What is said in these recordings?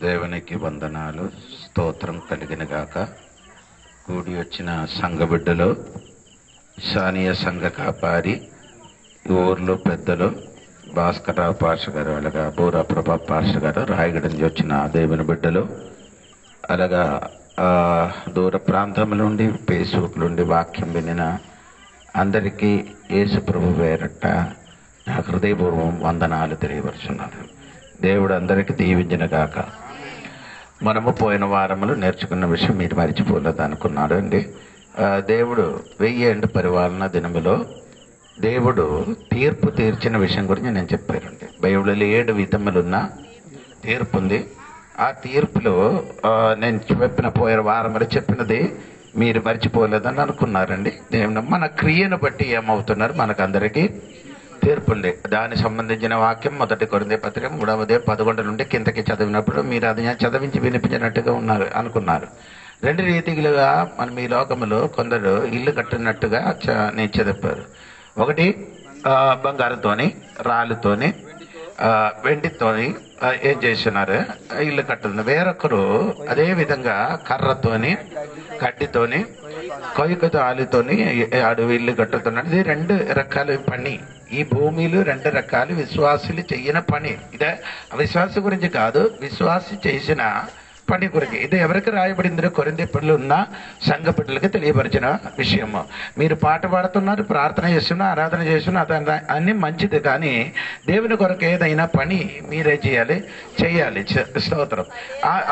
దేవునికి వందనాలు, స్తోత్రం కలిగిన గాక. కూడి వచ్చిన సంఘ బిడ్డలు, శానీయ సంఘ కాపారి, ఊర్లో పెద్దలు, భాస్కరరావు పాస్టర్ గారు, అలాగా బూరా ప్రభా పాస్టర్ గారు, రాయగడ నుంచి వచ్చిన దేవుని బిడ్డలు, అలాగా దూర ప్రాంతం నుండి ఫేస్బుక్ నుండి వాక్యం వినిన అందరికీ యేసు ప్రభు పేరట నా హృదయపూర్వం వందనాలు తెలియపరుచున్నారు. దేవుడు అందరికీ దీవించిన గాక. మనము పోయిన వారములు నేర్చుకున్న విషయం మీరు మర్చిపోలేదు అనుకున్నాడు అండి. దేవుడు 1000 పరిపాలన దినములో దేవుడు తీర్పు తీర్చిన విషయం గురించి నేను చెప్పానండి. బైబిల్లో 7 విధములున్న తీర్పు ఉంది. ఆ తీర్పులో నేను పోయిన వారములు చెప్పినది మీరు మర్చిపోలేదని అనుకున్నారండి. దేవుడు మన క్రియను బట్టి ఏమవుతున్నారు, మనకందరికీ తీర్పుంది. దానికి సంబంధించిన వాక్యం 1 కొరింథీ పత్రిక 3:11 నుండి కిందకి చదివినప్పుడు మీరు అది చదివించి వినిపించినట్టుగా అనుకున్నారు. 2 రీతిలుగా మనం ఈ లోకములో కొందరు ఇల్లు కట్టినట్టుగా నేను చదివారు. ఒకటి బంగారంతోని, రాళ్ళతోని, వెండితోని ఏం చేస్తున్నారు, ఇల్లు కట్టుతుంది. వేరొకరు అదే విధంగా కర్రతోని, కడ్డితోని, కొయ్యకతో ఆలుతోని అడవి ఇల్లు కట్టుతున్నాడు. ఇది 2 రకాల పని. ఈ భూమిలో 2 రకాలు విశ్వాసులు చెయ్యని పని. ఇదే అవిశ్వాస గురించి కాదు, విశ్వాసి చేసిన పని గురించి. ఇది ఎవరికి రాయబడిందో కొరింథీ పనులు ఉన్న సంఘ బిడ్డలకి తెలియపరిచిన విషయము. మీరు పాట పాడుతున్నారు, ప్రార్థన చేస్తున్నారు, ఆరాధన చేస్తున్నారు, అన్ని మంచిది. కానీ దేవుని కొరకు ఏదైనా పని మీరే చేయాలి. స్తోత్రం.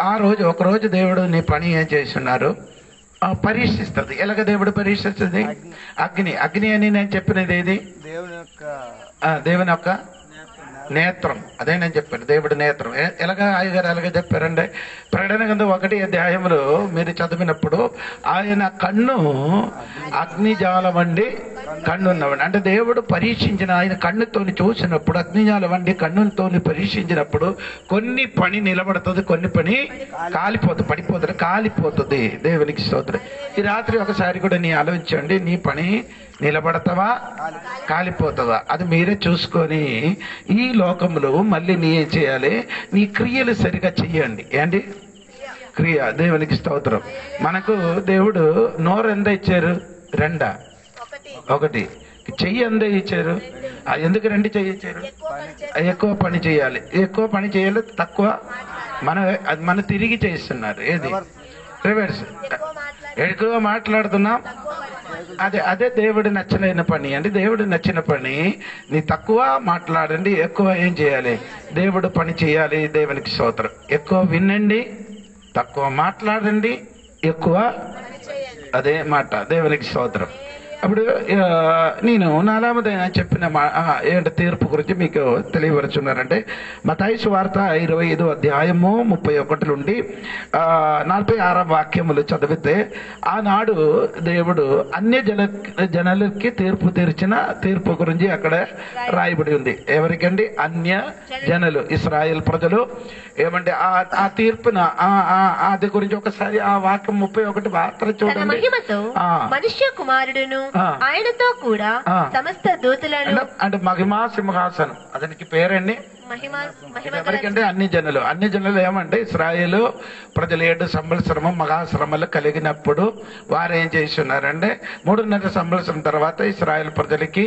ఆ రోజు ఒకరోజు దేవుడు నీ పని ఏం చేస్తున్నారు పరీక్షిస్తుంది. ఎలాగ దేవుడు పరీక్షిస్తుంది? అగ్ని అని నేను చెప్పినది ఏది? దేవుని యొక్క నేత్రం. అదే నేను చెప్పాను, దేవుడి నేత్రం. అయ్యగారు ఎలాగ చెప్పారండి? ప్రకటన గ్రంథం 1 అధ్యాయంలో మీరు చదివినప్పుడు ఆయన కన్ను అగ్నిజాల వంటి కన్ను ఉన్నవాడు. అంటే దేవుడు పరీక్షించిన ఆయన కన్నుతోని చూసినప్పుడు, అగ్నిజాల వంటి కన్నుతోని పరీక్షించినప్పుడు కొన్ని పని నిలబడుతుంది, కొన్ని పని కాలిపోతుంది. దేవునికి స్తోత్రం. ఈ రాత్రి ఒకసారి కూడా నీ ఆలోచించండి, నీ పని నిలబడతావా, కాలిపోతుందా? అది మీరే చూసుకొని ఈ లోకంలో మళ్ళీ నీ ఏం చేయాలి, నీ క్రియలు సరిగా చెయ్యండి. ఏంటి క్రియ? దేవునికి స్తోత్రం. మనకు దేవుడు నోరు ఎంత ఇచ్చారు? 2. 1. చెయ్యి ఎంత ఇచ్చారు? ఎందుకు 2 చెయ్యి ఇచ్చారు? ఎక్కువ పని చేయాలి. ఎక్కువ పని చేయాలి, తక్కువ మన తిరిగి చేస్తున్నారు. ఏది? రివర్స్. ఎక్కువ మాట్లాడుతున్నాం, అదే దేవుడు నచ్చలేని పని. అంటే దేవుడు నచ్చిన పని నీ తక్కువ మాట్లాడండి, ఎక్కువ ఏం చేయాలి? దేవుడు పని చేయాలి. దేవునికి స్తోత్రం. ఎక్కువ వినండి, తక్కువ మాట్లాడండి, ఎక్కువ అదే మాట. దేవునికి స్తోత్రం. అప్పుడు నేను 4వదైన చెప్పిన ఏంటి తీర్పు గురించి మీకు తెలియపరుచున్నారంటే, మత్తయి సువార్త 25 అధ్యాయము 31 నుండి 46 వాక్యములు చదివితే, ఆనాడు దేవుడు అన్య జనులకి తీర్పు తీర్చిన తీర్పు గురించి అక్కడ రాయబడి ఉంది. ఎవరికండి? అన్య జనులు, ఇశ్రాయేల్ ప్రజలు. ఏమంటే ఆ తీర్పున అది గురించి ఒకసారి ఆ వాక్యం 31 మాత్రం చూడండి. మనుష్య కుమారుడును ఆయనతో కూడా సమస్త దూతలను, అంటే మహిమా సింహాసనం, అతనికి పేరండి ఎవరికంటే అన్ని జనులు ఏమంటే ఇశ్రాయేలు ప్రజలు 7 సంవత్సరము మహాశ్రమలు కలిగినప్పుడు వారు ఏం చేస్తున్నారంటే 3.5 సంవత్సరం తర్వాత ఇశ్రాయేల్ ప్రజలకి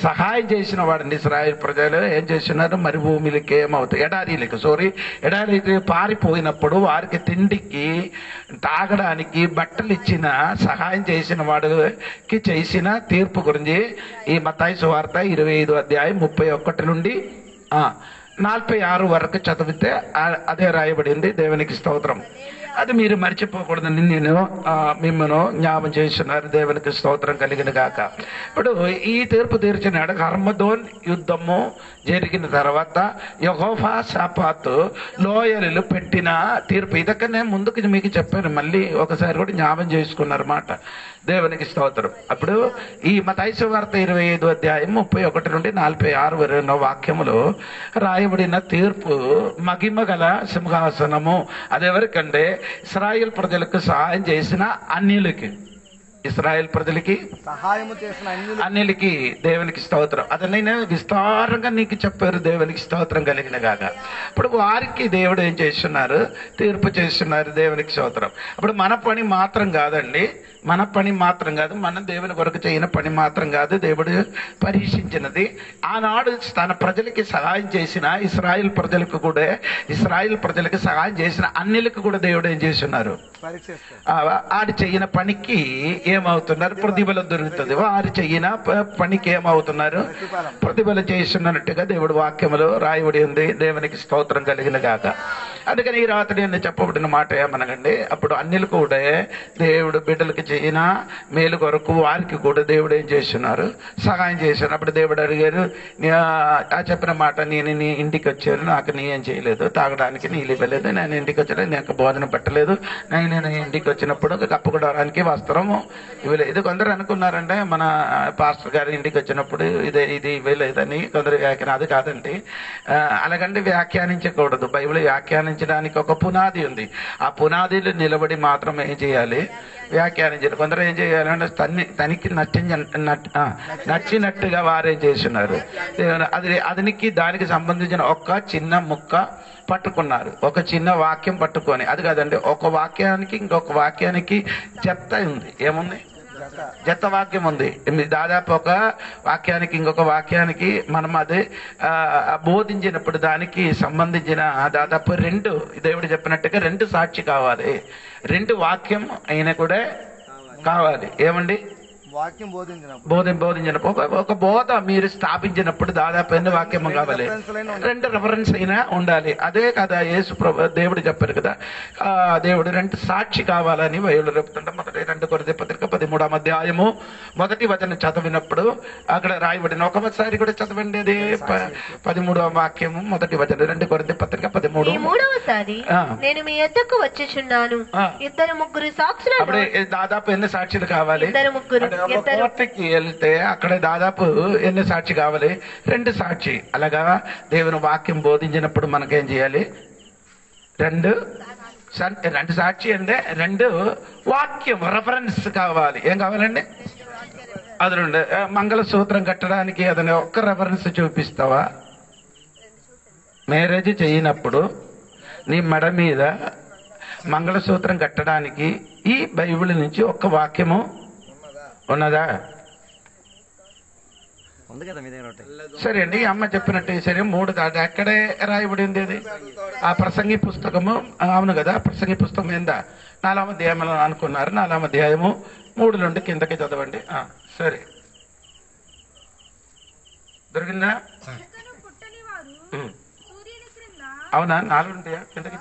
సహాయం చేసిన వాడిని. ఇశ్రాయేల్ ప్రజలు ఏం చేస్తున్నారు? మరుభూమిలకి ఏమవుతాయి, ఎడారికి పారిపోయినప్పుడు వారికి తిండికి, తాగడానికి బట్టలు ఇచ్చిన సహాయం చేసిన వాడికి చేసిన తీర్పు గురించి ఈ మత్తయి సువార్త 25 అధ్యాయం 31 నుండి 46 వరకు చదివితే అదే రాయబడింది. దేవునికి స్తోత్రం. అది మీరు మర్చిపోకూడదని నేను మిమ్మల్ని జ్ఞాపం చేస్తున్నారు. దేవునికి స్తోత్రం కలిగిన గాక. ఇప్పుడు ఈ తీర్పు తీర్చినాడు. హర్మదోన్ యుద్ధము జరిగిన తర్వాత యెహోవా షాపాతు లోయలు పెట్టిన తీర్పు. ఇదక్క నేను ముందుకు మీకు చెప్పాను, మళ్ళీ ఒకసారి కూడా జ్ఞాపం చేసుకున్నారన్నమాట. దేవునికి స్తోత్రం. అప్పుడు ఈ మత్తయి సువార్త 25 అధ్యాయం 31 నుండి 46 వరకు వాక్యములో రాయబడిన తీర్పు మహిమ గల సింహాసనము. అదెవరికంటే ఇశ్రాయేల్ ప్రజలకు సహాయం చేసిన అన్యులకి. ఇశ్రాయేల్ ప్రజలకి సహాయము చేసిన అన్యులకి దేవునికి స్తోత్రం. అతనైనా విస్తారంగా నీకు చెప్పారు, దేవునికి స్తోత్రం కలిగిన గాక. ఇప్పుడు వారికి దేవుడు ఏం చేస్తున్నారు? తీర్పు చేస్తున్నారు, దేవునికి స్తోత్రం. అప్పుడు మన పని మాత్రం కాదండి, మన పని మాత్రం కాదు, మనం దేవుని కొరకు చేయని పని మాత్రం కాదు దేవుడు పరీక్షించినది. ఆనాడు తన ప్రజలకి సహాయం చేసిన ఇశ్రాయేల్ ప్రజలకు కూడా, ఇశ్రాయేల్ ప్రజలకు సహాయం చేసిన అన్యులకు కూడా దేవుడు ఏం చేస్తున్నారు? వారు చెయ్యిన పనికి ఏమవుతున్నారు? ప్రతిఫలం దొరుకుతుంది. వారు చెయ్యిన పనికి ఏమవుతున్నారు? ప్రతిఫలం చేస్తున్నట్టుగా దేవుడు వాక్యములో రాయబడి ఉంది. దేవునికి స్తోత్రం కలిగిన గాక. అందుకని ఈ రాత్రి నేను చెప్పబడిన మాట ఏమనగండి, అప్పుడు అన్యులు కూడా దేవుడు బిడ్డలకి చేయిన మేలు కొరకు వారికి కూడా దేవుడు ఏం చేస్తున్నారు? సహాయం చేశారు. అప్పుడు దేవుడు అడిగారు, ఆ చెప్పిన మాట, నేను నీ ఇంటికి వచ్చారు, నాకు నీ ఏం చేయలేదు, తాగడానికి నీళ్ళు ఇవ్వలేదు, నేను ఇంటికి వచ్చాను, నాకు భోజనం పెట్టలేదు, నేను ఇంటికి వచ్చినప్పుడు కప్పుకోవడానికి వస్త్రము ఇవ్వలేదు. కొందరు అనుకున్నారంటే మన పాస్టర్ గారి ఇంటికి వచ్చినప్పుడు ఇది ఇవ్వలేదని కొందరు వ్యాఖ్యానం. అది కాదండి, అలాగంటే వ్యాఖ్యానించకూడదు. బైబిల్ వ్యాఖ్యానించడానికి ఒక పునాది ఉంది. ఆ పునాదిలో నిలబడి మాత్రం ఏం చేయాలి? వ్యాఖ్యానించాలి. కొందరు ఏం చేయాలంటే తనకి నచ్చినట్టుగా వారేం చేస్తున్నారు. అతనికి దానికి సంబంధించిన ఒక చిన్న ముక్క పట్టుకున్నారు, ఒక చిన్న వాక్యం పట్టుకొని. అది కాదండి, ఒక వాక్యానికి ఇంకొక వాక్యానికి జత ఉంది. ఏముంది? జత వాక్యం ఉంది. దాదాపు ఒక వాక్యానికి ఇంకొక వాక్యానికి మనం అది బోధించినప్పుడు దానికి సంబంధించిన దాదాపు రెండు, దేవుడు చెప్పినట్టుగా రెండు సాక్షి కావాలి, రెండు వాక్యం అయినా కూడా కావాలి. ఏమండి? వాక్యం బోధించినప్పుడు ఒక బోధ మీరు స్థాపించినప్పుడు దాదాపు ఎన్ని వాక్యం కావాలి? రెండు రెఫరెన్స్ అయినా ఉండాలి. అదే కదా యేసు ప్రభు దేవుడు చెప్పారు కదా, దేవుడు రెండు సాక్షి కావాలని బైబిల్ చెప్తుంటే మొదటి 2 కొరింథీ పత్రిక 13వ అధ్యాయము 1వ వచనం చదివినప్పుడు అక్కడ రాయబడిన, ఒకసారి కూడా చదవండి, అది 13వ వాక్యము 1వ వచనం, 2 కొరింథీ పత్రిక 13. మూడవసారి నేను మీ యొద్దకు వచ్చుచున్నాను, 2-3 సాక్షులు. అప్పుడే దాదాపు ఎన్ని సాక్షులు కావాలి? 2-3. కోర్టుకి వెళ్తే అక్కడ దాదాపు ఎన్ని సాక్షి కావాలి? 2 సాక్షి. అలాగా దేవుని వాక్యం బోధించినప్పుడు మనకేం చేయాలి? రెండు సాక్షి అంటే 2 వాక్యం రెఫరెన్స్ కావాలి. ఏం కావాలండి? అది 2. మంగళసూత్రం కట్టడానికి అతని ఒక్క రెఫరెన్స్ చూపిస్తావా? మ్యారేజ్ చేయనప్పుడు నీ మెడ మీద మంగళసూత్రం కట్టడానికి ఈ బైబిల్ నుంచి ఒక్క వాక్యము ఉన్నదా? సరే అండి, అమ్మ చెప్పినట్టు సరే 3 ఎక్కడే రాయబడింది అది? ఆ ప్రసంగి పుస్తకము, అవును కదా, ప్రసంగి పుస్తకం ఏందా? 4వ అధ్యాయం అనుకున్నారు. 4వ అధ్యాయము 3 నుండి కిందకి చదవండి. సరే, దొరికిందా? అవునా? 4 ఉంటాయా కిందకి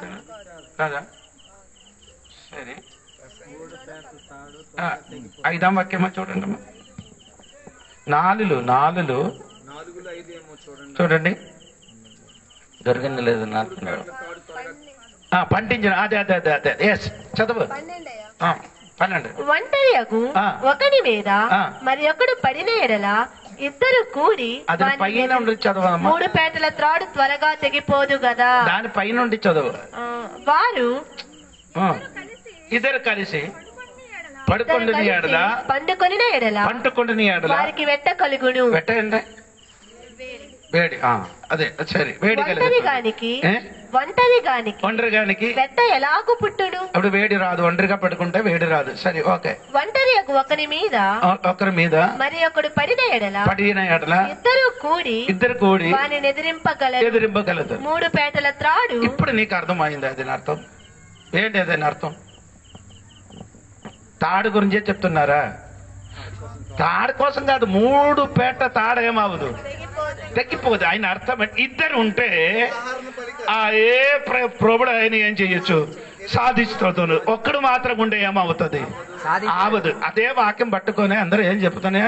కాదా? సరే, 5వ వాక్యమా చూడండి. 4 చూడండి, దొరికింది లేదు నాకు. పంటించిన అదే అదే అదే అదే ఎస్ చదువు. 12. ఒంటరియగు ఒకడి మీద మరి ఒకడు పడిన ఎడల ఇద్దరు కూడి అది పై నుండి చదువు. 3 పేటల త్రాడు త్వరగా తెగిపోదు కదా. దాని పై నుండి చదువు. వారు ఇద్దరు కలిసి పండుకొని ఎడల వారికి వెట్ట కలుగును. వెట్ట అంటే వేడి. అదే సరే, వేడి ఒంటరి గానికి వెట్ట ఎలాగూ పుట్టును? అప్పుడు వేడి రాదు. ఒంటరిగా పడుకుంటే వేడి రాదు. సరే, ఓకే. ఒంటరి ఒకరి మీద మరి ఒకడు పడిన ఎడల ఇద్దరు కూడి వారిని ఎదిరింపగలరు. 3 పేటల త్రాడు. ఇప్పుడు నీకు అర్థమైంది అది అర్థం ఏంటి? అదని అర్థం తాడు గురించే చెప్తున్నారా? తాడు కోసం కాదు, 3 పేట తాడు ఏమవదు, తగ్గిపోదు. ఆయన అర్థం ఇద్దరు ఉంటే ఏ ప్రభుడు ఆయన ఏం చేయొచ్చు? సాధిస్తుంది. ఒక్కడు మాత్రం ఉండే ఏమవుతుంది? అవదు. అదే వాక్యం పట్టుకొని అందరూ ఏం చెప్తానే,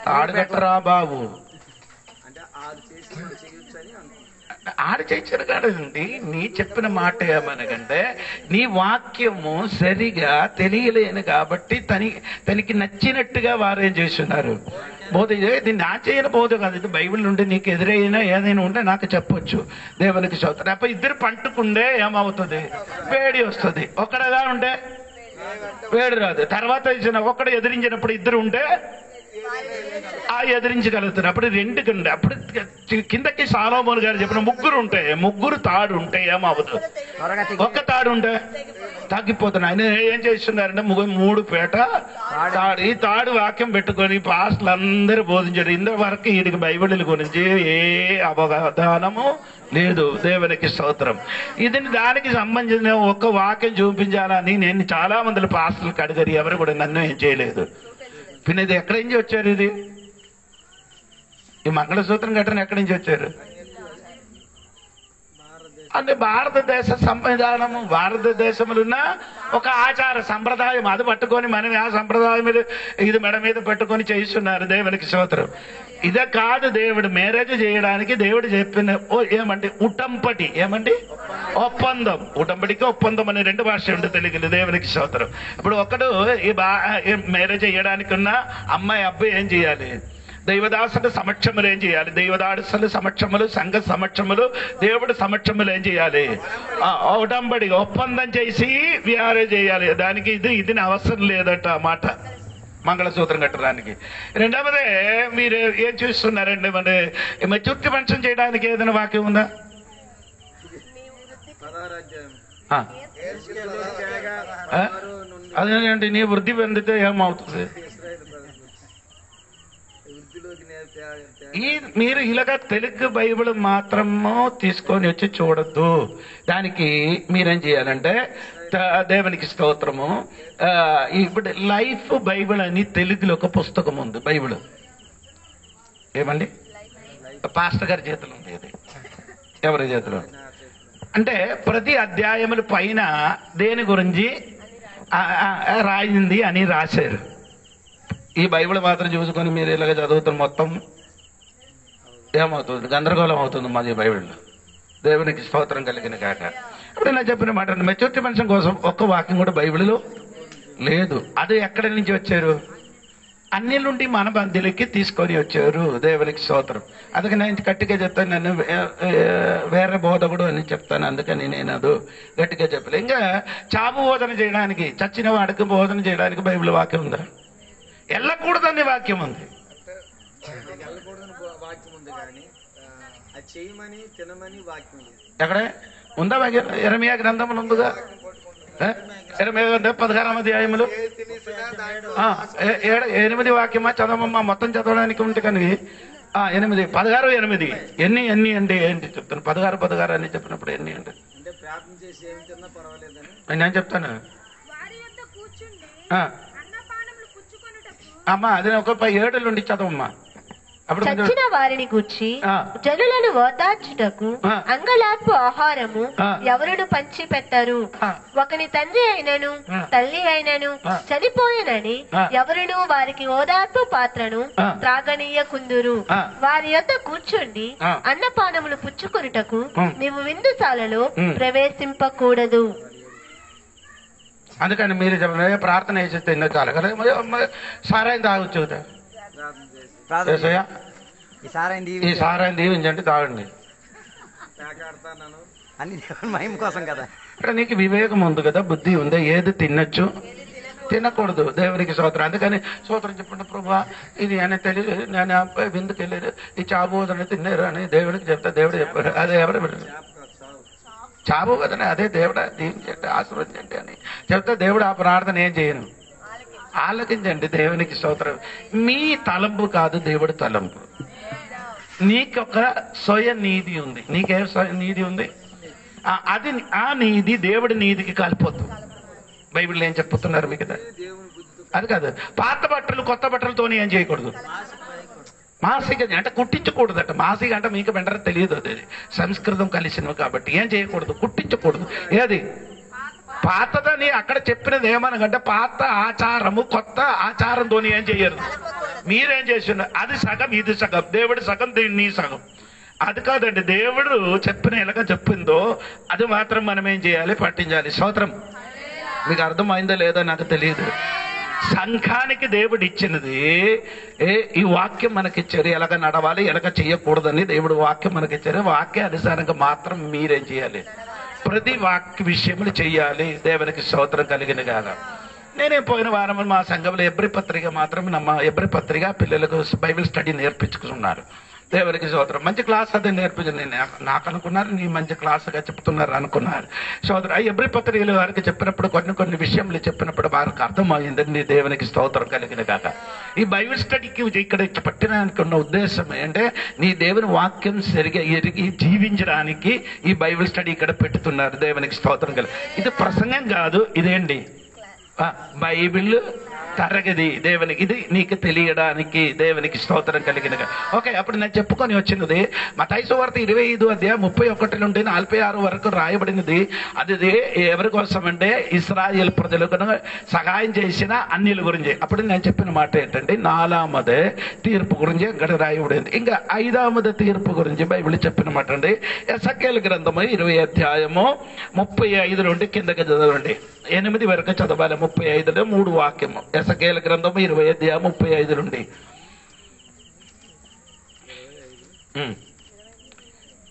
తాడు కట్టరా బాబు, ఆడు చేయించారు కాదండి. నీ చెప్పిన మాట ఏమనగంటే, నీ వాక్యము సరిగా తెలియలేను కాబట్టి తనకి నచ్చినట్టుగా వారేం చేస్తున్నారు? బోధ. ఇది నా చేయని బోధ కాదు, ఇది బైబిల్ నుండి నీకు ఎదురైనా ఏదైనా ఉంటే నాకు చెప్పొచ్చు. దేవునికి చదువుతారు. అప్పుడు ఇద్దరు పంటుకుండే ఏమవుతుంది? వేడి వస్తుంది. ఒకడగా ఉంటే వేడి రాదు. తర్వాత ఒకడు ఎదిరించినప్పుడు ఇద్దరు ఉంటే ఆ ఎదిరించగలుగుతారు. అప్పుడు రెండు కండి. అప్పుడు కిందకి సాలోమోను గారు చెప్పిన ముగ్గురు ఉంటే, ముగ్గురు తాడు ఉంటే ఏమవుతుంది? ఒక్క తాడు ఉంటే తగ్గిపోతున్నాయి. ఆయన ఏం చేస్తున్నారంటే మూడు పేట తాడు. ఈ తాడు వాక్యం పెట్టుకొని పాస్టర్లు అందరూ బోధించారు. ఇంతవరకు వీడికి బైబిల్ గురించి ఏ అవగాహనము లేదు. దేవునికి స్తోత్రం. ఇది దానికి సంబంధించిన ఒక్క వాక్యం చూపించాలని నేను చాలా మంది పాస్టర్లకు అడిగారు. ఎవరు కూడా నన్ను ఏం చేయలేదు. పిన్న ఇది ఎక్కడి నుంచి వచ్చారు? ఇది ఈ మంగళసూత్రం ఘటన ఎక్కడి నుంచి వచ్చారు అంటే భారతదేశ సంవిధానము, భారతదేశంలో ఉన్న ఒక ఆచార సంప్రదాయం, అది పట్టుకొని మనం ఆ సంప్రదాయం మీద ఇది మెడ మీద పెట్టుకొని చేస్తున్నారు. దేవునికి స్తోత్రం. ఇదే కాదు దేవుడు మ్యారేజ్ చేయడానికి దేవుడు చెప్పిన ఏమంటే ఉటంపటి, ఏమండి ఒప్పందం. ఉటంపటికి ఒప్పందం అనే రెండు భాష ఉంటే తెలుగులో. దేవునికి స్తోత్రం. ఇప్పుడు ఒకడు ఈ మ్యారేజ్ చేయడానికి ఉన్న అమ్మాయి అబ్బాయి ఏం చేయాలి? దైవదాసుల సమక్షములు ఏం చేయాలి? దైవదాసుల సమక్షములు, సంఘ సమక్షములు, దేవుడి సమక్షములు ఏం చేయాలి? ఉటంబడి ఒప్పందం చేసి మ్యారేజ్ చేయాలి. దానికి ఇది అవసరం లేదట మాట మంగళసూత్రం కట్టడానికి. రెండవదే మీరు ఏం చూస్తున్నారండి? మన మెచ్యూరిటీ ఫంక్షన్ చేయడానికి ఏదైనా వాక్యం ఉందా? అదేంటి నీ వృద్ధి పొందితే ఏమవుతుంది? మీరు ఇలాగా తెలుగు బైబిల్ మాత్రము తీసుకొని వచ్చి చూడద్దు. దానికి మీరేం చేయాలంటే దేవునికి స్తోత్రము. ఇప్పుడు లైఫ్ బైబిల్ అని తెలుగులో ఒక పుస్తకం ఉంది. బైబిల్ ఏమండి పాస్టర్ గారి చేతిలో ఉంది. అది ఎవరి చేతిలో అంటే ప్రతి అధ్యాయముల పైన దేని గురించి రాయింది అని రాశారు. ఈ బైబిల్ మాత్రం చూసుకొని మీరు ఇలాగ చదువుతున్న మొత్తం ఏమవుతుంది? గందరగోళం అవుతుంది మాది బైబిల్లో. దేవునికి స్తోత్రం కలిగిన కాక. ఇప్పుడు ఇలా చెప్పిన మాట మెచ్యూరిటీ మనుషుల కోసం ఒక్క వాక్యం కూడా బైబిల్లో లేదు. అది ఎక్కడి నుంచి వచ్చారు? అన్ని నుండి మన బంధువులకి తీసుకొని వచ్చారు. దేవునికి స్తోత్రం. అందుకని నేను గట్టిగా చెప్తాను. నన్ను వేరే బోధకుడు అని చెప్తాను. అందుకని నేను అది గట్టిగా చెప్పలే. ఇంకా చాపు బోధన చేయడానికి, చచ్చిన వాడికి బోధన చేయడానికి బైబిల్ వాక్యం ఉందా? వెళ్ళకూడదని వాక్యం ఉంది. ఎక్కడ ఉందా? ఇర్మియా గ్రంథములు ఉందిగా. ఇర్మియా 16వ అధ్యాయములు 8 వాక్యమా చదవమ్మా. మొత్తం చదవడానికి ఉంది కానీ 8, 16, 8 ఎన్ని అంటే ఏంటి చెప్తాను. 16 అని చెప్పినప్పుడు ఎన్ని అంటే నేను చెప్తాను అమ్మా. అది ఒక 7 నుండి చదవమ్మా. చచ్చిన వారిని గూర్చి జనులను ఓదార్చుటకు అంగలార్పు ఆహారము ఎవరును పంచి పెట్టరు. ఒకని తండ్రి అయినను తల్లి అయినను చనిపోయినని ఎవరును వారికి ఓదార్పు పాత్రను త్రాగనీయకుందురు. వారి యొద్ద కూర్చుండి అన్నపానములు పుచ్చుకొనుటకు నీవు విందుశాలలో ప్రవేశింపకూడదు. అందుకని మీరు చెప్పండి, ప్రార్థన చేసేస్తే ఎన్నో చాలు కదా. సారాయం తాగొచ్చు కదా. ఈ సారాయం దీవించండి, తాగండి. కోసం కదా. నీకు వివేకం ఉంది కదా, బుద్ధి ఉంది. ఏది తినొచ్చు, తినకూడదు. దేవునికి స్తోత్రం. అందుకని స్తోత్రం చెప్పండి. ప్రభా ఇది అని తెలియదు, నేను విందుకు వెళ్ళారు, ఈ చాబోదని తిన్నారు అని దేవుడికి చెప్తా. దేవుడు చెప్పారు. అదే ఎవరు చాబు కదని, అదే దేవుడా దీవించండి, ఆశీర్వదించండి అని చెప్తే దేవుడు ఆ ప్రార్థన ఏం చేయను, ఆలకించండి. దేవునికి స్తోత్రం. మీ తలంపు కాదు దేవుడి తలంపు. నీకొక స్వయ నీతి ఉంది. నీకేం స్వయ నీతి ఉంది? అది ఆ నీతి దేవుడి నీతికి కలిపోతుంది. బైబిల్లో ఏం చెప్పుతున్నారు మీకు? అది కాదు. పాత బట్టలు కొత్త బట్టలతోనే ఏం చేయకూడదు. మాసిక అంటే కుట్టించకూడదట. మాసిక అంటే మీకు వెంటనే తెలియదు. అది సంస్కృతం కలిసినవి కాబట్టి ఏం చేయకూడదు, కుట్టించకూడదు. ఏది పాతదని అక్కడ చెప్పినది ఏమనగంటే పాత ఆచారము కొత్త ఆచారంతో ఏం చెయ్యరు. మీరేం చేస్తున్నారు? అది సగం, ఇది సగం. దేవుడి సగం, నీ సగం. అది కాదండి. దేవుడు చెప్పిన ఎలాగ చెప్పిందో అది మాత్రం మనం ఏం చేయాలి, పట్టించాలి. స్తోత్రం. మీకు అర్థమైందో లేదో నాకు తెలియదు. సంఘానికి దేవుడు ఇచ్చినది ఈ వాక్యం మనకిచ్చారు. ఎలాగ నడవాలి, ఎలాగ చేయకూడదని దేవుడు వాక్యం మనకిచ్చారు. వాక్య అనుసారంగా మాత్రం మీరేం చేయాలి, ప్రతి వాక్య విషయములు చెయ్యాలి. దేవునికి స్తోత్రం కలిగిన కాక. నేనే పోయిన వారం మా సంఘంలో ఎబ్రి పత్రిక మాత్రం ఎబ్రి పత్రిక పిల్లలకు బైబిల్ స్టడీ నేర్పించుకున్నారు. దేవునికి స్తోత్రం. మంచి క్లాస్ అదే నేర్పించింది. నాకు అనుకున్నారు నీ మంచి క్లాస్గా చెప్తున్నారు అనుకున్నారు. సోదరు ఎబ్రి పత్రికలు వారికి చెప్పినప్పుడు కొన్ని విషయాలు చెప్పినప్పుడు వారికి అర్థమైంది. నీ దేవునికి స్తోత్రం కలిగిన కాక. ఈ బైబిల్ స్టడీకి ఇక్కడ పట్టడానికి ఉన్న ఉద్దేశం ఏంటంటే నీ దేవుని వాక్యం సరిగా ఎరిగి జీవించడానికి ఈ బైబిల్ స్టడీ ఇక్కడ పెట్టుతున్నారు. దేవునికి స్తోత్రం కలిగి. ఇది ప్రసంగం కాదు, ఇదేంటి బైబిల్ తరగది. దేవునికి ఇది నీకు తెలియడానికి దేవునికి స్తోత్రం కలిగిన. ఓకే, అప్పుడు నేను చెప్పుకొని వచ్చినది మత్తయి సువార్త 25:31 నుండి 46 వరకు రాయబడినది. అది ఎవరి కోసం అంటే ఇశ్రాయేల్ ప్రజలకు సహాయం చేసిన అన్యుల గురించి. అప్పుడు నేను చెప్పిన మాట ఏంటంటే 4వ తీర్పు గురించి ఇక్కడ రాయబడింది. ఇంకా 5వ తీర్పు గురించి బైబిల్ చెప్పిన మాట అండి. ఎసకేలు గ్రంథము 20:35 నుండి కిందకి చదవండి. 8 వరకు చదవాలి. 35లో 3 వాక్యము. ఎసకేలు గ్రంథము 20:35 నుండి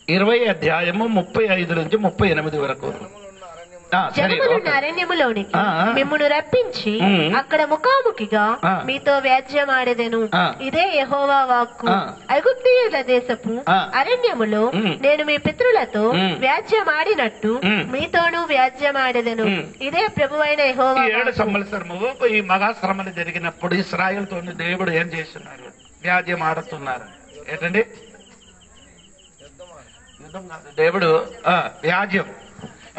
20:35 నుంచి 38 వరకు. అరణ్యములోనికి మిమ్మును రప్పించి అక్కడ ముఖాముఖిగా మీతో వ్యాజ్యమాడెదను. ఇదే యెహోవా వాక్కు. ఐగుప్తీయుల దేశపు అరణ్యములో నేను మీ పితరులతో వ్యాజ్యమాడినట్టు మీతోనూ వ్యాజ్యమాడెదను. ఇదే ప్రభువైన యెహోవా. 7 సంవత్సరము ఈ మహాశ్రమలు జరిగినప్పుడు ఇశ్రాయేలుతో దేవుడు ఏం చేస్తున్నారు? వ్యాజ్యం ఆడుతున్నారు. ఏంటండి? దేవుడు వ్యాజ్యం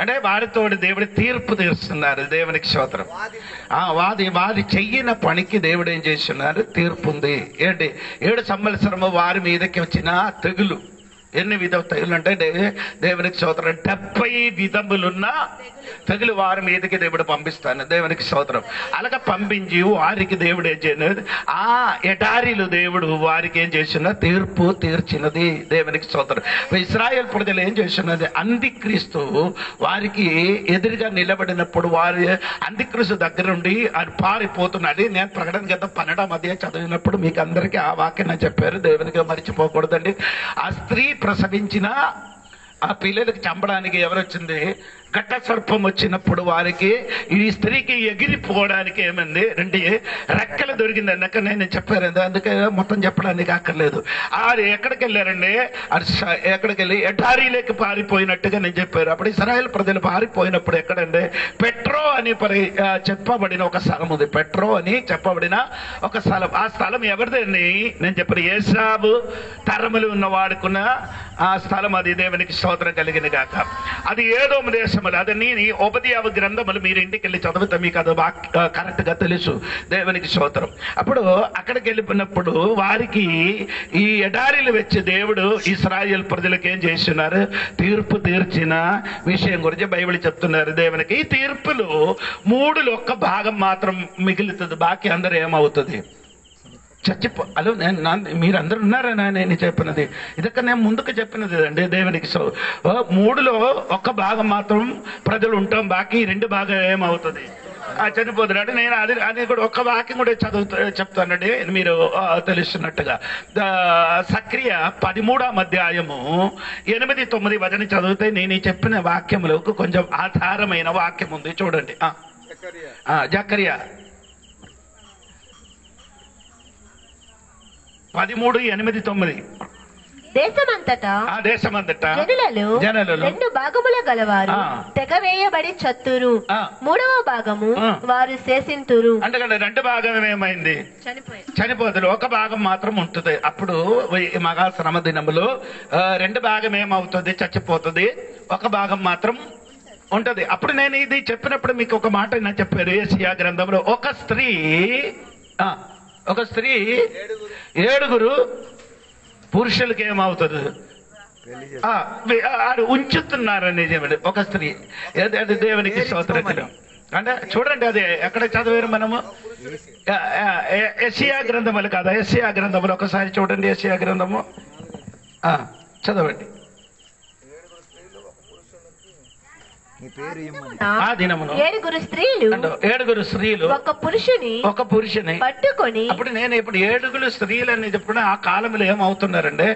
అంటే వారితో దేవుడి తీర్పు తీరుస్తున్నారు. దేవునికి స్తోత్రం. వాది చెయ్యిన పనికి దేవుడు ఏం చేస్తున్నారు? తీర్పు ఉంది. ఏంటి? 7 సంవత్సరము వారి మీదకి వచ్చిన తెగులు. ఎన్ని తెగులు అంటే దేవునికి స్తోత్రం 70 విధములున్న తెగులు వారి మీదకి దేవుడు పంపిస్తాను. దేవునికి స్తోత్రం. అలాగ పంపించి వారికి దేవుడు ఏం చేయలేదు, ఆ ఎడారిలు దేవుడు వారికి ఏం చేసిన తీర్పు తీర్చినది. దేవునికి స్తోత్రం. ఇశ్రాయేల్ ప్రజలు ఏం చేస్తున్నది? అంత్యక్రీస్తు వారికి ఎదురుగా నిలబడినప్పుడు వారి అంత్యక్రీస్తు దగ్గర నుండి అది పారిపోతున్నది. నేను ప్రకటన గత 12 చదివినప్పుడు మీకు అందరికీ ఆ వాక్యం చెప్పారు. దేవునికి మర్చిపోకూడదండి. ఆ స్త్రీ ప్రసవించిన ఆ పిల్లలకి చంపడానికి ఎవరొచ్చింది? ఘట్ట సర్పం వచ్చినప్పుడు వారికి ఈ స్త్రీకి ఎగిరిపోవడానికి ఏమంది? 2 రెక్కలు దొరికింది అన్నాక నేను చెప్పారు. అందుకే మొత్తం చెప్పడానికి అక్కర్లేదు. ఎక్కడికి వెళ్ళారండి? ఎక్కడికి వెళ్ళి ఎడారిలోకి పారిపోయినట్టుగా నేను చెప్పారు. అప్పుడు ఇశ్రాయేల్ ప్రజలు పారిపోయినప్పుడు ఎక్కడండి? పెట్రో అని చెప్పబడిన ఒక స్థలం ఉంది. పెట్రో అని చెప్పబడిన ఒక స్థలం. ఆ స్థలం ఎవరిదండి? నేను చెప్పాను ఏసావు తరములు ఉన్న వాడుకున్న ఆ స్థలం. అది దేవునికి స్తోత్రం కలిగిన గాక. అది ఏదోము దేశములు. అదని ఉపదేశ గ్రంథములు మీరు ఇంటికి వెళ్ళి చదివితే మీకు అది కరెక్ట్ గా తెలుసు. దేవునికి స్తోత్రం. అప్పుడు అక్కడికి వెళ్ళిపోయినప్పుడు వారికి ఈ ఎడారిలు వచ్చి దేవుడు ఇశ్రాయేల్ ప్రజలకు ఏం చేస్తున్నారు? తీర్పు తీర్చిన విషయం గురించి బైబిల్ చెప్తున్నారు. దేవునికి ఈ తీర్పులో 3లో 1 భాగం మాత్రం మిగులుతుంది. బాకీ అందరూ ఏమవుతుంది? హలో, మీరందరూ ఉన్నారా నేను చెప్పినది? ఇదక్క నేను ముందుకు చెప్పినది అండి. దేవునికి 3లో 1 భాగం మాత్రం ప్రజలు ఉంటాం. బాకీ 2 భాగం ఏమవుతుంది? చనిపోతున్నాడు. నేను అది కూడా 1 వాక్యం కూడా చెప్తానండి మీరు తెలుస్తున్నట్టుగా. సక్రియ 13వ అధ్యాయము 8-9 వచనం చదివితే నేను చెప్పిన వాక్యములకు కొంచెం ఆధారమైన వాక్యం ఉంది. చూడండి. జకర్యా 13:8-9. దేశమంతటా జనులలో 2 భాగముల గలవారు తెగవేయబడి చత్తురు. 3వ భాగము వారు శేషింతురు. అంటే 2 భాగం ఏమైంది? చనిపోతారు. 1 భాగం మాత్రం ఉంటుంది. అప్పుడు మహాశ్రమ దినములో 2 భాగం ఏమవుతుంది? చచ్చిపోతుంది. 1 భాగం మాత్రం ఉంటది. అప్పుడు నేను ఇది చెప్పినప్పుడు మీకు ఒక మాట నేను చెప్పారు. యేషయా గ్రంథంలో ఒక స్త్రీ 7 పురుషులకి ఏమవుతుంది? ఉంచుతున్నారని ఒక స్త్రీ. అది దేవునికి స్తోత్రం. అంటే చూడండి, అది ఎక్కడ చదివారు మనము? యెషయా గ్రంథములు కాదా? యెషయా గ్రంథములు ఒకసారి చూడండి. యెషయా గ్రంథము చదవండి. ఆ దినమును 7 స్త్రీలు 7 స్త్రీలు ఒక పురుషుని పట్టుకొని. అప్పుడు నేను ఇప్పుడు 7 స్త్రీలు అని చెప్పిన ఆ కాలంలో ఏమవుతున్నారంటే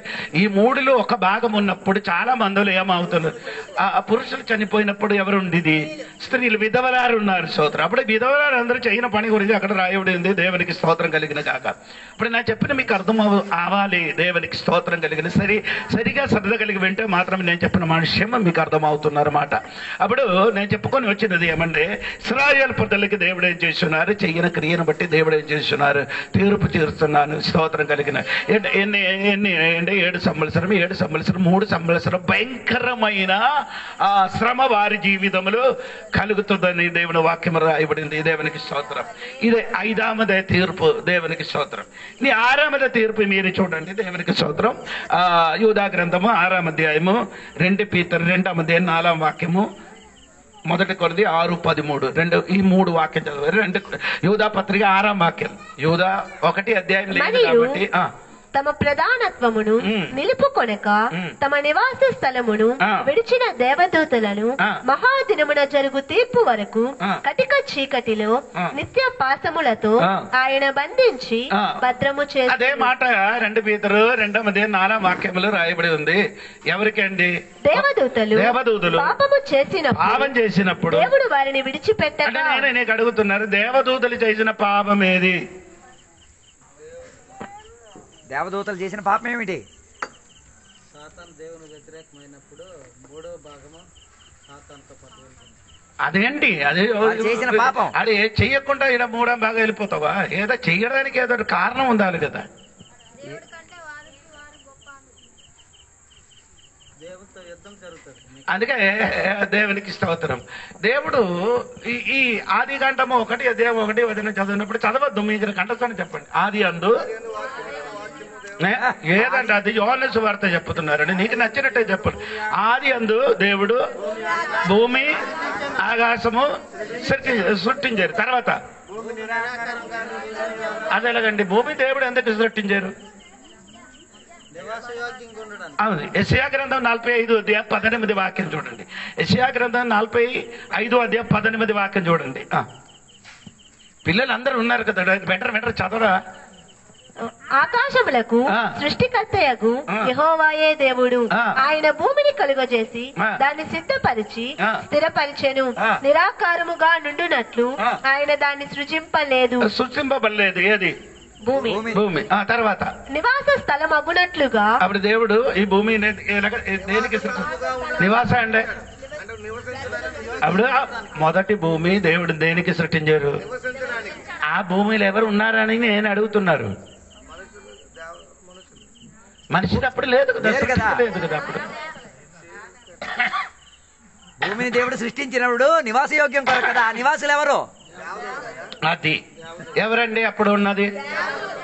ఈ 3లో ఒక భాగం ఉన్నప్పుడు చాలా మందిలో ఏమవుతున్నారు, ఆ పురుషులు చనిపోయినప్పుడు ఎవరు ఉండేది, స్త్రీలు విధవరారు ఉన్నారు స్తోత్రం. అప్పుడు విధవరారు అందరూ చేయని పని గురించి అక్కడ రాయబడి ఉంది. దేవునికి స్తోత్రం కలిగిన కాక. ఇప్పుడు నేను చెప్పిన మీకు అర్థం అవ్వాలి. దేవునికి స్తోత్రం కలిగిన సరిగా శ్రద్ధ కలిగి వింటే మాత్రం నేను చెప్పిన మనుష్యం మీకు అర్థం అవుతున్నారన్నమాట. అప్పుడు నేను చెప్పుకొని వచ్చినది ఏమంటే, ఇశ్రాయేలు ప్రజలకి దేవుడు ఏం చేస్తున్నారు, చెయ్యని క్రియను బట్టి దేవుడు ఏం చేస్తున్నారు, తీర్పు తీరుస్తున్నాను. స్తోత్రం కలిగిన ఎన్ని 7 సంవత్సరం 3 సంవత్సరం భయంకరమైన శ్రమ వారి జీవితంలో కలుగుతుందని దేవుని వాక్యం రాయబడింది. దేవునికి స్తోత్రం. ఇదే 5వ తీర్పు. దేవునికి స్తోత్రం. ఇది 6వ తీర్పు మీరు చూడండి. దేవునికి స్తోత్రం. యూదా గ్రంథము 6వ అధ్యాయము 2 పీతరు 2వ అధ్యాయం 4వ వాక్యము, 1 కొరింథీ 6:13 ఈ 3 వాక్యం చదవాలి. యూదా పత్రిక 6వ వాక్యం. యూదా 1 అధ్యాయం లేదు కాబట్టి తమ ప్రధానత్వమును నిలుపుకొనక తమ నివాస స్థలమును విడిచిన దేవదూతలను మహాదినమున జరుగు తీర్పు వరకు కటిక చీకటిలో నిత్య పాసములతో ఆయన బంధించి భద్రము చేసి. అదే మాట 2 పీతరు 2వ అధ్యాయం 4వ వాక్యములో రాయబడి ఉంది. ఎవరికండి? దేవదూతలు పాపం చేసినప్పుడు దేవుడు వారిని విడిచిపెట్టగా. నేను నీకు అడుగుతున్నారు, దేవదూతలు చేసిన పాపం ఏది? దేవదూతలు చేసిన పాపం ఏమిటి? సాతాను దేవుని వ్యతిరేకమైనప్పుడు 3వ భాగము సాతానుతో పాటు. అదేంటి అది చేసిన పాపం. అది చెయ్యకుండా ఇలా 3వ భాగం వెళ్ళిపోతావా? ఏదో చెయ్యడానికి ఏదో కారణం ఉండాలి కదా. దేవునితో యుద్ధం జరుగుతుంది. అందుకే దేవునికి స్తోత్రం. దేవుడు ఈ ఆది కాండము 1 అధ్యాయం 1 వచనం చదివినప్పుడు చదవద్దు, మీకు కంఠస్థానం చెప్పండి. ఆది అందు ఏదంటే అది యోహాను సువార్త చెప్పుతున్నారండి, నీకు నచ్చినట్టే చెప్పండి. ఆది అందు దేవుడు భూమి ఆకాశము సృష్టించారు. తర్వాత అదేలాగండి భూమి దేవుడు ఎందుకు సృష్టించారు? అవును. యెషయా గ్రంథం 45 అధ్యాయం 18 వాక్యం చూడండి. యెషయా గ్రంథం 45 అధ్యాయం 18 వాక్యం చూడండి. పిల్లలు అందరూ ఉన్నారు కదా, వెంటనే చదవరా. ఆకాశములకు సృష్టికర్తయగు యెహోవాయే దేవుడు. ఆయన భూమిని కలుగజేసి దాన్ని సిద్ధపరిచి స్థిరపరిచెను. నిరాకారముగా నుండునట్లు ఆయన దాన్ని సృజింపలేదు. ఏది? భూమి. తర్వాత నివాస స్థలం అగునట్లుగా. అప్పుడు దేవుడు ఈ భూమి దేనికి నివాస అండి? అప్పుడు మొదటి భూమి దేవుడు దేనికి సృష్టించారు? ఆ భూమిలో ఎవరు ఉన్నారని నేను అడుగుతున్నారు. మనిషిది అప్పుడు లేదు కదా, లేదు కదా. అప్పుడు భూమిని దేవుడు సృష్టించినప్పుడు నివాస యోగ్యం కదా. ఆ నివాసులు ఎవరు? అది ఎవరండి అప్పుడు ఉన్నది?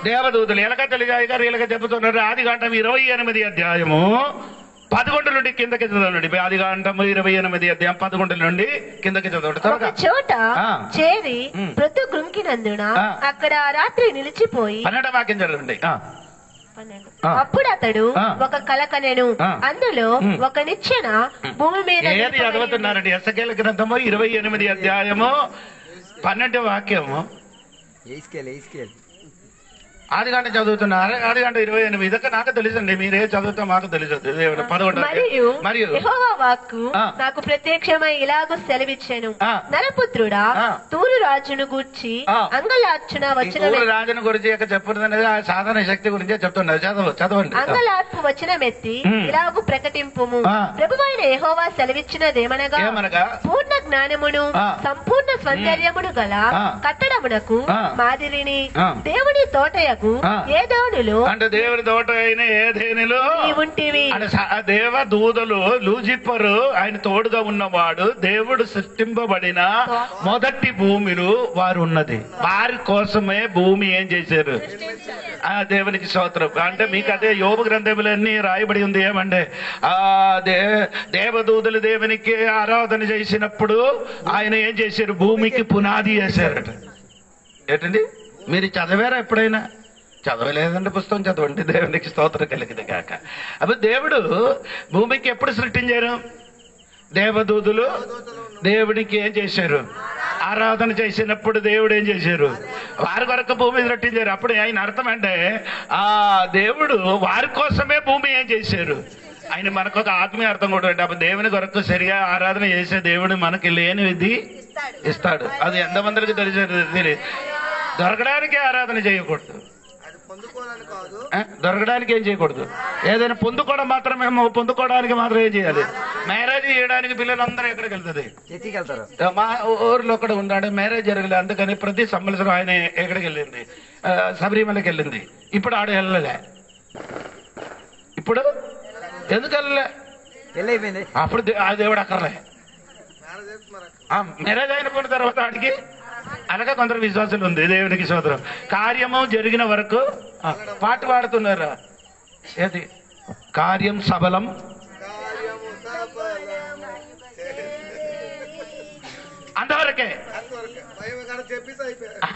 దేవదూతలు. ఎలాగ తెలియాయి గారు ఇలాగ చెబుతున్నారు. ఆది కాండం 28 అధ్యాయము 11 నుండి కిందకి చదవండి. ఆది కాండం 28 అధ్యాయం 11 నుండి కిందకి చదవండి. చోట చేరి ప్రతి గృంకినందున అక్కడ రాత్రి నిలిచిపోయి 12వ వాక్యం చదవండి. అప్పుడు అతడు ఒక కల కనెను. అందులో ఒక నిచ్చెన భూమి మీద. ఏది చదువుతున్నారండి? ఎస్కేల్ గ్రంథము 28 అధ్యాయము 12వ వాక్యము. ఆది గంట చదువుతున్నారు. ఆది గంట 28 ఇదొక నాకు తెలుసండి, మీరే చదువుతా మాకు తెలుసు. 11 మరియు యెహోవా వాక్కు నాకు ప్రత్యక్షమై ఇలాగూ సెలవిచ్చెను, నరపుత్రుడా, తూరు రాజును గూర్చి అంగలార్చున వచనం. రాజును గురించి చెప్పుతున్నది సాధారణ శక్తి గురించే చెప్తున్నారు. చదవండి. అంగలార్పు వచనమెత్తి ఇలాగూ ప్రకటింపుము. ప్రభువైన యెహోవా సెలవిచ్చినదేమనగా, పూర్ణ జ్ఞానమును సంపూర్ణ సౌందర్యమును గల కట్టడమునకు మాదిరిని దేవుని తోటయ ఏదోనులో, అంటే దేవుని తోట అయిన ఏదేనులో ఉంటివి. దేవదూతలు లూజిఫరు ఆయన తోడుగా ఉన్నవాడు దేవుడు సృష్టింపబడిన మొదటి భూమిలో వారు ఉన్నది. వారి కోసమే భూమి ఏం చేశారు? ఆ దేవునికి స్తోత్రం. అంటే మీకు అదే యోబు గ్రంథములన్నీ రాయబడి ఉంది. ఏమంటే దేవదూతలు దేవునికి ఆరాధన చేసినప్పుడు ఆయన ఏం చేశారు? భూమికి పునాది వేశారట. ఏంటండి మీరు చదివారా ఎప్పుడైనా? చదవలేదండి, పుస్తకం చదవండి. దేవునికి స్తోత్రం కలిగింది కాక. అప్పుడు దేవుడు భూమికి ఎప్పుడు సృష్టించారు? దేవదూతులు దేవుడికి ఏం చేశారు? ఆరాధన చేసినప్పుడు దేవుడు ఏం చేశారు? వారి కొరకు భూమి రట్టించారు. అప్పుడు ఆయన అర్థం అంటే దేవుడు వారి కోసమే భూమి ఏం చేశారు? ఆయన మనకు ఒక ఆత్మీయ అర్థం కూడా అంటే అప్పుడు దేవుని కొరకు సరిగా ఆరాధన చేసే దేవుడు మనకి లేనిది ఇస్తాడు. అది ఎంతమందికి తెలియదు. దొరకడానికి ఆరాధన చేయకూడదు, దొరకడానికి ఏం చేయకూడదు. ఏదైనా పొందుకోవడానికి మాత్రం ఏం చేయాలి? మ్యారేజ్ చేయడానికి పిల్లలందరూ ఎక్కడికి వెళ్తుంది? మా ఊర్లో కూడా ఉన్నాడు, మ్యారేజ్ జరగలేదు. అందుకని ప్రతి సంవత్సరం ఆయన ఎక్కడికి వెళ్ళింది? శబరిమలకి వెళ్ళింది. ఇప్పుడు ఆడ వెళ్ళలే. ఇప్పుడు ఎందుకు వెళ్ళలే? అప్పుడు ఆ దేవుడు అక్కర్లే. మ్యారేజ్ అయిన తర్వాత ఆడికి అలాగే కొందరు విశ్వాసులు ఉంది. దేవునికి స్తోత్రం. కార్యము జరిగిన వరకు పాట పాడుతున్నారు. ఏది? కార్యం సబలం అంతవరకే.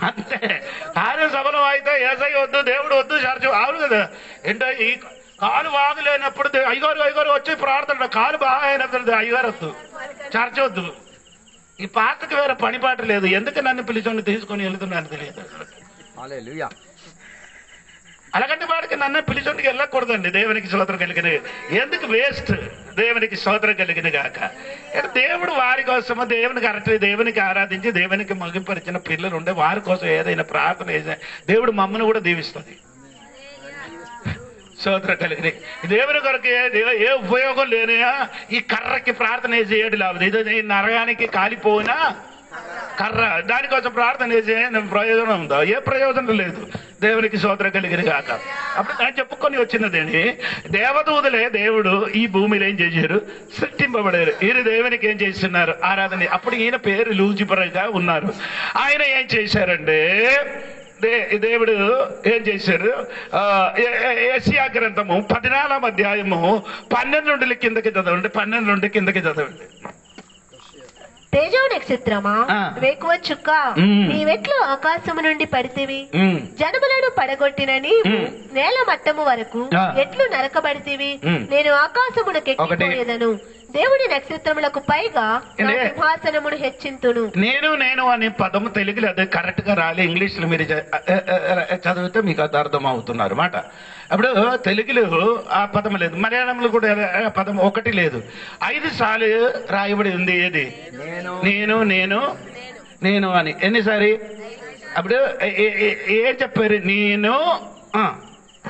అంతే. కార్యం సబలం అయితే ఏసై వద్దు, దేవుడు వద్దు, చర్చ అవును కదా. ఏంటో ఈ కాలు బాగులేనప్పుడు అయ్యగారు వచ్చి ప్రార్థన, కాలు బాగా అయినప్పుడు అయ్యగారు వద్దు, చర్చ వద్దు. ఈ పాటకు వేరే పనిపాట లేదు. ఎందుకు నన్ను పిలిచి తీసుకొని వెళ్తున్నాను తెలియదు. అలాగంటే వాడికి నన్ను పిలిచి వెళ్ళకూడదండి. దేవునికి స్తోత్రం కలిగిన ఎందుకు వేస్ట్? దేవునికి స్తోత్రం కలిగిన గాక. దేవుడు వారి కోసము దేవునికి దేవునికి ఆరాధించి దేవునికి మగిపరిచిన పిల్లలు ఉండే వారి కోసం ఏదైనా ప్రార్థన చేసే దేవుడు మమ్మల్ని కూడా దీవిస్తుంది. స్తోత్రం కలిగిన దేవుని కొరకు ఏ ఉపయోగం లేనియా ఈ కర్రకి ప్రార్థన చేసి ఏడు లాభం. ఇది నరగానికి కాలిపోయినా కర్ర, దానికోసం ప్రార్థన చేసే ప్రయోజనం ఉందా? ఏ ప్రయోజనం లేదు. దేవునికి స్తోత్రం కలిగిన కాక. అప్పుడు నేను చెప్పుకొని వచ్చినదండి, దేవదూతలే దేవుడు ఈ భూమిలో ఏం చేశారు? సృష్టింపబడారు. ఈయన దేవునికి ఏం చేస్తున్నారు? ఆరాధన. అప్పుడు ఈయన పేరు లూజిఫర్గా ఉన్నారు. ఆయన ఏం చేశారంటే దేవుడు ఏం చేశారు? యెషయా గ్రంథము 14వ అధ్యాయము 12 కిందకి చదవండి. 12 కిందకి చదవండి. తేజో నక్షత్రమా, వేకువ చుక్క, నీవెట్లు ఆకాశము నుండి పడితివి? జనములను పడగొట్టిన నీవు నేల మట్టము వరకు ఎట్లు నరకబడితివి? నేను ఆకాశమునకెక్కిపోయేదను, దేవుడి నక్షత్రములకు పైగా సింహాసనమును హెచ్చింతును. నేను అనే పదము తెలుగులో అదే కరెక్ట్ గా రాలే. ఇంగ్లీష్ లో మీరు చదివితే మీకు అది అర్థం అవుతున్నారు మాట. అప్పుడు తెలుగులో ఆ పదం లేదు, మలయాళంలో కూడా పదం ఒకటి లేదు, 5 సార్లు రాయబడి ఉంది. ఏది? నేను నేను నేను అని. ఎన్నిసారి? అప్పుడు ఏం చెప్పారు? నేను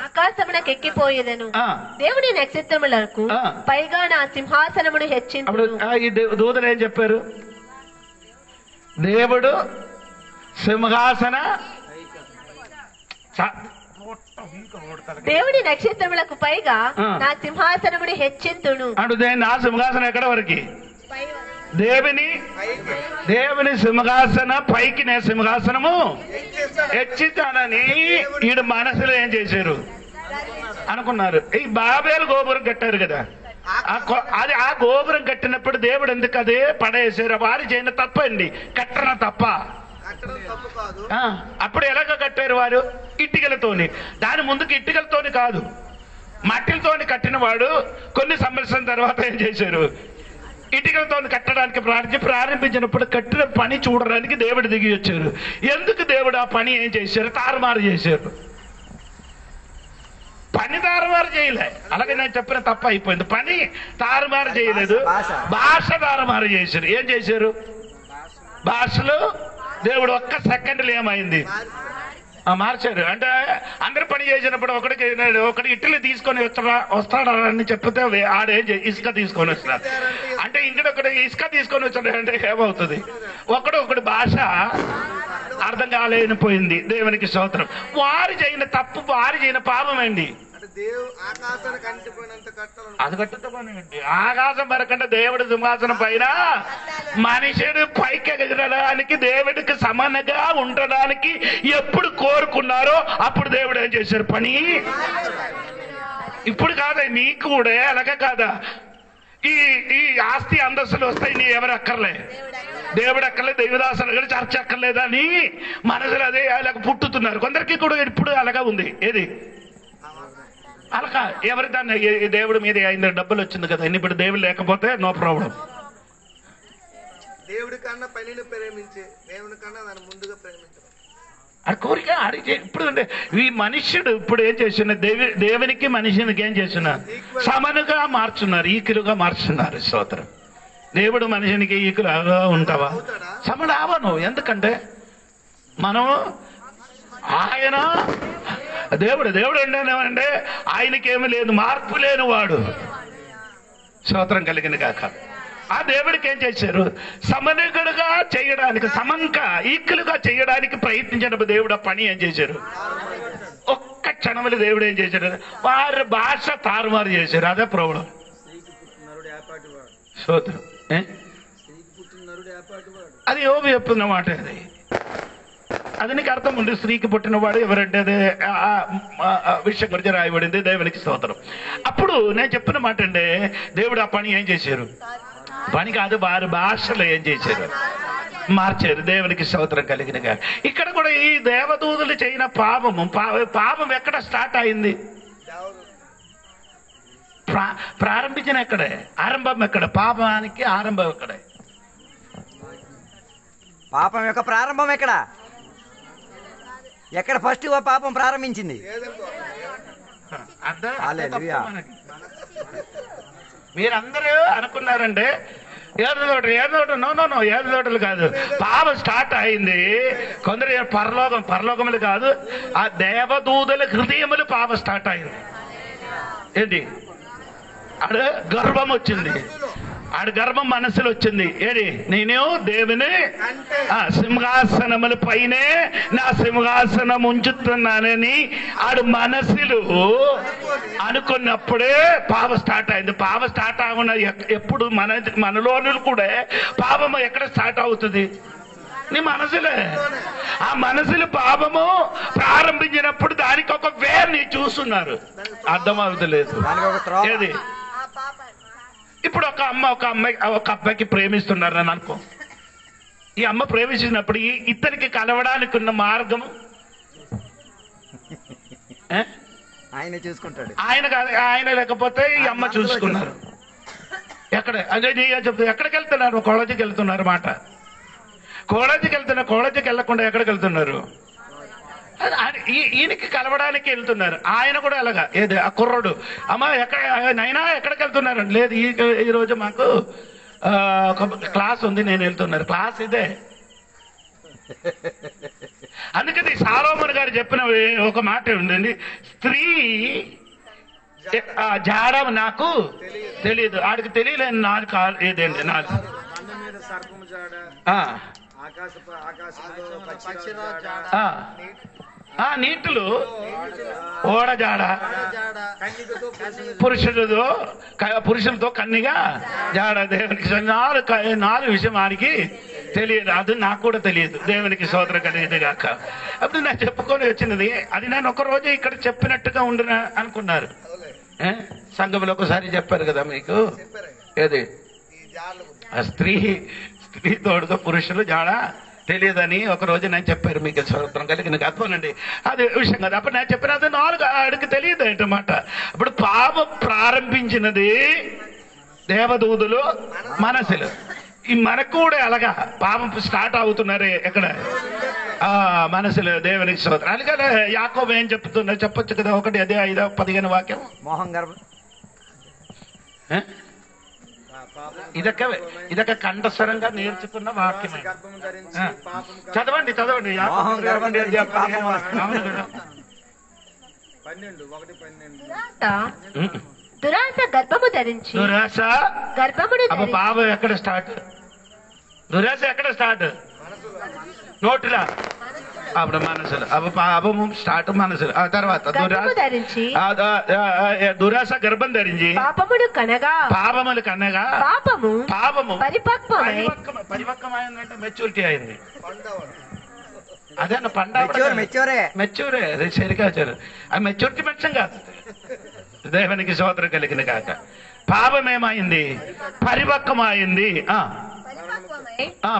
ఆకాశమునకెక్కిపోయేదను, దేవుడి నక్షత్రములకు పైగా నా సింహాసనమును హెచ్చించును. ఈ దూతలు ఏం చెప్పారు? దేవుడు సింహాసన దేవుడి నక్షత్రములకు పైగా నా సింహాసనమును హెచ్చింతును. అంటే నా సింహాసనం ఎక్కడ వరకు? దేవుని సింహాసన పైకి నేను సింహాసనము హెచ్చిస్తానని ఈడు మనసులో ఏం చేశారు అనుకున్నారు. ఈ బాబేలు గోపురం కట్టారు కదా, అది ఆ గోపురం కట్టినప్పుడు దేవుడు ఎందుకు అదే పడేసారు? వారు చేయని తప్పండి, కట్టన తప్ప. అప్పుడు ఎలాగ కట్టారు వారు? ఇటుకలతోని. దాని ముందుకు ఇటుకలతోని కాదు, మట్టిలతోని కట్టిన వాడు కొన్ని సంవత్సరం తర్వాత ఏం చేశారు? ఇటుకలతో కట్టడానికి ప్రారంభించినప్పుడు కట్టిన పని చూడడానికి దేవుడు దిగి వచ్చారు. ఎందుకు దేవుడు ఆ పని ఏం చేశారు? తారుమారు చేశారు. పని తారుమారు చేయలే. అలాగే నేను చెప్పిన తప్ప అయిపోయింది. పని తారుమారు చేయలేదు, భాష తారుమారు చేశారు. ఏం చేశారు? భాషలో దేవుడు ఒక్క సెకండ్లో ఏమైంది? మార్చారు. అంటే అందరు పని చేసినప్పుడు ఒకటి ఇటులు తీసుకొని వస్తాడా అని చెప్తే ఆడే ఇసుక తీసుకొని వస్తాడు. అంటే ఇంకొకటి ఇసుక తీసుకొని వచ్చాడు అంటే ఏమవుతుంది? ఒకటి భాష అర్థం కాలేనిపోయింది. దేవునికి స్తోత్రం. వారు చేయని తప్పు, వారు చేయని పాపం అండి. అది కట్టుకోనండి. ఆకాశం వరకంటే దేవుడి సింహాసనం పైన మనుషుడు పైకి ఎగరడానికి, దేవుడికి సమానంగా ఉండడానికి ఎప్పుడు కోరుకున్నారో అప్పుడు దేవుడు ఏం చేశారు? పని. ఇప్పుడు కాదా నీకు కూడా అలాగే కాదా? ఈ ఆస్తి అంతస్తులు వస్తాయి, నీ ఎవరు అక్కర్లే, దేవుడు అక్కర్లేదు, దైవదాసులు కూడా చర్చ అక్కర్లేదా అని మనసులు అదే అలాగ పుట్టుతున్నారు. కొందరికి కూడా ఇప్పుడు అలాగా ఉంది. ఏది? అలాగా ఎవరి దాన్ని దేవుడి మీద 5 డబ్బులు వచ్చింది కదా, ఇప్పుడు దేవుడు లేకపోతే నో ప్రాబ్లం. దేవుడి కన్నా పనిని ప్రేమించే దేవుని కన్నా దాన్ని ముందుగా ప్రేమించడం ఆ కోరిక అడిగి ఇప్పుడు ఈ మనుష్యుడు ఇప్పుడు ఏం చేస్తున్నారు? దేవునికి మనిషినికి ఏం చేస్తున్నారు? సమనుగా మార్చున్నారు, ఈకులుగా మార్చున్నారు. స్తోత్రం. దేవుడు మనిషినికి ఈకులుగా ఉంటావా? సమడు అవను. ఎందుకంటే మనం ఆయన దేవుడు అంటే ఆయనకేమి లేదు, మార్పు లేని వాడు. స్తోత్రం కలిగిన కాక ఆ దేవుడికి ఏం చేశారు? సమనుగుడుగా చేయడానికి, సమంగా ఈక్వల్గా చేయడానికి ప్రయత్నించిన దేవుడు ఆ పని ఏం చేశారు? ఒక్క క్షణములు దేవుడు ఏం చేశారు? వారి భాష తారుమారు చేశారు. అదే ప్రాబ్లం. స్తోత్రం. అది యోబు చెప్తున్న మాట. అది నీకు అర్థం ఉంది. స్త్రీకి పుట్టినవాడు ఎవరంటే అదే విషయం గురించి రాయబడింది. దేవునికి స్తోత్రం. అప్పుడు నేను చెప్పిన మాట అంటే దేవుడు ఆ పని ఏం చేశారు? పని కాదు, వారి భాషలో ఏం చేశారు? మార్చారు. దేవునికి స్తోత్రం కలిగిన గారు. ఇక్కడ కూడా ఈ దేవదూతలు చేయన పాపం ఎక్కడ స్టార్ట్ అయింది? ప్రారంభించిన ఎక్కడే? ఆరంభం ఎక్కడ? పాపానికి ఆరంభం ఎక్కడే? పాపం యొక్క ప్రారంభం ఎక్కడ? ఎక్కడ ఫస్ట్ పాపం ప్రారంభించింది? మీరందరూ అనుకున్నారంటే ఏదో తోటలు కాదు. పాపం స్టార్ట్ అయింది. కొందరు పరలోకములు కాదు, ఆ దేవదూతల హృదయములు పాపం స్టార్ట్ అయింది. ఏంటి? ఆడ గర్వం వచ్చింది, ఆడ గర్భం మనసులో వచ్చింది. ఏడి? నేను దేవుని సింహాసనముల పైనే నా సింహాసనం ఉంచుతున్నానని ఆడు మనసులు అనుకున్నప్పుడే పాపం స్టార్ట్ అయింది. పాపం స్టార్ట్ అవ్వన ఎప్పుడు మనలోను కూడా పాపము ఎక్కడ స్టార్ట్ అవుతుంది? నీ మనసులే. ఆ మనసులు పాపము ప్రారంభించినప్పుడు దానికి ఒక వేర్ని చూస్తున్నారు. అర్థమవుతలేదు. ఏది? ఇప్పుడు ఒక అబ్బాయికి ప్రేమిస్తున్నారు అని అనుకో. ఈ అమ్మ ప్రేమించినప్పుడు ఇతనికి కలవడానికి ఉన్న మార్గం ఆయన చూసుకుంటాడు. ఆయన లేకపోతే ఈ అమ్మ చూసుకున్నారు. ఎక్కడికి వెళ్తున్నారు? కాలేజీకి వెళ్తున్నారు మాట. కాలేజీకి వెళ్ళకుండా ఎక్కడికి వెళ్తున్నారు? ఈయనకి కలవడానికి వెళ్తున్నారు. ఆయన కూడా అలాగా. ఏది? ఆ కుర్రోడు అమ్మ నైనా ఎక్కడికి వెళ్తున్నారు? లేదు, ఈ రోజు మాకు క్లాస్ ఉంది, నేను వెళ్తున్నారు. క్లాస్ ఇదే. అందుకని సాలోమన్ గారు చెప్పిన ఒక మాట ఉందండి, స్త్రీ జాడ నాకు తెలియదు. ఆడికి తెలియలేని నాలుగు ఏదండి? నాలుగు నీటులు ఓడజాడ, పురుషులతో కన్నిగా జాడ. దేవునికి నాలుగు విషయానికి తెలియదు. అది నాకు కూడా తెలియదు. దేవునికి స్తోత్రం కలిగేది కాక. అప్పుడు నేను చెప్పుకొని వచ్చినది అది. నేను ఒక రోజు ఇక్కడ చెప్పినట్టుగా ఉండిన అనుకున్నారు. సంఘంలో ఒకసారి చెప్పారు కదా మీకు. ఏది? ఆ స్త్రీ తోడుగా పురుషులు జాడ తెలియదని ఒక రోజు నేను చెప్పారు మీకు. స్తోత్రం కలిగిన అర్థమనండి. అది విషయం కదా. అప్పుడు నేను చెప్పిన అది నాలుగు ఆడికి తెలియదు ఏంటన్నమాట. ఇప్పుడు పాపం ప్రారంభించినది దేవదూతలు మనసులు. ఈ మనకు కూడా అలాగా పాపం స్టార్ట్ అవుతున్నారే ఎక్కడ? మనసులు. దేవునికి స్తోత్రం. అందుకనే యాకోబు ఏం చెప్తున్నారు చెప్పొచ్చు కదా. 1:5-15 వాక్యం. మోహం గర్భం. ఇదొక కంఠస్వరంగా నేర్చుకున్న వాక్యం. చదవండి. దురాశ గర్భము ధరించి. పాపం ఎక్కడ స్టార్ట్? దురాశ ఎక్కడ స్టార్ట్? నోటిలా. అప్పుడు మనసులు. పాపము స్టార్ట్ మనసులు. ఆ తర్వాత దురాశ గర్భం ధరించి పాపములు కనగా పాపము పరిపక్వమైందంటే మెచ్యూరిటీ అయింది. అదే మెచ్యూరే సరికాచారు. ఆ మెచ్యూరిటీ మెచ్చం కాదు. దేవునికి స్తోత్రం కలిగిన కాక. పాపం ఏమైంది? పరిపక్వమైంది.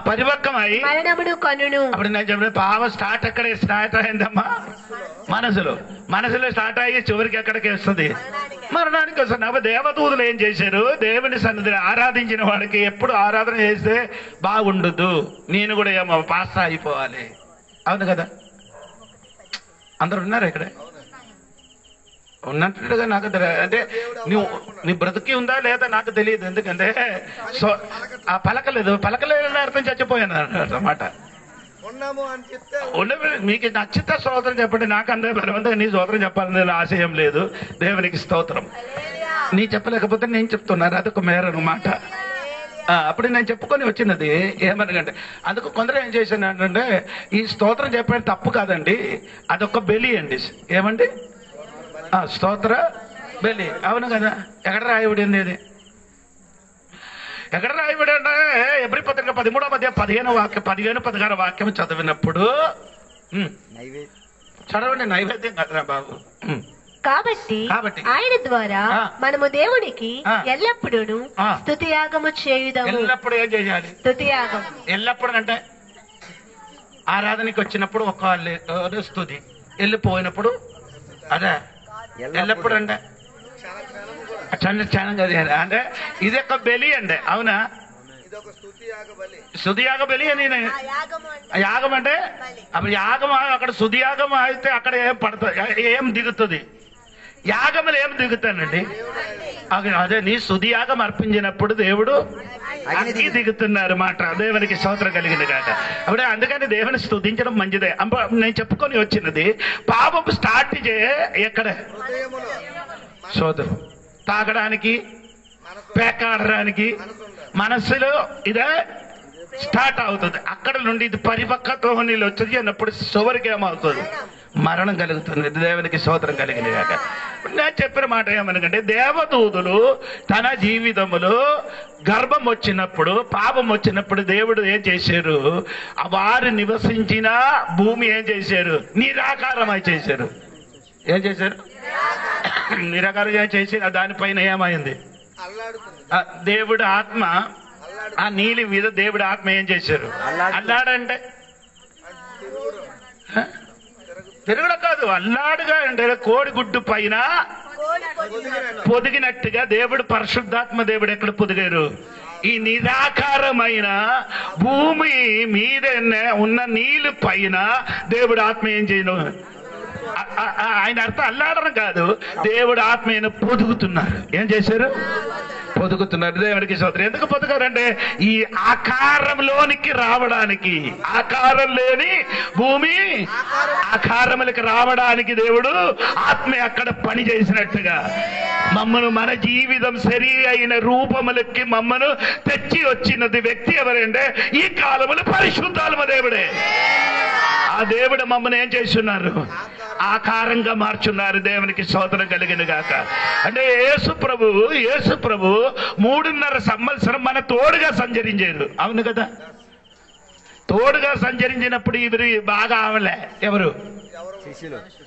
పరిపక్వమై మరణమును కనును. అప్పుడు నేను చెప్పిన పాపం స్టార్ట్ ఎక్కడే స్టార్ట్ అయిందమ్మా? మనసులో. మనసులో స్టార్ట్ అయ్యి చివరికి ఎక్కడికి వస్తుంది, మరణానికి వస్తుంది. అప్పుడు దేవదూతలు ఏం చేశారు, దేవుని సన్నిధిని ఆరాధించిన వాడికి ఎప్పుడు ఆరాధన చేస్తే బాగుండదు, నేను కూడా ఏమో పాస్ అయిపోవాలి. అవును కదా, అందరు ఉన్నారు ఇక్కడ ఉన్నట్టుగా నాకు అంటే నీ బ్రతికి ఉందా లేదా నాకు తెలియదు. ఎందుకంటే ఆ పలకలేదు అర్థం చచ్చిపోయాను అన్నమాట. మీకు నచ్చితే స్తోత్రం చెప్పండి, నాకు అందరూ బలవంతంగా నీ స్తోత్రం చెప్పాలని ఆశయం లేదు. దేవునికి స్తోత్రం. నీ చెప్పలేకపోతే నేను చెప్తున్నాను, అదొక మేర అన్నమాట. అప్పుడు నేను చెప్పుకొని వచ్చినది ఏమనగంటే, అందుకు కొందరు ఏం చేశాను అంటే, ఈ స్తోత్రం చెప్పేది తప్పు కాదండి, అదొక బలి అండి. ఏమండి స్తోత్ర బలి. అవును కదా, ఎక్కడ రాయబడింది అది? ఎక్కడ రాయబడి అంటే ఎబ్రీ పత్రిక 13వ అధ్యాయం 15-16 వాక్యం చదివినప్పుడు చదవండి. నైవేద్యం కదరా బాబు. కాబట్టి ఆయన ద్వారా మనము దేవునికి ఎల్లప్పుడూ స్తుతియాగము చేయుదాము. ఎల్లప్పుడు ఏం చేయాలి? స్తుతియాగం. ఎల్లప్పుడు అంటే ఆరాధనకి వచ్చినప్పుడు ఒక స్తుతి, వెళ్ళిపోయినప్పుడు అదే ఎల్లప్పుడు అంటే అంటే ఇది ఒక బలి అండి. అవునా? స్తుతియాగ బలి అని యాగం అంటే అప్పుడు యాగం అక్కడ స్తుతియాగం అయితే అక్కడ ఏం పడుతుంది, ఏం దిగుతుంది? యాగములు ఏం దిగుతానండి? అదే నీ స్తుతియాగం అర్పించినప్పుడు దేవుడు అగ్గి దిగుతున్నారు మాట. దేవునికి స్తోత్రం కలిగింది కాక. అప్పుడే అందుకని దేవుని స్తుతించడం మంచిదే. నేను చెప్పుకొని వచ్చినది, పాపం స్టార్ట్ ఎక్కడ? సోదరు తాగడానికి, పేకాడడానికి మనస్సులో ఇదే స్టార్ట్ అవుతుంది. అక్కడ నుండి ఇది పరిపక్వతో నీళ్ళు వచ్చేది అన్నప్పుడు చివరికి ఏమవుతుంది? మరణం కలుగుతుంది. దేవునికి స్తోత్రం కలిగింది కాక. నేను చెప్పిన మాట ఏమనకంటే, దేవదూతులు తన జీవితంలో గర్భం వచ్చినప్పుడు, పాపం వచ్చినప్పుడు దేవుడు ఏం చేశారు? వారు నివసించిన భూమి ఏం చేశారు? నిరాకారమై చేశారు. ఏం చేశారు? నిరాకారంగా చేసి దానిపైన ఏమైంది? దేవుడు ఆత్మ, ఆ నీలి మీద దేవుడు ఆత్మ ఏం చేశారు? అల్లాడంటే తిరగడం కాదు, అల్లాడుగా అంటే కోడిగుడ్డు పైన పొదిగినట్టుగా దేవుడు, పరిశుద్ధాత్మ దేవుడు ఎక్కడ పొదిగారు? ఈ నిరాకారమైన భూమి మీద ఉన్న నీళ్ళు పైన దేవుడు ఆత్మ ఏం చేయను? ఆయన అర్థం అల్లాడడం కాదు, దేవుడు ఆత్మీయను పొదుగుతున్నారు. ఏం చేశారు? పొదుగుతున్నారు. దేవుడికి స్తోత్రం. ఎందుకు పొదుగారంటే ఈ ఆకారంలోనికి రావడానికి, ఆకారం లేని భూమి ఆకారములకు రావడానికి దేవుడు ఆత్మ అక్కడ పని చేసినట్టుగా మమ్మను, మన జీవితం సరి అయిన రూపములకి మమ్మను తెచ్చి వచ్చినది వ్యక్తి ఎవరంటే ఈ కాలములు పరిశుద్ధాత్మ దేవుడే. ఆ దేవుడు మమ్మల్ని ఏం చేస్తున్నారు? ఆకారంగా మార్చున్నారు. దేవునికి స్తోత్రం కలిగిన గాక. అంటే యేసు ప్రభు 3.5 సంవత్సరం మన తోడుగా సంచరించారు. అవును కదా? తోడుగా సంచరించినప్పుడు ఇవరు బాగా అవలే. ఎవరు?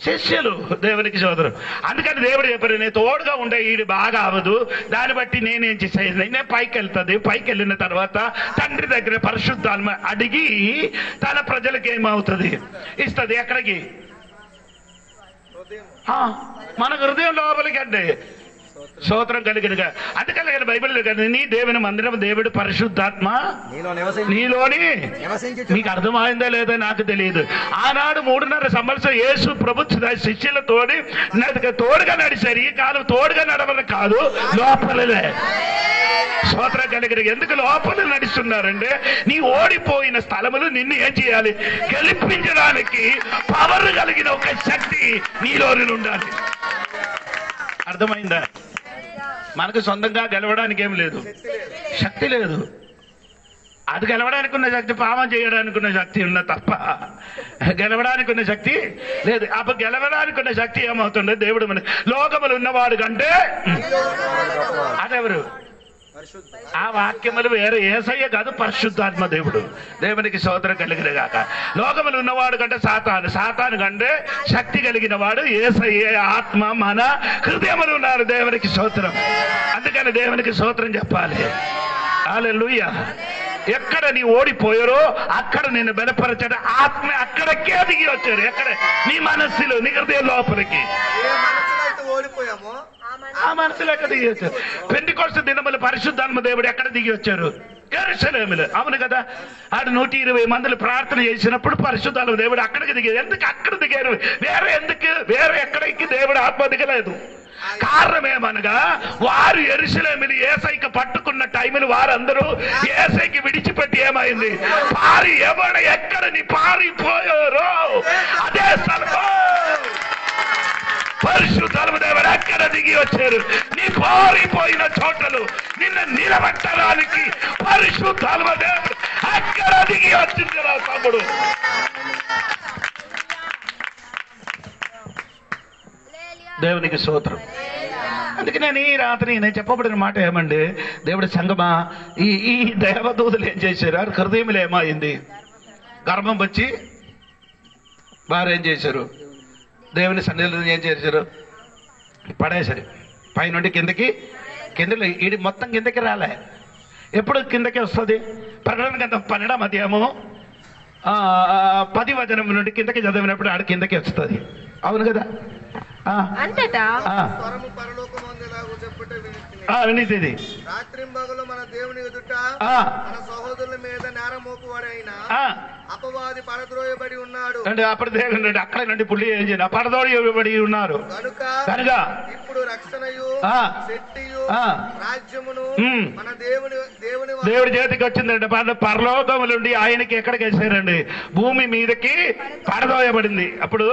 శిష్యులు. దేవునికి స్తోత్రం. అందుకని దేవుడు చెప్పారు, నేను తోడుగా ఉండే ఈడు బాగా అవదు, దాన్ని బట్టి నేనేం చేసేది, నేనే పైకి వెళ్తుంది. పైకి వెళ్ళిన తర్వాత తండ్రి దగ్గర పరిశుద్ధాత్మ అడిగి తన ప్రజలకు ఏమవుతుంది? ఇస్తుంది. ఎక్కడికి? మన హృదయం లోపలికి అంటే. స్తోత్రం కలిగినగా. అందుకని బైబిల్లో కానీ నీ దేవుని మందిరం దేవుడు పరిశుద్ధాత్మ నీలోని. మీకు అర్థమైందా లేదా నాకు తెలియదు. ఆనాడు 3.5 సంవత్సరం యేసు ప్రభు శిష్యులతోడి తోడుగా నడిచారు. ఈ కాలం తోడుగా నడవడం కాదు, లోపలలే. స్తోత్రం కలిగిన. ఎందుకు లోపల నడుస్తున్నారంటే నీ ఓడిపోయిన స్థలములు నిన్ను ఏం చేయాలి? గెలిపించడానికి పవర్ కలిగిన ఒక శక్తి నీలోని ఉండాలి. అర్థమైందా? మనకు సొంతంగా గెలవడానికి ఏం లేదు, శక్తి లేదు. అది గెలవడానికి ఉన్న శక్తి పాపం చేయడానికి ఉన్న శక్తి ఉన్న తప్ప గెలవడానికి ఉన్న శక్తి లేదు. అప్పుడు గెలవడానికి ఉన్న శక్తి ఏమవుతుండే? దేవుడు మన లోకములు ఉన్నవాడు కంటే అదెవరు? ఆ వాక్యములు వేరే యేసయ్య కాదు, పరిశుద్ధాత్మ దేవుడు. దేవునికి స్తోత్రం కలిగిన గాక. లోకములు ఉన్నవాడు కంటే సాతాను కంటే శక్తి కలిగిన వాడు యేసయ్య ఆత్మ మన హృదయములు ఉన్నారు. దేవునికి స్తోత్రం. అందుకని దేవునికి స్తోత్రం చెప్పాలి. హల్లెలూయా. ఎక్కడ నీ ఓడిపోయారో అక్కడ నేను బలపరచడం ఆత్మ అక్కడికే దిగి వచ్చారు. ఎక్కడ నీ మనస్సులో నీ హృదయం లోపలికి ఓడిపోయామో ఆ మనసులో ఎక్కడ దిగి వచ్చారు. పెంటెకొస్తు దినములు పరిశుద్ధాత్మ దేవుడు ఎక్కడ దిగి వచ్చారు? యెరూషలేములో. అవును కదా, ఆడు 120 మందిని ప్రార్థన చేసినప్పుడు పరిశుద్ధాత్మ దేవుడు అక్కడికి దిగారు. ఎందుకు అక్కడ దిగారు? వేరే ఎక్కడికి దేవుడు ఆత్మ దిగలేదు. కారణం ఏమనగా వారు యెరూషలేముని యేసయ్యకి పట్టుకున్న టైంలో వారందరూ యేసయ్యకి విడిచిపెట్టి ఏమైంది? ఎక్కడని పారిపోయారో అదే స్థలం పరిశుద్ధాత్మ దేవుడు ఎక్కడ దిగి వచ్చారు? నీ పారిపోయిన చోటలు నిన్ను నిలబెట్టడానికి పరిశుద్ధాత్మ దేవుడు ఎక్కడ దిగి వచ్చింది రా తమ్ముడు. దేవునికి స్తోత్రం. అందుకే నేను ఈ రాత్రి నేను చెప్పబడిన మాట ఏమండి, దేవుడి సంగమా, ఈ దేవదూతలు ఏం చేశారు? హృదయంలో ఏమైంది? గర్భం వచ్చి వారు ఏం చేశారు? దేవుని సన్నిధిలో ఏం చేశారు? పడేశారు. పైనుండి కిందకి ఇది మొత్తం కిందకి రాలే. ఎప్పుడు కిందకి వస్తుంది? ప్రకటన గ్రంథం 12వ అధ్యాయము 10వ వచనం నుండి కిందకి చదివినప్పుడు ఆడ కిందకి వస్తుంది. అవును కదా? అంతటా వినిది రాత్రింబగలు మన దేవుని ఎదుట మన సహోదరుల మీద నేరం మోపువాడైన అపవాది పడద్రోయబడి ఉన్నాడు. అంటే అప్పుడు దేవుడు అక్కడ నుండి పుల్లి ఏం చేయాలి? పడదోయబడి ఉన్నారు కనుక ఇప్పుడు రక్షణయు శక్తియు రాజ్యమును మన దేవుడి చేతికి వచ్చిందండి. పరలోకము నుండి ఆయనకి ఎక్కడికి వేసారండి? భూమి మీదకి పడదోయబడింది. అప్పుడు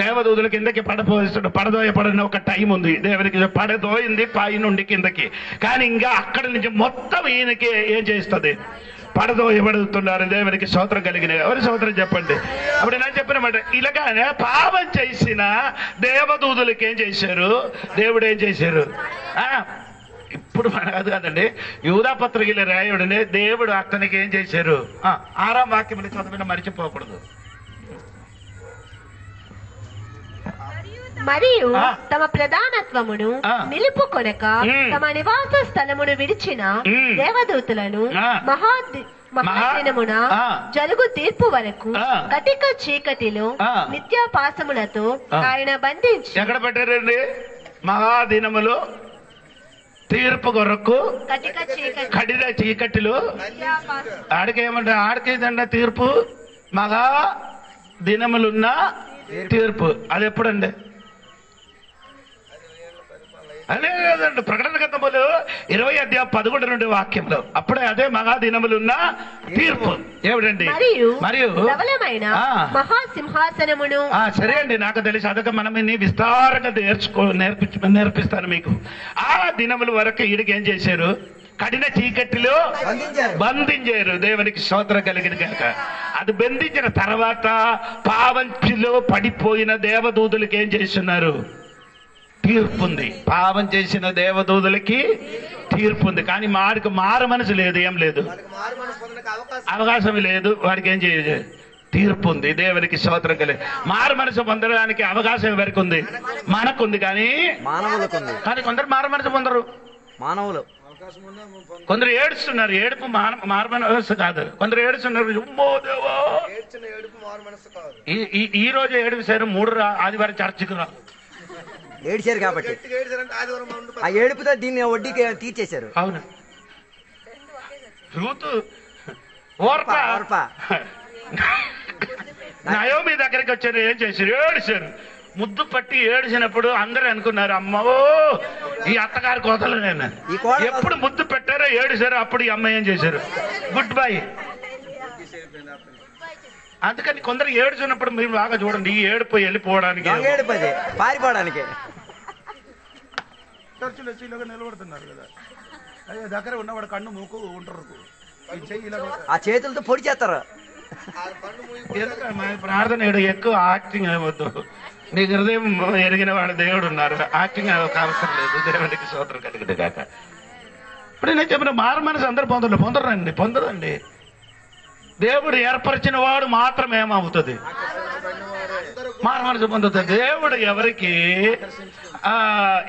దేవదూతుల కిందకి పడదోయబడిన ఒక టైం ఉంది. దేవునికి పడదోయింది పై నుండి కిందకి. కానీ ఇంకా అక్కడి నుంచి మొత్తం ఈయనకి ఏం చేస్తుంది? పడదోయబడుతున్నారు. దేవునికి స్తోత్రం కలిగిన ఎవరి స్తోత్రం చెప్పండి. అప్పుడు నేను చెప్పినమాట ఇలాగానే పాపం చేసిన దేవదూతులకి ఏం చేశారు? దేవుడు ఏం చేశారు? ఇప్పుడు అది కాదండి, యూదా పత్రికలో రాయబడినే దేవుడు అతనికి ఏం చేశారు? 6వ వాక్యం చదివిన మరిచిపోకూడదు. మరియు తమ ప్రధానత్వమును నిలుపుకొనక తమ నివాస స్థలమును విడిచిన దేవదూతులను మహాదినమున జలుగు తీర్పు వరకు కటిక చీకటిలో నిత్యాపాసములతో ఆయన బంధించి ఎక్కడ పెట్టారండి? మహాదినములో తీర్పు కొరకు కఠిన చీకటిలో ఆడికేమంటే ఆడికేదండి తీర్పు. మగా దినములున్న తీర్పు అది ఎప్పుడండి? అదే లేదండి, ప్రకటన గ్రంథములో 20వ అధ్యాయం 11 నుండి వాక్యంలో అప్పుడే అదే మహాదినములున్న తీర్పు ఏమిటండి? మరియు మహాసింహాసనమును. సరే అండి, నాకు తెలిసి అదొక మనం విస్తారంగా నేర్పిస్తాను మీకు. ఆ దినముల వరకు ఈడికి ఏం చేశారు? కఠిన చీకటిలో బంధించారు. దేవునికి స్తోత్రం కలిగిన కనుక అది బంధించిన తర్వాత పావంలో పడిపోయిన దేవదూతులకి ఏం చేస్తున్నారు? తీర్పు ఉంది. పాపం చేసిన దేవదూతులకి తీర్పు ఉంది. కానీ మారు మనసు లేదు, ఏం లేదు, అవకాశం లేదు. వాడికి ఏం చేయదు? తీర్పు ఉంది. దేవునికి స్తోత్రం కలిగి మారు మనసు పొందడానికి అవకాశం ఎవరికి ఉంది? మనకుంది. కానీ కొందరు మారు మనసు పొందరు. మానవులు కొందరు ఏడుస్తున్నారు. ఏడుపు మారు మనసు కాదు. కొందరు ఏడుస్తున్నారు. ఈ రోజు ఏడుసారు, 3 ఆదివారం చర్చికి రా ఏడిచారు కాబట్టి ఆ ఏడుపుతో దీన్ని వడ్డీకి తీర్చేశారు. అవును. నయోమి దగ్గరికి వచ్చారు. ఏం చేశారు? ఏడిచారు. ముద్దు పట్టి ఏడిచినప్పుడు అందరూ అనుకున్నారు, అమ్మో ఈ అత్తగారి కోతలు. నేను ఎప్పుడు ముద్దు పెట్టారో ఏడిచారో అప్పుడు ఈ అమ్మాయి ఏం చేశారు? Good bye. అందుకని కొందరు ఏడుచున్నప్పుడు మీరు బాగా చూడండి. ఈ ఏడుపు వెళ్ళిపోవడానికి, పారిపోవడానికి చర్చిలో వచ్చి నిలబడుతున్నారు కదా, అదే దగ్గర ఉన్నవాడు కన్ను మూకు ఉంటారు. ఆ చేతులతో పొడి చేస్తారు. ప్రార్థన ఎక్కువ యాక్టింగ్ అవ్వద్దు. నీ హృదయం ఎరిగిన వాడు దేవుడు ఉన్నారు. యాక్టింగ్ అవసరం లేదు. దేవునికి స్తోత్రం కలిగింది కాక. ఇప్పుడు నేను చెప్పిన మారు మనసు అందరు పొందరండి. దేవుడు ఏర్పరిచిన వాడు మాత్రం ఏమవుతుంది? మారు మనసు పొందుతుంది. దేవుడు ఎవరికి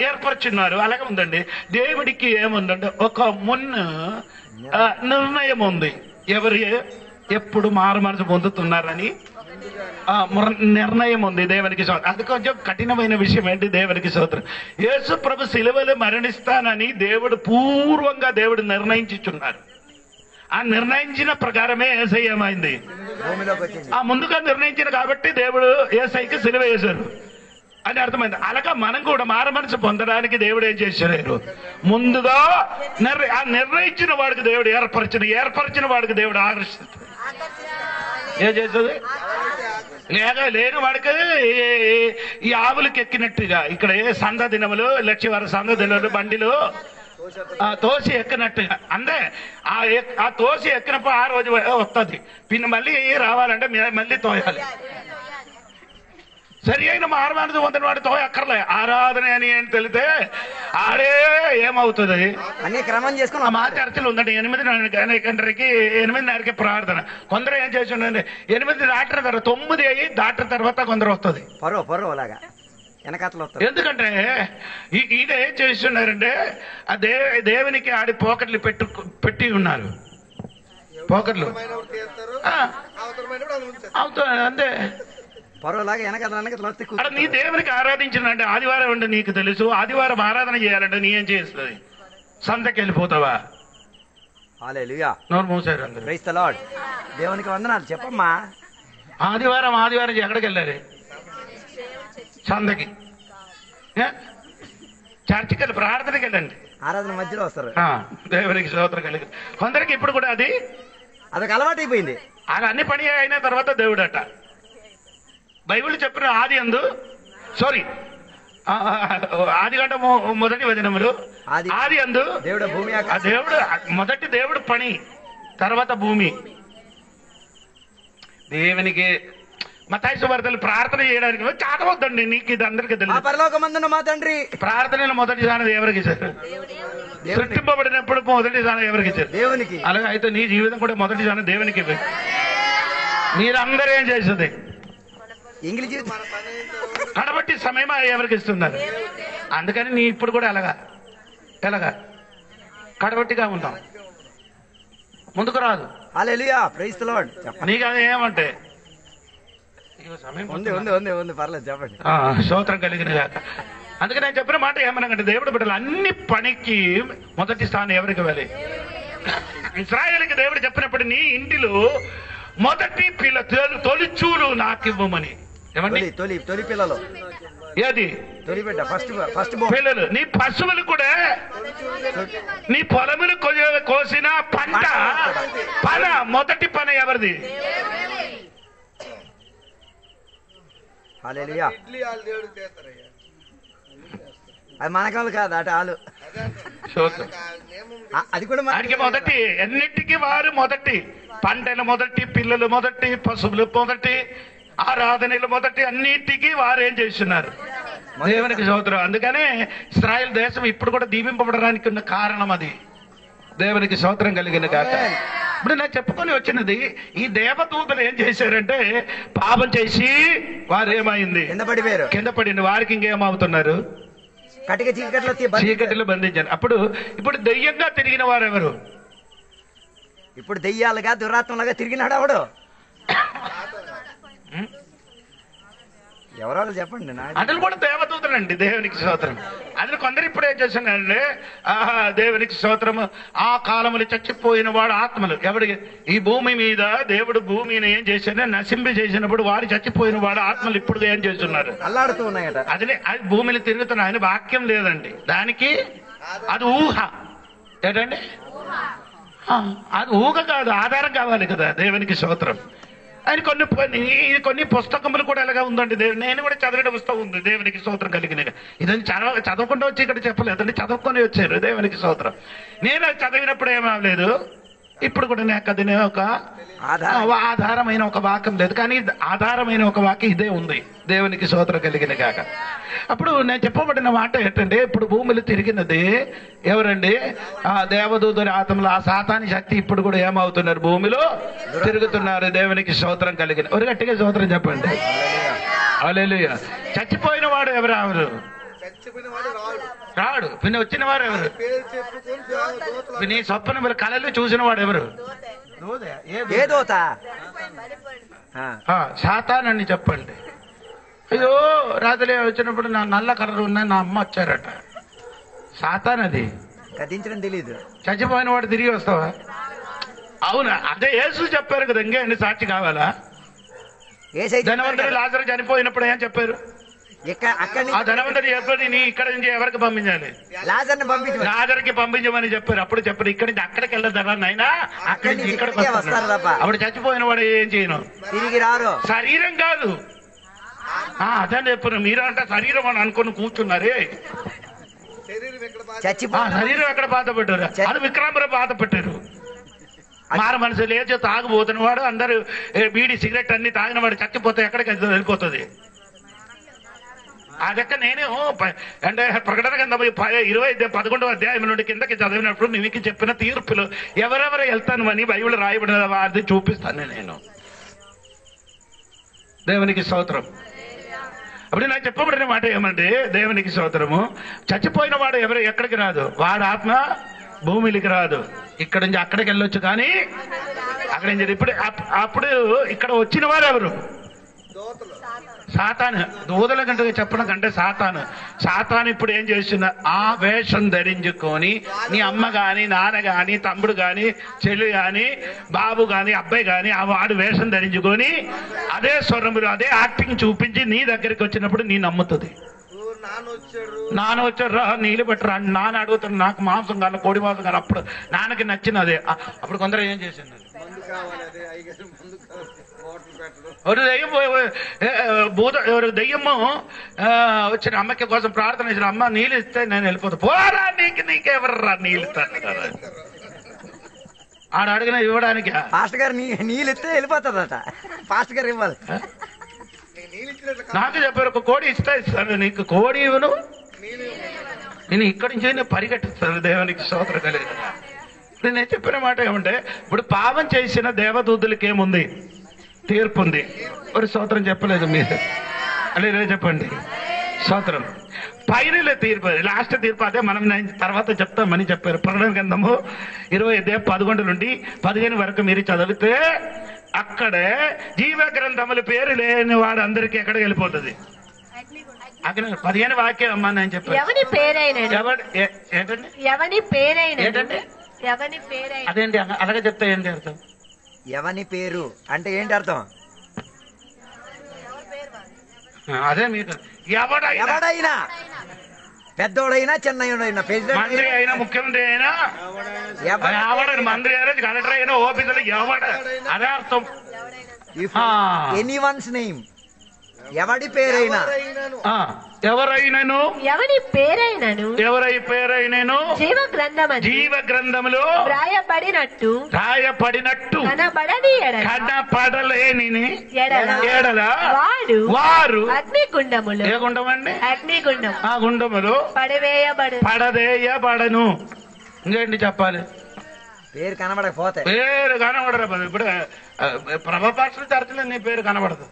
ఏర్పరిచున్నారు అలాగే ఉందండి. దేవుడికి ఏముందంటే ఒక నిర్ణయం ఉంది. ఎవరు ఎప్పుడు మారు మనసు పొందుతున్నారని నిర్ణయం ఉంది దేవునికి స్తోత్రం. అది కొంచెం కఠినమైన విషయం ఏంటి దేవునికి స్తోత్రం. యేసు ప్రభు శిలువలో మరణిస్తానని దేవుడు పూర్వంగా దేవుడు నిర్ణయించుచున్నారు. ఆ నిర్ణయించిన ప్రకారమే యేసయ్య ఏమైంది, ఆ ముందుగా నిర్ణయించిన కాబట్టి దేవుడు యేసయ్యకి సిలువ వేశారు అని అర్థమైంది. అలాగా మనం కూడా మారు మనసు పొందడానికి దేవుడు ఏం చేశారు, ముందుగా నిర్ణయించిన వాడికి దేవుడు ఏర్పరిచిన వాడికి దేవుడు ఆకర్షిస్తాడు. ఏం చేస్తుంది, లేని వాడికి ఈ ఆవులకి ఎక్కినట్టుగా ఇక్కడ సంద దినములు లక్షవారి సంద దినములు బండిలో తోసి ఎక్కినట్టుగా అందే ఆ తోసి ఎక్కినప్పుడు ఆ రోజు వస్తుంది. పిన్న మళ్ళీ రావాలంటే మళ్ళీ తోయాలి. సరి అయిన మారుమానసు పొందిన వాడు తోయక్కర్లే. ఆరాధన అని తెలితే ఆడే ఏమవుతుంది అన్ని క్రమం చేసుకుని మా చర్చలు ఉందండి 8:30కి ప్రార్థన. కొందరు ఏం చేసి ఉండండి 8 దాటిన తర్వాత 9 అయ్యి దాటిన తర్వాత కొందరు వస్తుంది అలాగా వెనకాతలు. ఎందుకంటే ఈయన ఏం చేస్తున్నారంటే దేవునికి ఆడి పోకట్లు పెట్టి ఉన్నారు. పోకట్లు అవుతుంది అంతే. నీ దేవునికి ఆరాధించినంటే ఆదివారం ఉంటే నీకు తెలుసు, ఆదివారం ఆరాధన చేయాలంటే నీ ఏం చేస్తుంది, సంతకి వెళ్ళిపోతావా? నోరు మూసారు అందరూ. దేవునికి వందనాలు చెప్పమ్మా. ఆదివారం ఎక్కడికి వెళ్ళారు? సంతకి, చర్చికి వెళ్ళి ప్రార్థనకి వెళ్ళండి. ఆరాధన మధ్యలో వస్తారు. దేవునికి స్తోత్రం కలిగి కొందరికి ఇప్పుడు కూడా అదొక అలవాటు అయిపోయింది. అది అన్ని పని అయిన తర్వాత దేవుడు అట బైబిల్ చెప్పిన ఆదికాండ మొదటి వచనములు ఆది అందు దేవుడు భూమి దేవుడు మొదటి దేవుడు పని తర్వాత భూమి. దేవునికి మత్తయి సువార్తలు ప్రార్థన చేయడానికి చాటవద్దండి, నీకు ఇది అందరికీ తెలుసు. పరలోకమందున్న మా తండ్రి ప్రార్థనలు మొదటి స్థానం ఎవరికి ఇచ్చారు? సృష్టింపబడినప్పుడు మొదటి స్థానం ఎవరికి ఇచ్చారు? దేవునికి. అలాగే అయితే నీ జీవితం కూడా మొదటి స్థానం దేవునికి. మీరందరూ ఏం చేస్తుంది ఇంగ్లీష్ కడబట్టి సమయం ఎవరికి ఇస్తున్నారు? అందుకని నీ ఇప్పుడు కూడా ఎలాగా కడబట్టిగా ఉంటాం, ముందుకు రాదు. హల్లెలూయా, ప్రైజ్ ది లార్డ్. నీకు అది ఏమంటే పర్లేదు చెప్పండి. స్తోత్రం కలిగిన గాక. అందుకని నేను చెప్పిన మాట ఏమన్నాకంటే దేవుడు బిడ్డలు అన్ని పనికి మొదటి స్థానం ఎవరికి ఇవ్వాలి? ఇశ్రాయేలుకి దేవుడు చెప్పినప్పుడు నీ ఇంటిలో మొదటి తొలిచూలు నాకు ఇవ్వమని. ఏమండి? తొలి పిల్లలు ఏది? తొలి బిడ్డ, ఫస్ట్ పిల్లలు. నీ పశువులు కూడా నీ పొలములు కోసిన పన మొదటి పన ఎవరిది? హల్లెలూయా. అది మనకాలు కాదు, అటు ఆలు. అది కూడా మొదటి ఎన్నిటికీ వారు మొదటి పంటలు మొదటి, పిల్లలు మొదటి, పశువులు మొదటి, ఆరాధనలు మొదటి, అన్నిటికీ వారు ఏం చేస్తున్నారు? దేవునికి స్తోత్రం. అందుకనే ఇశ్రాయేలు దేశం ఇప్పుడు కూడా దీవింపబడడానికి ఉన్న కారణం అది. దేవునికి స్తోత్రం కలిగిన కాక. ఇప్పుడు నేను చెప్పుకొని వచ్చినది, ఈ దేవదూతలు ఏం చేశారంటే పాపం చేసి వారు ఏమైంది? కింద పడిన వారికి ఇంకేమవుతున్నారు? చీకటిలో బంధించారు. ఇప్పుడు దెయ్యంగా తిరిగిన వారు ఎవరు? ఇప్పుడు దెయ్యాలుగా దురాత్మలుగా తిరిగినాడు అవడు. ఎవరో చెప్పండి. అతను కూడా దేవదూతలండి. దేవునికి స్తోత్రం. అతను కొందరు ఇప్పుడు ఏం చేస్తున్నారంటే దేవునికి స్తోత్రము, ఆ కాలములు చచ్చిపోయిన వాడు ఆత్మలు ఎవరికి? ఈ భూమి మీద దేవుడు భూమిని ఏం చేశాడు? నశింపి చేసినప్పుడు వారు చచ్చిపోయిన వాడు ఆత్మలు ఇప్పుడు ఏం చేస్తున్నారు? అల్లాడుతూ ఉన్నాయట. అది భూమిని తిరుగుతున్నాయి. ఆయన వాక్యం లేదండి దానికి, అది ఊహ. ఏంటండి? అది ఊహ కాదు, ఆధారం కావాలి కదా. దేవునికి స్తోత్రం. ఆయన కొన్ని పుస్తకములు కూడా ఎలాగా ఉందండి. నేను కూడా చదివిన పుస్తకం ఉంది. దేవునికి స్తోత్రం కలిగిన. ఇదని చదవకుండా వచ్చి ఇక్కడ చెప్పలేదండి, చదువుకొని వచ్చారు. దేవునికి స్తోత్రం. నేను చదివినప్పుడు ఏమవలేదు, ఇప్పుడు కూడా నాకు అది ఒక ఆధారమైన ఒక వాక్యం లేదు, కానీ ఆధారమైన ఒక వాక్యం ఇదే ఉంది. దేవునికి స్తోత్రం కలిగిన కాక. అప్పుడు నేను చెప్పబడిన మాట ఏంటంటే, ఇప్పుడు భూమిలో తిరిగినది ఎవరండి? ఆ దేవదూతల ఆత్మలు, ఆ సాతాని శక్తి ఇప్పుడు కూడా ఏమవుతున్నారు? భూమిలో తిరుగుతున్నారు. దేవునికి స్తోత్రం కలిగిన. ఒక గట్టిగా స్తోత్రం చెప్పండి. హల్లెలూయా. చచ్చిపోయిన వాడు ఎవరు? రాడు. పిన్న వచ్చిన వారు ఎవరు? నీ స్వప్న కళలు చూసిన వాడు ఎవరు? ఏ దూత? సాతానని చెప్పండి. అయ్యో రాత్రి వచ్చినప్పుడు నా నల్ల కలర్ ఉన్నాయి, నా అమ్మ వచ్చారట. సాతాన్ అది. కథించడం తెలీదు. చచ్చిపోయిన వాడు తిరిగి వస్తావా? అవునా? అదే యేసు చెప్పారు కదా, ఇంకేంటి సాక్షి కావాలా? ధనవంతుడు లాజరు చనిపోయినప్పుడు ఏం చెప్పారు? ఆ ధనవంతుడు చెప్పారు, నీ ఇక్కడ నుంచి ఎవరికి పంపించాలి? లాజర్కి పంపించమని చెప్పారు. అప్పుడు చెప్పారు, ఇక్కడి నుంచి అక్కడికి వెళ్ళదరా నాయనా, అక్కడి నుంచి ఇక్కడికి వస్తారు. అప్పుడు చచ్చిపోయిన వాడు ఏం చేయను, తిరిగి రారు. శరీరం కాదు. అదే చెప్పారు. మీరు అంటే శరీరం అని అనుకుని కూర్చున్నారే. శరీరం ఎక్కడ బాధ పెట్టారు? అది విక్రమర బాధ పెట్టారు. మార మనసు లేచి తాగుపోతున్న వాడు, అందరూ బీడి సిగరెట్ అన్ని తాగిన వాడు చచ్చిపోతే ఎక్కడికి వెళ్ళిపోతుంది. అదెక్క నేను అంటే ప్రకటన కింద 11వ అధ్యాయం నుండి కిందకి చదివినప్పుడు మీకు చెప్పిన తీర్పులు ఎవరెవరు వెళ్తాను అని బైబిల్ రాయబడిన వారిది చూపిస్తాను నేను. దేవునికి స్తోత్రం. అప్పుడు నాకు చెప్పబడిన మాట ఏమంటే, దేవునికి స్తోత్రము, చచ్చిపోయిన వాడు ఎవరు ఎక్కడికి రాదు, వాడు ఆత్మ భూమికి రాదు. ఇక్కడ నుంచి అక్కడికి వెళ్ళొచ్చు, కానీ అక్కడి నుంచి అప్పుడు ఇక్కడ వచ్చిన వారు ఎవరు? సాతాను. దూదల కంటే చెప్పడం కంటే సాతాను ఇప్పుడు ఏం చేస్తున్నా, ఆ వేషం ధరించుకొని నీ అమ్మ గాని, నాన్న గాని, తమ్ముడు గాని, చెల్లి గాని, బాబు గాని, అబ్బాయి గాని, ఆ వాడు వేషం ధరించుకొని అదే స్వరములు అదే యాక్టింగ్ చూపించి నీ దగ్గరికి వచ్చినప్పుడు నీ నమ్ముతుంది. నాన్న వచ్చారు రా, నీళ్ళు పెట్టరా, నాన్న అడుగుతారు, నాకు మాంసం కాదు, కోడి మాంసం కాదు. అప్పుడు నాన్నకి నచ్చినదే. అప్పుడు కొందరు ఏం చేసింది, దెయ్యము వచ్చిన అమ్మకి కోసం ప్రార్థన చేసిన, అమ్మ నీళ్ళు ఇస్తే నేను వెళ్ళిపోతా. పోరా, నీకెవర్రా నీళ్ళు ఇస్తాను. ఆడ అడిగిన ఇవ్వడానికి పాస్టర్ గారు నీళ్ళు ఇస్తే వెళ్ళిపోతుందట. పాస్టర్ గారు ఇవ్వాలి. నాకు చెప్పారు, ఒక కోడి ఇస్తాను నీకు, కోడి ఇవ్వను, నేను ఇక్కడి నుంచి పరిగెట్టిస్తాను. దేవునికి స్తోత్రం కలిగిన. ఇప్పుడు నేను చెప్పిన మాట ఏమంటే, ఇప్పుడు పాపం చేసిన దేవదూతులకి ఏముంది? తీర్పు ఉంది. ఒక స్తోత్రం చెప్పలేదు మీరు, అలా చెప్పండి. స్తోత్రం. పైన తీర్పు, లాస్ట్ తీర్పు అదే మనం తర్వాత చెప్తామని చెప్పారు. ప్రకటన గ్రంథము 20:11 నుండి 15 వరకు మీరు చదివితే అక్కడే జీవ గ్రంథముల పేరు లేని వాడు అందరికీ ఎక్కడికి వెళ్ళిపోతుంది. అక్కడ 15 వాక్యం అమ్మా నేను చెప్పాను. అదేంటి అలాగే చెప్తా, ఏంటి అర్థం? ఎవని పేరు అంటే ఏంటి అర్థం? అదే మీరు ఎవడైనా, పెద్దోడైనా చిన్నోడైనా, మంత్రి అయినా, ముఖ్యమంత్రి అయినా, మంత్రి అయినా, కలెక్టర్ అయినా, ఓఫీసర్ ఎవడ, అదే అర్థం. ఎనీవన్స్ నేమ్, ఎవడి పేరైనా, ఎవరైనాను, ఎవరి పేరైనను జీవ గ్రంథములో రాయబడినట్టు కనబడలేని ఎడల వారు అగ్నిగుండములో, ఏ గుండం అండి? అగ్నిగుండం, ఆ గుండములో పడదేయబడను. ఇంకేంటి చెప్పాలి? పేరు కనబడకపోతే, పేరు కనబడరా. ఇప్పుడు ప్రభాపాక్షల చర్చలో నీ పేరు కనబడదు.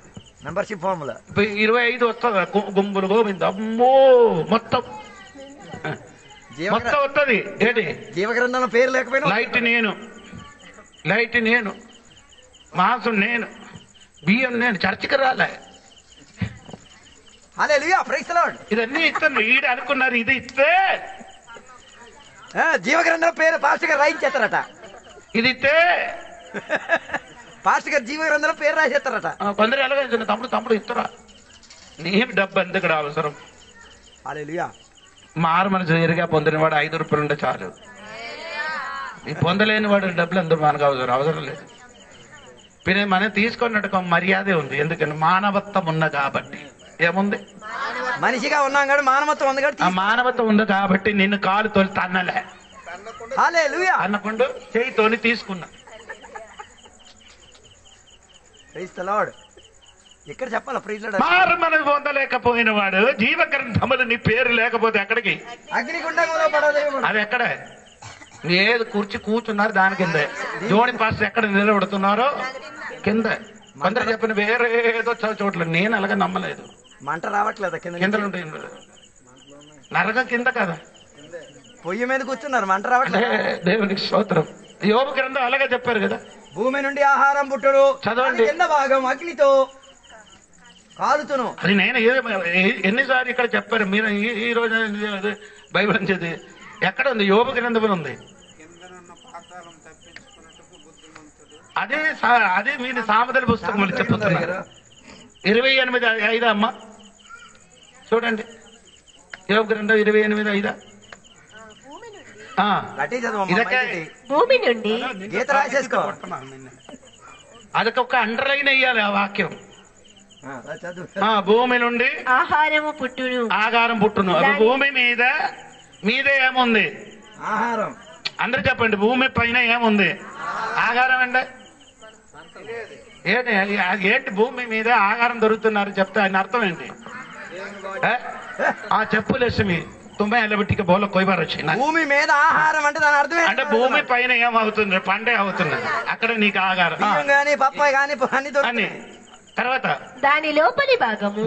మెంబర్షిప్ ఫార్ములా 25 వస్తుంది. గుంపులు గోవింద, అమ్మో, మొత్తం వస్తుంది. ఏంటి? జీవగ్రంథంలో పేరు లేకపోయినా లైట్ నేను, మాంసం నేను, బియ్యం నేను, చర్చికి రాలే. హల్లెలూయా, ప్రైజ్ ది లార్డ్. ఇదన్నీ ఇస్తాను. ఈడ అనుకున్నారు ఇది ఇస్తే జీవగ్రంథంలో పేరు పాస్టర్ గారు రాయించేస్తారట. ఇది ఇస్తే పాస్టర్ గారు జీవగ్రంథంలో పేరు రాసేస్తారట. కొందరు ఎలాగ తమ్ముడు ఇస్తారా? నీ డబ్బు ఎందుకు అవసరం? హల్లెలూయా. మారు మనసు ఎరిగా పొందినవాడు 5 రూపాయలు ఉంటే చాలు. ఈ పొందలేని వాడు డబ్బులు ఎందుకు మనకు అవసరం లేదు. మనం తీసుకున్నట్టు మర్యాదే ఉంది. ఎందుకంటే మానవత్వం ఉన్న కాబట్టి. ఏముంది? మనిషిగా ఉన్నాం కాబట్టి మానవత్వం ఉంది కాబట్టి. ఆ మానవత్వం ఉంది కాబట్టి నిన్ను కాలు తోలి తన్నలే, హల్లెలూయా అన్నకుండా చేయితోని తీసుకున్నా. Praise the lord. ఎక్కడ చెప్పాలి? Praise the lord. మారు మనసు పొందలేకపోయిన వాడు జీవ గ్రంథములు నీ పేరు లేకపోతే ఎక్కడికి? అగ్నిగుండంలో పడదేమో. అది ఎక్కడ? ఏది కూర్చున్నారు దాని కింద. జోడి పాస్ ఎక్కడ నిలబడుతున్నారో కింద. కొందరు చెప్పిన వేరే ఏదో చోట్ల. నేను అలాగే నమ్మలేదు. మంట రావట్లేదు కింద ఉంటాయి. నరకం కింద కదా, పొయ్యి మీద కూర్చున్నారు, మంట రావట్లేదు. దేవునికి స్తోత్రం. యోబు గ్రంథం అలాగే చెప్పారు కదా. భూమి నుండి ఆహారం పుట్టును. చదవండి. కింద భాగం అగ్నితో కాలుతును. అది నేను ఎన్నిసార్లు ఇక్కడ చెప్పారు మీరు ఈ రోజు బైబిల్ అంచేది ఎక్కడ ఉంది? యోబు గ్రంథంలో ఉంది. అదే మీరు సామెతల పుస్తకం చెప్తున్నారు. 28:5 అమ్మ చూడండి. యోబు గ్రంథం 28:5. భూమి నుండి గీత రాసేసుకో. అదొక అండర్లైన్ అయ్యాలి ఆ వాక్యం. భూమి నుండి ఆహారము పుట్టును. ఆహారం పుట్టును. అది భూమి మీద ఏముంది? ఆహారం. అందరు చెప్పండి. భూమి పైన ఏముంది? ఆహారం అండి. ఏంటి భూమి మీద ఆహారం దొరుకుతున్నారు చెప్తే ఆయన అర్థం ఏంటి? చెప్పు లక్ష్మి. తుమ్మే ఎల్లబెట్టికి బోలో కొయ్యబారు వచ్చి భూమి మీద ఆహారం అంటే దాని అర్థం అంటే భూమి పైన ఏమవుతుంది? పండే అవుతుంది. అక్కడ నీకు ఆహారం గాని పప్పాయి గాని అన్ని. తర్వాత దాని లోపలి భాగము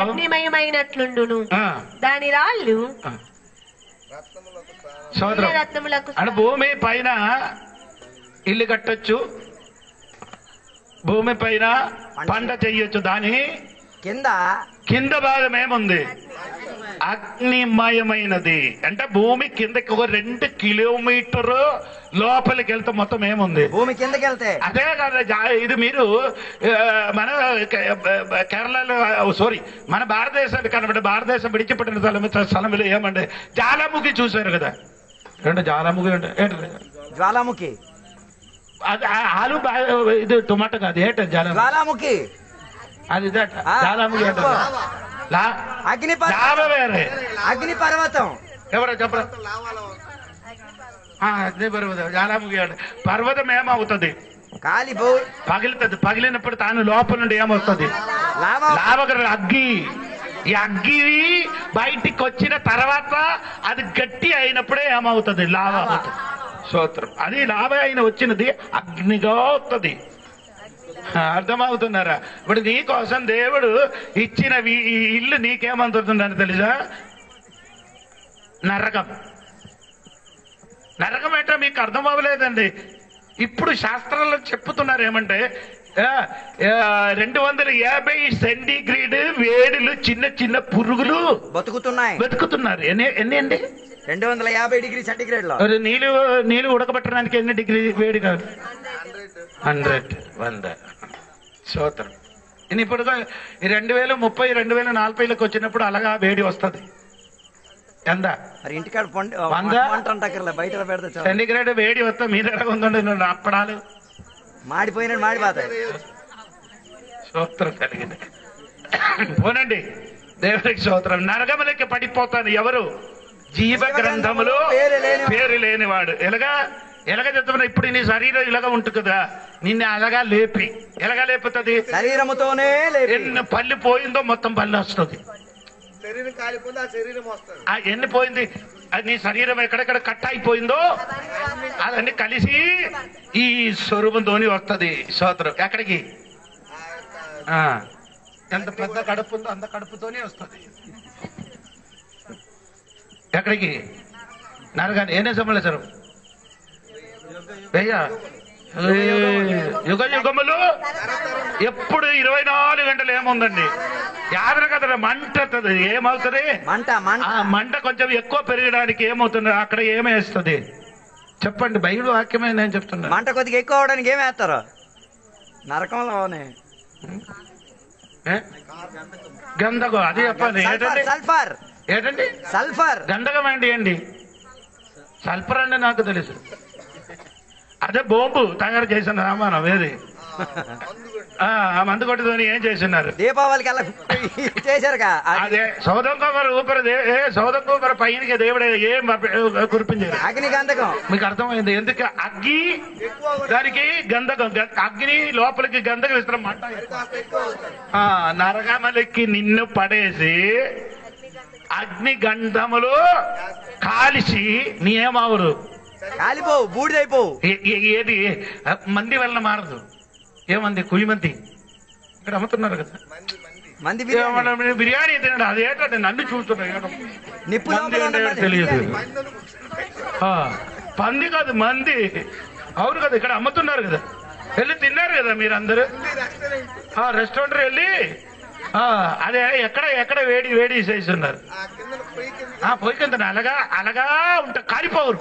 అగ్నిమయమైనట్లుండును. దాని రాళ్ళు రత్నములకు. అంటే భూమి పైన ఇల్లు కట్టొచ్చు, భూమి పైన పంట చెయ్యొచ్చు. దాని కింద భాగం ఏముంది? అగ్నిమయమైనది. అంటే భూమి కిందకి ఒక 2 కిలోమీటర్ లోపలికి వెళ్తే మొత్తం ఏముంది? భూమి కిందకి వెళ్తే అదే కదా. ఇది మీరు మన కేరళలో మన భారతదేశానికి కనబడే భారతదేశం విడిచిపెట్టిన స్థలంలో ఏమంటే జ్వాలాముఖి చూశారు కదా. జ్వాలాముఖి అంటే జ్వాలాముఖి. అది ఆలు ఇది టొమాటో కాదు. ఏంట జ్వాలాముఖి? అది జ్వాలాముఖి అంటే వేరే. అగ్ని పర్వతం. ఎవరో చెప్పరా? అగ్ని పర్వతం. జ్వాలాముఖి అంటే పర్వతం ఏమవుతుంది? పగిలితుంది. పగిలినప్పుడు తాను లోపల నుండి ఏమవుతుంది? అగ్గి. ఈ అగ్గి బయటికి వచ్చిన తర్వాత అది గట్టి అయినప్పుడే ఏమవుతుంది? లావా అవుతుంది. స్తోత్రం. అది లాభ అయిన వచ్చినది అగ్నిగా వస్తుంది. అర్థమవుతున్నారా? ఇప్పుడు నీ కోసం దేవుడు ఇచ్చిన ఈ ఇల్లు నీకేమవుతుందని తెలుసా? నరకం. నరకం ఏంటో మీకు అర్థం అవ్వలేదండి. ఇప్పుడు శాస్త్రాల్లో చెప్పుతున్నారు ఏమంటే 250 సెంటీగ్రేడ్ వేడులు చిన్న చిన్న పురుగులు బతుకుతున్నారు. ఎన్ని అండి? 250 డిగ్రీ సెంటీగ్రేడ్ లో. నీళ్ళు ఉడకబెట్టడానికి ఎన్ని డిగ్రీ వేడి కాదు? 100 స్తోత్రం. ఇప్పుడు 2030 2040లకు వచ్చినప్పుడు అలాగా వేడి వస్తుంది. ఎంత? ఇంటికాడ బయట పెడతా సెంటిగ్రేడ్ వేడి వస్తే మీ దగ్గర ఉందండి. అప్పడాలు మాడిపోయినట్టు మాడిపోతాయి. స్తోత్రం కలిగింది. పోనండి దేవుడికి స్తోత్రం. నరకములకి పడిపోతాను ఎవరు? జీవ గ్రంథములో పేరు లేనివాడు. ఎలాగ చెప్తున్నా? ఇప్పుడు నీ శరీరం ఇలాగ ఉంటుంది కదా, నిన్ను అలాగా ఎలాగా లేపుతుంది? శరీరముతోనే. ఎన్ని పళ్ళు పోయిందో మొత్తం పళ్ళు వస్తుంది. ఎన్ని పోయింది? అది నీ శరీరం ఎక్కడెక్కడ కట్ అయిపోయిందో అదన్నీ కలిసి ఈ స్వరూపంతోని వస్తుంది. స్తోత్రం. ఎక్కడికి? ఎంత పెద్ద కడుపు ఉందో అంత కడుపుతోనే వస్తుంది. ఎక్కడికి? నరగాని. ఏ సంవత్సరం? యుగ యుగములు ఎప్పుడు 24 గంటలు ఏముందండి? యాదన కథ మంట ఏమవుతుంది? మంట కొంచెం ఎక్కువ పెరగడానికి ఏమవుతుంది? అక్కడ ఏమేస్తుంది చెప్పండి? బైబిల్ వాక్యమే నేను చెప్తున్నా. మంట కొద్దిగా ఎక్కువ అవడానికి ఏమేస్తారు? నరకంలోనే గంధకం. అది చెప్పాలి. సల్ఫర్. ఏంటండి? సల్ఫర్. గంధకం ఏంటి? సల్ఫర్ అంటే నాకు తెలుసు. అదే బాంబు తయారు చేసిన రామానం. ఏది? మందు కొట్టుకొని ఏం చేస్తున్నారు? దీపావళికి చేశారుగా. అదే సౌదం పైనకి దేవుడు ఏం కురిపించారు? అగ్ని గంధకం. మీకు అర్థమైంది? ఎందుకు? అగ్గి దానికి గంధకం. అగ్ని లోపలికి గంధకం ఇస్తాం. మంట నరకములకి నిన్ను పడేసి అగ్ని గంధములు కాలిసి నీ ఏమవరు? కాలిపోవు, బూడిదైపోవు. ఏది మంది వలన మారదు. ఏమంది? కుయ్యి మంది ఇక్కడ అమ్ముతున్నారు కదా. బిర్యానీ తినడు. అదేంటంటే నన్ను చూస్తున్నాడు. తెలియదు. పంది కాదు మంది. అవును కదా, ఇక్కడ అమ్ముతున్నారు కదా, వెళ్ళి తిన్నారు కదా మీరు అందరూ. రెస్టారెంట్ వెళ్ళి అదే ఎక్కడ ఎక్కడ వేడి వేడి చేస్తున్నారు. పొయ్యి కింద అలగా అలగా ఉంటా కాలిపోరు.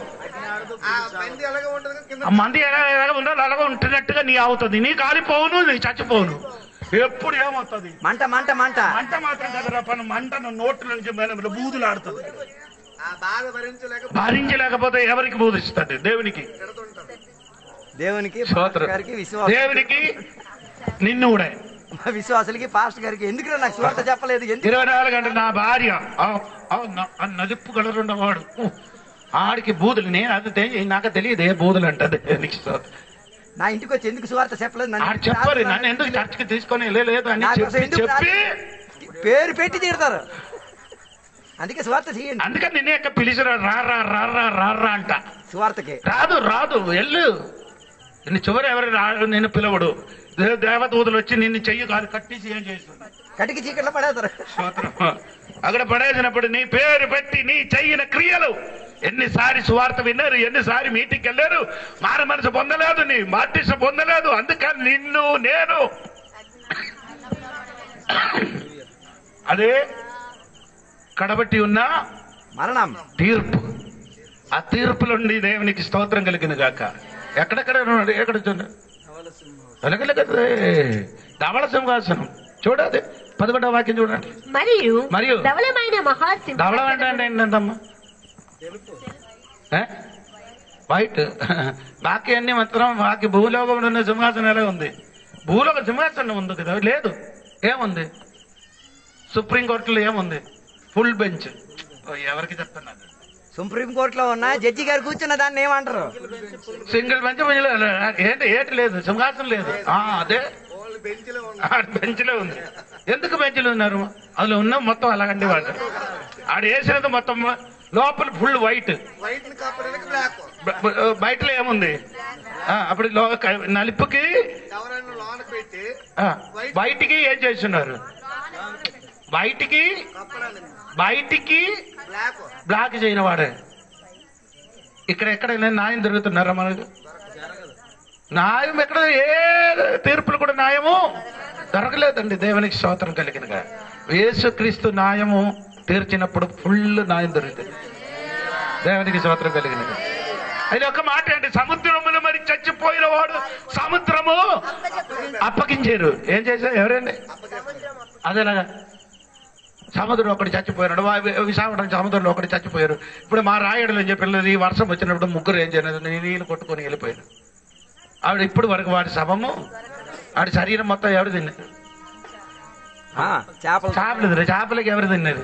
మంది ఎలాగ ఉండాలి అలాగా ఉంటున్నట్టుగా నీ అవుతుంది. నీ కాలిపోవును, నీ చచ్చిపోవును. ఎప్పుడు ఏమవుతుంది? మంట మంట మంట మంట మాత్రం కదరా పని, మంట నోట్ల నుంచి బూదులు ఆడుతుంది. భరించలేకపోతే ఎవరికి బోధిస్తుంది? దేవునికి. దేవునికి దేవునికి నిన్ను కూడా విశ్వాసులకి పాస్టర్ గారికి ఎందుకు నాకు సువార్త చెప్పలేదు? 24 గంటలు నా భార్య నలుపు కలర్ ఉన్నవాడు ఆడికి బూదులు. నేను అది నాకు తెలియదు ఏ బూదులు అంటది. నా ఇంటికి వచ్చి ఎందుకు సువార్త చెప్పలేదు? చెప్పరు నన్ను ఎందుకు చర్చకి తీసుకొని వెళ్ళలేదు అని చెప్పి పేరు పెట్టి తిడతారు. అందుకే సువార్త చేయండి. అందుకని నిన్నే పిలిచిరా రారా రారా రారా అంట. సువార్తకి రాదు రాదు వెళ్ళు. నిన్ను చివరి ఎవరు నిన్ను పిలవడు. దేవదూతలు వచ్చి నిన్ను చెయ్యి కాదు కట్టేసి ఏం చేస్తుంది? కటికి చీకట్లో పడేస్తారు. అక్కడ పడేసినప్పుడు నీ పేరు పెట్టి నీ చెయ్యిన క్రియలు ఎన్నిసారి సువార్త విన్నారు, ఎన్నిసారి మీటింగ్కి వెళ్ళారు, మారు మనసు పొందలేదు, నీ బాప్టిసం పొందలేదు. అందుకని నిన్ను నేను అదే కడబట్టి ఉన్న మరణం తీర్పు. ఆ తీర్పులుండి దేవునికి స్తోత్రం కలిగిన గాక. ఎక్కడెక్కడ ఎక్కడ ధవళ సింహాసనం చూడాలి. 11వ వాక్యం చూడండి. మరియు ధవళం అంటే ఏంటమ్మా? వైట్. బాకీ అన్ని మాత్రం బాకీ భూలోకంలో ఉన్న సింహాసనం ఎలా ఉంది? భూలోక సింహాసనం ఉంది కదా? లేదు. ఏముంది? సుప్రీంకోర్టులో ఏముంది? Full bench. ఎవరికి చెప్తున్నారు? సుప్రీంకోర్టులో ఉన్న జడ్జి గారు కూర్చున్న దాన్ని ఏమంటారు? Single bench. ఏంటి లేదు, సింహాసనం లేదు. అదే బెంచ్లో ఉంది. ఎందుకు బెంచ్లు ఉన్నారు? అందులో ఉన్న మొత్తం అలాగండి వాళ్ళు ఆడ వేసినది మొత్తం లోపల ఫుల్ వైట్, బయటలో ఏముంది? అప్పుడు నలుపుకి బయటికి ఏం చేస్తున్నారు? బయటికి బ్లాక్ చేయని వాడే. ఇక్కడ ఎక్కడైనా న్యాయం జరుగుతున్నారా మనకు? న్యాయం ఎక్కడ? ఏ తీర్పులు కూడా న్యాయము జరగలేదండి. దేవునికి స్తోత్రం కలిగినగా. యేసుక్రీస్తు న్యాయము తీర్చినప్పుడు ఫుల్ న్యాయం దొరుకుతుంది. దేవునికి స్తోత్రం కలిగినగా. అది ఒక మాట అండి. సముద్రములు మరి చచ్చిపోయిన వాడు సముద్రము అప్పగించారు. ఏం చేశారు? ఎవరండి? అదేలాగా సముద్రం ఒకటి చచ్చిపోయాడు. విశాఖపట్నం సముద్రంలో ఒకటి చచ్చిపోయారు. ఇప్పుడు మా రాయడలు అని చెప్పి ఈ వర్షం వచ్చినప్పుడు ముగ్గురు ఏం చేయలేదు, నీళ్ళు కొట్టుకొని వెళ్ళిపోయారు. ఆవిడ ఇప్పుడు వరకు వాడి శవము, ఆడి శరీరం మొత్తం ఎవరు తిన్నారు? చేపలకి ఎవరు తిన్నారు?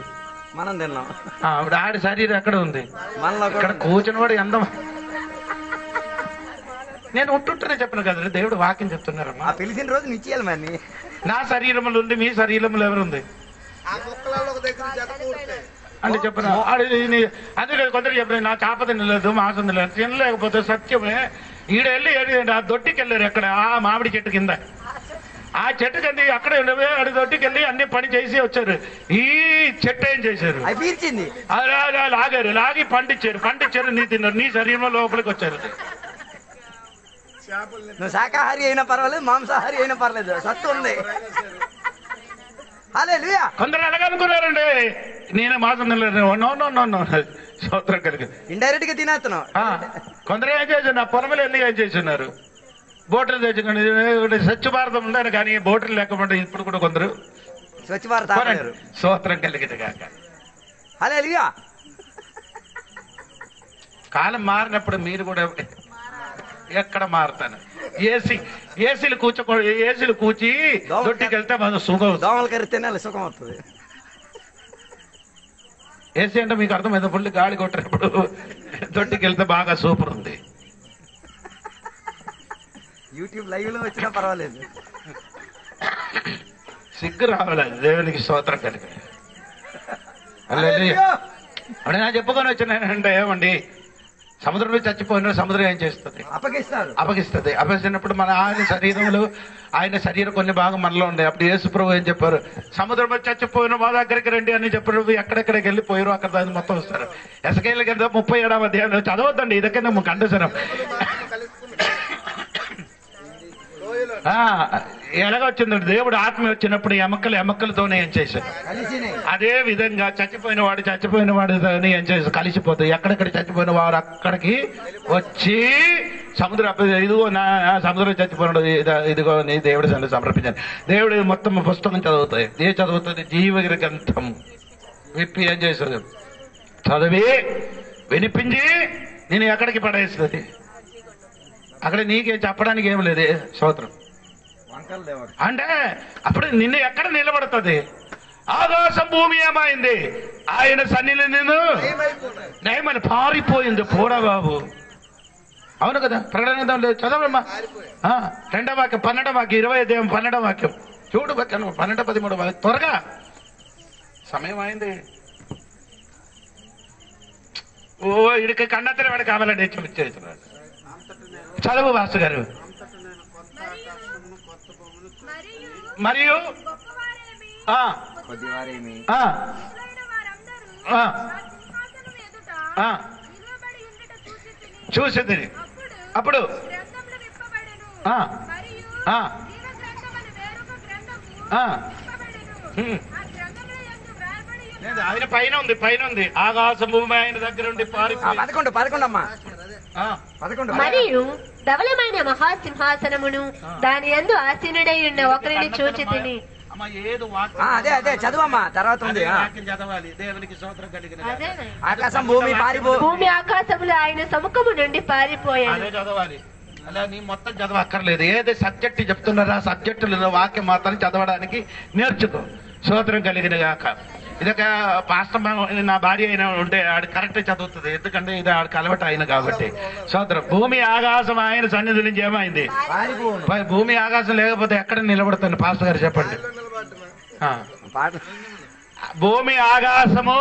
మనం తిన్నాం. ఆవిడ ఆడి శరీరం ఎక్కడ ఉంది? ఇక్కడ కూర్చుని వాడు ఎంత. నేను ఉంటుంటేనే చెప్పను కదా, దేవుడు వాక్యం చెప్తున్నారమ్మా. పిలిచిన రోజు నిశ్చయాలి మరి. నా శరీరములు ఉంది, మీ శరీరములు ఎవరుంది అంటే చెప్పను. అందుకే కొందరు చెప్పిన నా చేప తినలేదు, మాసం తినలేదు. తినలేకపోతే సత్యమే. ఈడెళ్ళి ఆ దొట్టికి వెళ్ళారు. ఎక్కడ? ఆ మామిడి చెట్టు కింద. ఆ చెట్టు కింద అక్కడ ఆడి దొట్టికి వెళ్ళి అన్ని పని చేసి వచ్చారు. ఈ చెట్టు ఏం చేశారు? లాగారు, లాగి పండించారు. నీ తిన్నారు, నీ శరీరం లోపలికి వచ్చారు. నువ్వు శాకాహారి అయినా పర్వాలేదు, మాంసాహారి అయినా పర్లేదు, సత్తు ఉంది. కొందరు అలాగనుకున్నారండి, నేను మాసం తినలేదు. స్తోత్రం కలిగి ఇండైరెక్ట్ గా తినేస్తున్నావు. కొందరు ఏం చేశారు? నా పొలంలో వెళ్ళి ఏం చేస్తున్నారు? బోటలు తెచ్చుకోండి. స్వచ్ఛ భారతం ఉందని కానీ బోటలు లేకపోతే ఇప్పుడు కూడా కొందరు స్వచ్ఛ భారత. స్తోత్రం కలిగింది కాక. హల్లెలూయా. కాలం మారినప్పుడు మీరు కూడా ఎక్కడ మారుతాను? ఏసీలు కూర్చి దొట్టికి వెళ్తే మన సుఖం. దోమలు కర్రీ తినాలి, సుఖం వస్తుంది. ఏసీ అంటే మీకు అర్థమైంది, ఫుల్ గాలి కొట్టినప్పుడు దొట్టికి వెళ్తే బాగా సూపర్ ఉంది. యూట్యూబ్ లైవ్ లో వచ్చినా పర్వాలేదు, సిగ్గు రావాలి. దేవునికి స్తోత్రం కలిగి. అప్పుడు నేను చెప్పుకొని వచ్చినానంటే ఏమండి, సముద్రంలో చచ్చిపోయిన సముద్రం ఏం చేస్తుంది? అప్పగిస్తుంది. అప్పగిస్తున్నప్పుడు మన ఆయన శరీరం కొన్ని భాగం మనలో ఉండే. అప్పుడు యేసు ప్రభు ఏం చెప్పారు? సముద్రంలో చచ్చిపోయిన మా దగ్గరికి రండి అని చెప్పారు. ఎక్కడెక్కడికి వెళ్ళిపోయారు అక్కడ దాన్ని మొత్తం వస్తారు. ఎసకేళ్ళ కింద 37వ అధ్యాయం చదవద్దండి, ఇదకైనా కండసరం. ఎలాగొచ్చిందండి? దేవుడు ఆత్మ వచ్చినప్పుడు ఎముకలతోనే ఏం చేశాడు? అదే విధంగా చచ్చిపోయిన వాడితోనే ఏం చేశాడు? కలిసిపోతాయి. ఎక్కడెక్కడ చచ్చిపోయిన వారు అక్కడికి వచ్చి ఇదిగో నా సముద్రం చచ్చిపోయినాడు, ఇదిగో నీ దేవుడి సన్నిధిలో సమర్పించాను. దేవుడు మొత్తం పుస్తకం చదువుతాయి. ఏ చదువుతుంది? జీవ గ్రంథం విప్పి ఏం చేస్తుంది? చదివి వినిపించి నేను ఎక్కడికి పడేస్తుంది. అక్కడ నీకేం చెప్పడానికి ఏం లేదే స్తోత్రం అంటే అప్పుడు నిన్ను ఎక్కడ నిలబడుతుంది? ఆకాశం భూమి ఏమైంది? ఆయన సన్నిధిలో నిన్ను నయమని పారిపోయింది. పోడా బాబు, అవును కదా? ప్రకటన చదవమ్మా. 2వ వాక్యం 12వ వాక్యం 12వ వాక్యం చూడు. 12, 13 త్వరగా, సమయం అయింది. ఓ ఇడికి కన్నతని వాడు కావాలండి చేస్తున్నాడు. చదువు వాసు గారు. మరియు చూసింది. అప్పుడు ఆయన పైన ఉంది ఆకాశం భూమి ఆయన దగ్గర ఉండి 11 అమ్మా. మరియు ధవలమైన మహాసింహాసనమును దాని యందు ఆసీనుడై ఉన్న ఒకరిని చూచి తిని. అదే చదువమ్మా. తర్వాత ఉంది చదవాలి. దేవునికి స్తోత్రం కలిగిన ఆకాశం భూమి ఆకాశములు ఆయన సముఖము నుండి పారిపోయాయి. చదవాలి. అలా నీ మొత్తం చదవక్కర్లేదు. ఏది సబ్జెక్ట్ చెప్తున్నారో ఆ సబ్జెక్టులో వాక్యం మాత్రం చదవడానికి నేర్చుకో. స్తోత్రం కలిగిన గాక. ఇదొక పాస్టర్ నా భార్య అయినా ఉంటే ఆడు కరెక్ట్ చదువుతుంది. ఎందుకంటే ఇది ఆడికి అలవాటు అయిన కాబట్టి. స్తోత్రం. భూమి ఆకాశం ఆయన సన్నిధి నుంచి ఏమైంది? భూమి ఆకాశం లేకపోతే ఎక్కడ నిలబడుతుంది? పాస్టర్ గారు చెప్పండి. భూమి ఆకాశము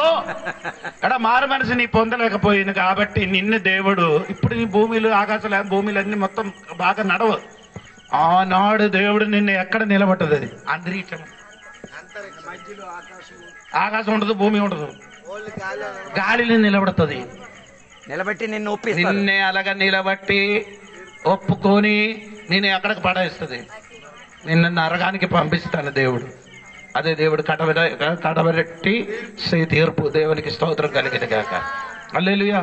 ఇక్కడ మారు మనసు నీ పొందలేకపోయింది కాబట్టి నిన్ను దేవుడు ఇప్పుడు నీ భూమిలో ఆకాశాలు భూమిలన్నీ మొత్తం బాగా నడవు. ఆనాడు దేవుడు నిన్ను ఎక్కడ నిలబట్టదు? అది అంతరిక్షం. ఆకాశం ఉండదు, భూమి ఉండదు, గాలిని నిలబడుతుంది. నిలబెట్టి నిన్నే అలాగా నిలబట్టి ఒప్పుకొని నేను ఎక్కడికి పడేస్తుంది. నిన్ను నరకానికి పంపిస్తాను దేవుడు. అదే దేవుడు కడబెట్టి తీర్పు. దేవునికి స్తోత్రం కలిగిన గాక. హల్లెలూయా.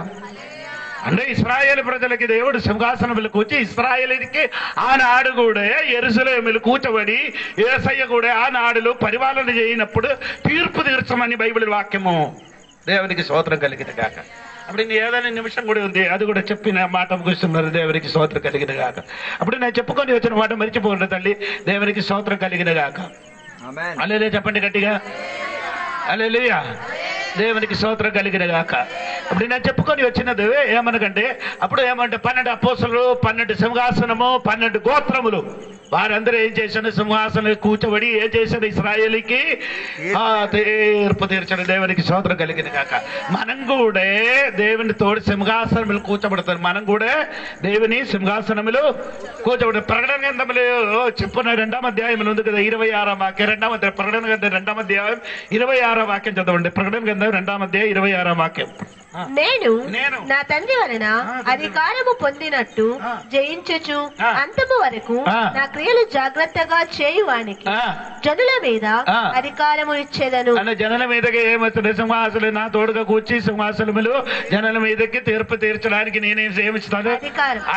అంటే ఇశ్రాయేలు ప్రజలకి దేవుడు సింహాసనములు కూర్చి ఇశ్రాయేలుకి ఆనాడు కూడా యెరూషలేములు కూర్చబడి యేసయ్య కూడా ఆనాడులో పరిపాలన చేయనప్పుడు తీర్పు తీర్చమని బైబిల్ వాక్యము. దేవునికి స్తోత్రం కలిగిన గాక. అప్పుడు నేను ఏదైనా నిమిషం కూడా ఉంది, అది కూడా చెప్పిన మాట ముగిస్తున్నారు. దేవునికి స్తోత్రం కలిగిన గాక. అప్పుడు నేను చెప్పుకొని వచ్చిన మాట మరిచిపోండి తల్లి. దేవునికి స్తోత్రం కలిగిన గాక. హల్లెలూయా చెప్పండి గట్టిగా. హల్లెలూయా. దేవునికి స్తోత్రం కలిగిన గాక. ఇప్పుడు నేను చెప్పుకొని వచ్చినది ఏమనకంటే అప్పుడు ఏమంటే 12 అపోస్తలులు, 12 సింహాసనము, 12 గోత్రములు వారందరూ ఏం చేశారు? సింహాసనం కూర్చోబడి ఏం చేశారు? ఇశ్రాయేలుకి తీర్పు తీర్చడం. దేవునికి స్తోత్రం కలిగిన గాక. మనం కూడా దేవుని తోడు సింహాసనములు కూర్చోబడతారు. మనం కూడా దేవుని సింహాసనములు కూర్చోబడతారు. ప్రకటన గ్రంథములు చెప్పున్న 2వ అధ్యాయం ఉంది కదా, 26వ వాక్యం. ప్రకటన గ్రంథం 2వ అధ్యాయం 26వ వాక్యం చదవండి. ప్రకటన గ్రంథం 2వ అధ్యాయం 26వ వాక్యం. నేను నా తండ్రి వలన అధికారము పొందినట్టు జయించుచు అంతము వరకు నా క్రియలు జాగ్రత్తగా చేయువానికి జనుల మీద అధికారము ఇచ్చేదను. జనుల మీదకి ఏమవుతుంది? సింహాసనం నా తోడుగా కూర్చి సింహాసనములు జనుల మీదకి తీర్పు తీర్చడానికి నేనేం ఏమిస్తాను?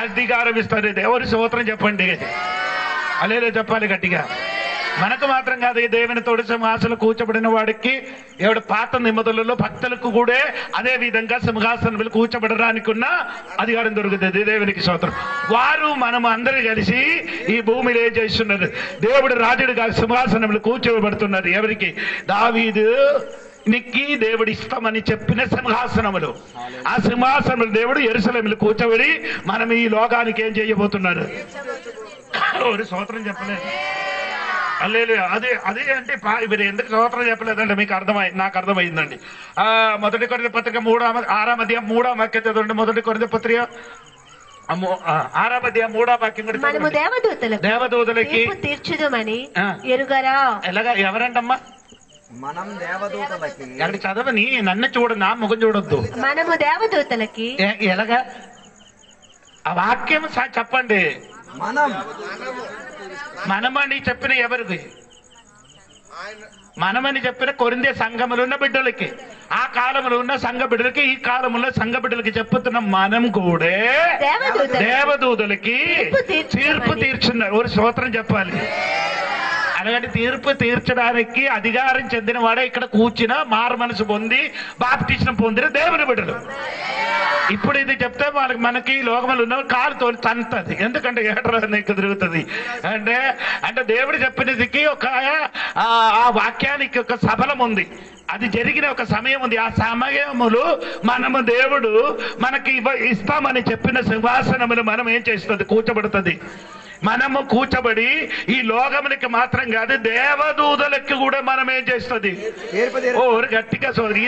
అధికారం ఇస్తాను. దేవుని స్తోత్రం చెప్పండి. అలేదో చెప్పాలి గట్టిగా. మనకు మాత్రం కాదు, ఈ దేవుని తోడు సింహాసనం కూర్చబడిన వాడికి ఎవడు పాత నిబంధనలలో భక్తులకు కూడా అదే విధంగా సింహాసనములు కూర్చబడడానికి ఉన్న అధికారం దొరుకుతుంది. దేవునికి స్తోత్రం. వారు మనం అందరూ కలిసి ఈ భూమిలో ఏం చేస్తున్నారు? దేవుడు రాజుడుగా సింహాసనములు కూర్చోబడుతున్నారు. ఎవరికి? దావీదు నీకి దేవుడు ఇస్తామని చెప్పిన సింహాసనములు. ఆ సింహాసనములు దేవుడు యెరూషలేములో కూర్చోబడి మనం ఈ లోకానికి ఏం చేయబోతున్నారు? స్తోత్రం చెప్పలేదు. హల్లెలూయా. అదే అంటే మీరు ఎందుకు స్తోత్రం చెప్పలేదంటే మీకు నాకు అర్థమైందండి. మొదటి కొరింథీ పత్రిక 6వ అధ్యాయం 3వ వాక్యం చదవండి. మొదటి కొరింథీ పత్రిక 6వ అధ్యాయం 3వ వాక్యం కూడా మనము దేవదూతలకి తీర్చుదుమని ఎరుగరా. ఎలాగా? ఎవరంటమ్మా? మనం దేవదూతలకి. అక్కడ చదవని, నన్ను చూడు, నా ముఖం చూడొద్దు. మనము దేవదూతలకి. ఎలాగా? ఆ వాక్యం చెప్పండి. మనం మనమని చెప్పిన ఎవరికి? ఆయన మనమని చెప్పిన కొరింథీ సంఘములో ఉన్న బిడ్డలకి, ఆ కాలంలో ఉన్న సంఘ బిడ్డలకి, ఈ కాలంలో సంఘ బిడ్డలకి చెప్పుతున్న మనం కూడా దేవదూతలకి తీర్పు తీర్చున్నారు. ఒక స్తోత్రం చెప్పాలి. అలాగంటే తీర్పు తీర్చడానికి అధికారం చెందిన వాడే ఇక్కడ కూర్చున్న మారు మనసు పొంది బాప్టిజం పొందిన దేవుని బిడ్డలు. ఇప్పుడు ఇది చెప్తే మనకి లోకములు ఉన్న కాలుతో తంతది. ఎందుకంటే ఏటరా నీకు తిరుగుతుంది అంటే దేవుడు చెప్పినదికి ఒక ఆ వాక్యానికి ఒక సఫలం ఉంది. అది జరిగిన ఒక సమయం ఉంది. ఆ సమయములు మనము దేవుడు మనకి ఇస్తామని చెప్పిన సింహాసనములు మనం ఏం చేస్తుంది? కూర్చోబడుతుంది. మనము కూర్చబడి ఈ లోకమునికి మాత్రం కాదు దేవదూతలకు కూడా మనం ఏం చేస్తుంది? గట్టిగా సోదరి,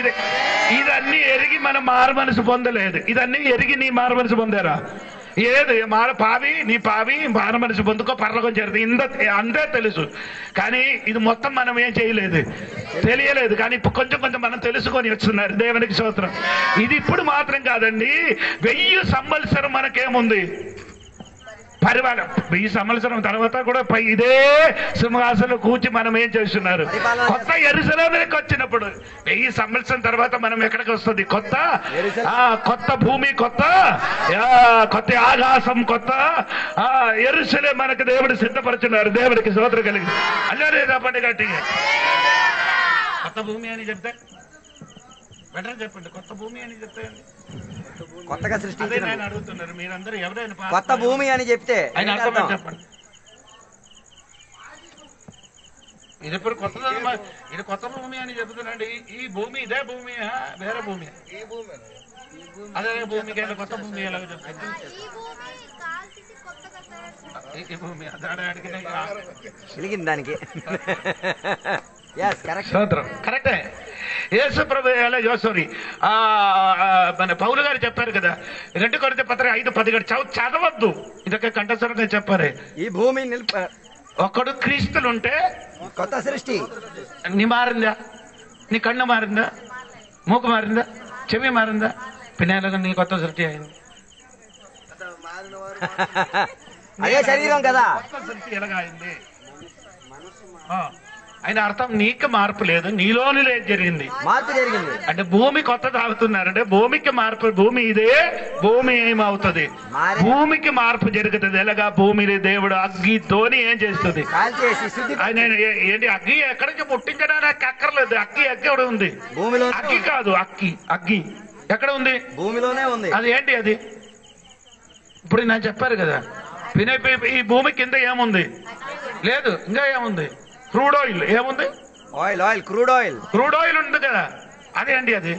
ఇదన్నీ ఎరిగి మనం మారు మనసు పొందలేదు. ఇదన్నీ ఎరిగి నీ మారు మనసు పొందారా? ఏది నీ పావి మారు మనసు పొందుకో, పరలోకం చేరుతుంది అంతే తెలుసు. కానీ ఇది మొత్తం మనం ఏం చేయలేదు, తెలియలేదు. కానీ ఇప్పుడు కొంచెం కొంచెం మనం తెలుసుకొని వస్తున్నారు. దేవునికి స్తోత్రం. ఇది ఇప్పుడు మాత్రం కాదండి, 1000 సంవత్సరం మనకేముంది పరిపాలన. 1000 సంవత్సరం తర్వాత కూడా ఇదే సింహాసనం కూర్చి మనం ఏం చేస్తున్నారు? కొత్త యెరూషలేముకి వచ్చినప్పుడు 1000 సంవత్సరం తర్వాత మనం ఎక్కడికి వస్తుంది? కొత్త భూమి, కొత్త ఆకాశం, కొత్త యెరూషలేము మనకు దేవుడు సిద్ధపరుచున్నారు. దేవుడికి స్తోత్రం కలిగి అల్లరే చెప్పండి గట్టిగా. కొత్త భూమి అని చెప్తే బెటర్ చెప్పండి. కొత్త భూమి అని చెప్తే కొత్తగా సృష్టించిన అడుగుతున్నారు మీరందరూ. ఎవరైనా కొత్త భూమి అని చెప్తే ఆయన అర్థం చెప్పండి. ఇది ఇప్పుడు ఇది కొత్త భూమి అని చెప్తున్నాండి. ఈ భూమి ఇదే భూమి, వేరే భూమి? అదే భూమికి కొత్త భూమి ఎలాగ చెప్తారు? ఈ భూమి వెలిగింది దానికి. కరెక్టే. యేసు ప్రభు సారీ మన పౌలు గారు చెప్పారు కదా, 2 కొరింథీ పత్రిక 5:10 చదవద్దు. ఇదొక కంఠస్వరంగా చెప్పారు. ఈ భూమి ఒక్కడు క్రీస్తులుంటే కొత్త సృష్టి. నీ మారిందా? నీ కన్ను మారిందా? మూకు మారిందా? చెవి మారిందా? పిన్నెలగా నీ కొత్త సృష్టి అయింది. అదే శరీరం కదా. కొత్త సృష్టి ఎలాగా అయింది? ఆయన అర్థం నీకు మార్పు లేదు, నీలోని లేదు, జరిగింది మార్పు. జరిగింది అంటే భూమి కొత్త తాగుతున్నారంటే భూమికి మార్పు. భూమి ఇదే భూమి ఏమవుతుంది? భూమికి మార్పు జరుగుతుంది. ఎలాగా? భూమిని దేవుడు అగ్గితోని ఏం చేస్తుంది? ఆయన ఏంటి? అగ్గి ఎక్కడికి ముట్టించడానికి అక్కర్లేదు. అగ్గి ఎక్కడ ఉంది? భూమిలో. అగ్గి కాదు, అగ్గి ఎక్కడ ఉంది? భూమిలోనే ఉంది. అది ఏంటి? అది ఇప్పుడు నేను చెప్పారు కదా, ఈ భూమి కింద ఏముంది? లేదు. ఇంకా ఏముంది? Crude oil. ఏముంది? ఆయిల్. క్రూడ్ ఆయిల్ ఉంది కదా. అదేంటి అది?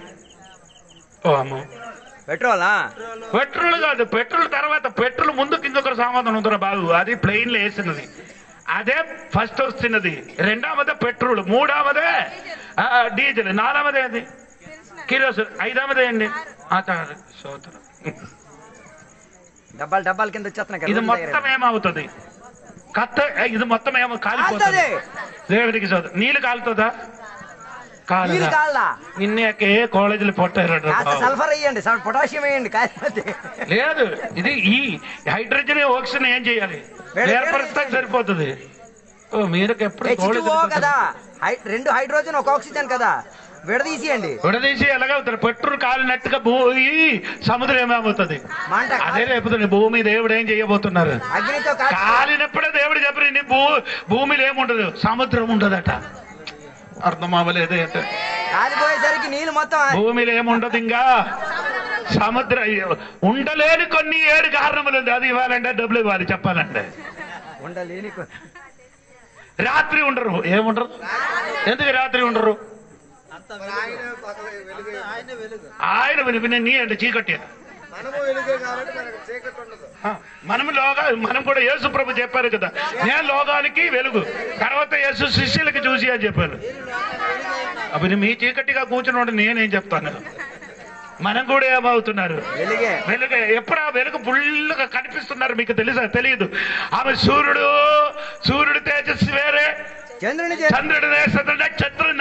పెట్రోల్ కాదు. పెట్రోల్ తర్వాత పెట్రోల్ ముందుకు ఇంకొకరు సామాధానం ఉందరా బాబు. అది ప్లెయిన్ లో వేసినది. అదే ఫస్ట్ వస్తున్నది. 2వదే పెట్రోల్, 3వదే డీజిల్, 4వదే అది కిరోసిన్, 5వదే అండి సోదరు. డబ్బాలు కింద వచ్చేస్తున్నాయి. ఇది మొత్తం ఏమవుతుంది? ఇది మొత్తం ఏమో కాలిపోతుంది. దేవుడికి చదువు. నీళ్ళు కాలుతుందా? నిన్నే కాలేజీలు పొట్టారు. సల్ఫర్ వేయండి, పొటాషియం వేయండి. లేదు, ఇది ఈ హైడ్రోజన్ ఆక్సిజన్ ఏం చేయాలి? ఏర్పరిస్తే సరిపోతుంది. మీరు ఎప్పుడు కదా 2 హైడ్రోజన్ 1 ఆక్సిజన్ కదా, విడదీసి ఎలాగవుతుంది? పెట్రోల్ కాలినట్టుగా సముద్రం ఏమవుతుంది? అదే రేపుతుంది. భూమి దేవుడు ఏం చేయబోతున్నారు? కాలినప్పుడే దేవుడు చెప్పి భూమిలో ఏముండదు, సముద్రం ఉండదట. అర్థం అవ్వలేదు. కాలిపోయేసరికి నీళ్ళు మొత్తం భూమిలో ఏముండదు. ఇంకా సముద్రం ఉండలేని కొన్ని 7 కారణములు ఉంది. అది ఇవ్వాలంటే డబ్బులు ఇవ్వాలి. చెప్పాలంటే ఉండలేని రాత్రి ఉండరు. ఏముండరు? ఎందుకు రాత్రి ఉండరు? ఆయన వెలుగు. నీ అంటే చీకటి. మనం కూడా యేసు ప్రభు చెప్పారు కదా, నేను లోకానికి వెలుగు. తర్వాత యేసు శిష్యులకి చూసి అని చెప్పాను. అప్పుడు మీ చీకటిగా కూర్చుని నేనేం చెప్తాను? మనం కూడా ఏమవుతున్నారు? వెలుగే. ఎప్పుడు ఆ వెలుగు ఫుల్గా కనిపిస్తున్నారు మీకు తెలుసా? తెలియదు. ఆమె సూర్యుడు తేజస్సు వేరే, చంద్రుడి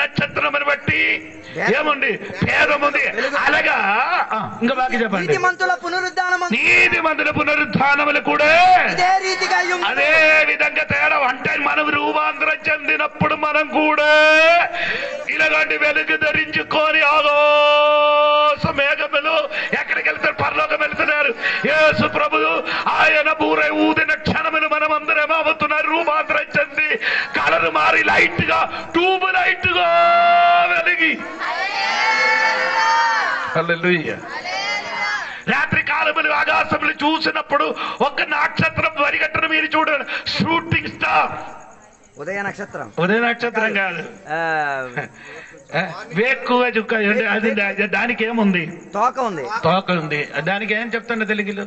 నక్షత్రం బట్టి ఏముంది? భేదం ఉంది. అలాగా ఇంకా బాగా చెప్పండి. నీతిమంతుల పునరుద్ధానములు కూడా అదే విధంగా తేడా. అంటే మనం రూపాంతరం చెందినప్పుడు మనం కూడా ఇలాంటి వెలుగు ధరించుకొని ఆకాశ మేఘములు ఎక్కడికి వెళ్తారు? పరలోకం వెళ్తున్నారు. యేసు ప్రభువు ఆయన బూరై ఊదిన క్షణములు మనం అందరం అవుతున్నారు రూపాంతరం చెంది, కలర్ మారి లైట్ గా, ట్యూబ్ లైట్ గా వెలిగి. హల్లెలూయా. రాత్రి కాలములు ఆకాశములు చూసినప్పుడు ఒక నక్షత్రం పరిగెట్టడం మీరు చూడండి. షూటింగ్ స్టార్ ఉదయ నక్షత్రం. ఉదయ నక్షత్రం కాదు, వేక్కువ చుక్క. అది దానికి ఏముంది? తోక ఉంది. తోక ఉంది. దానికి ఏం చెప్తున్నా తెలుగులో?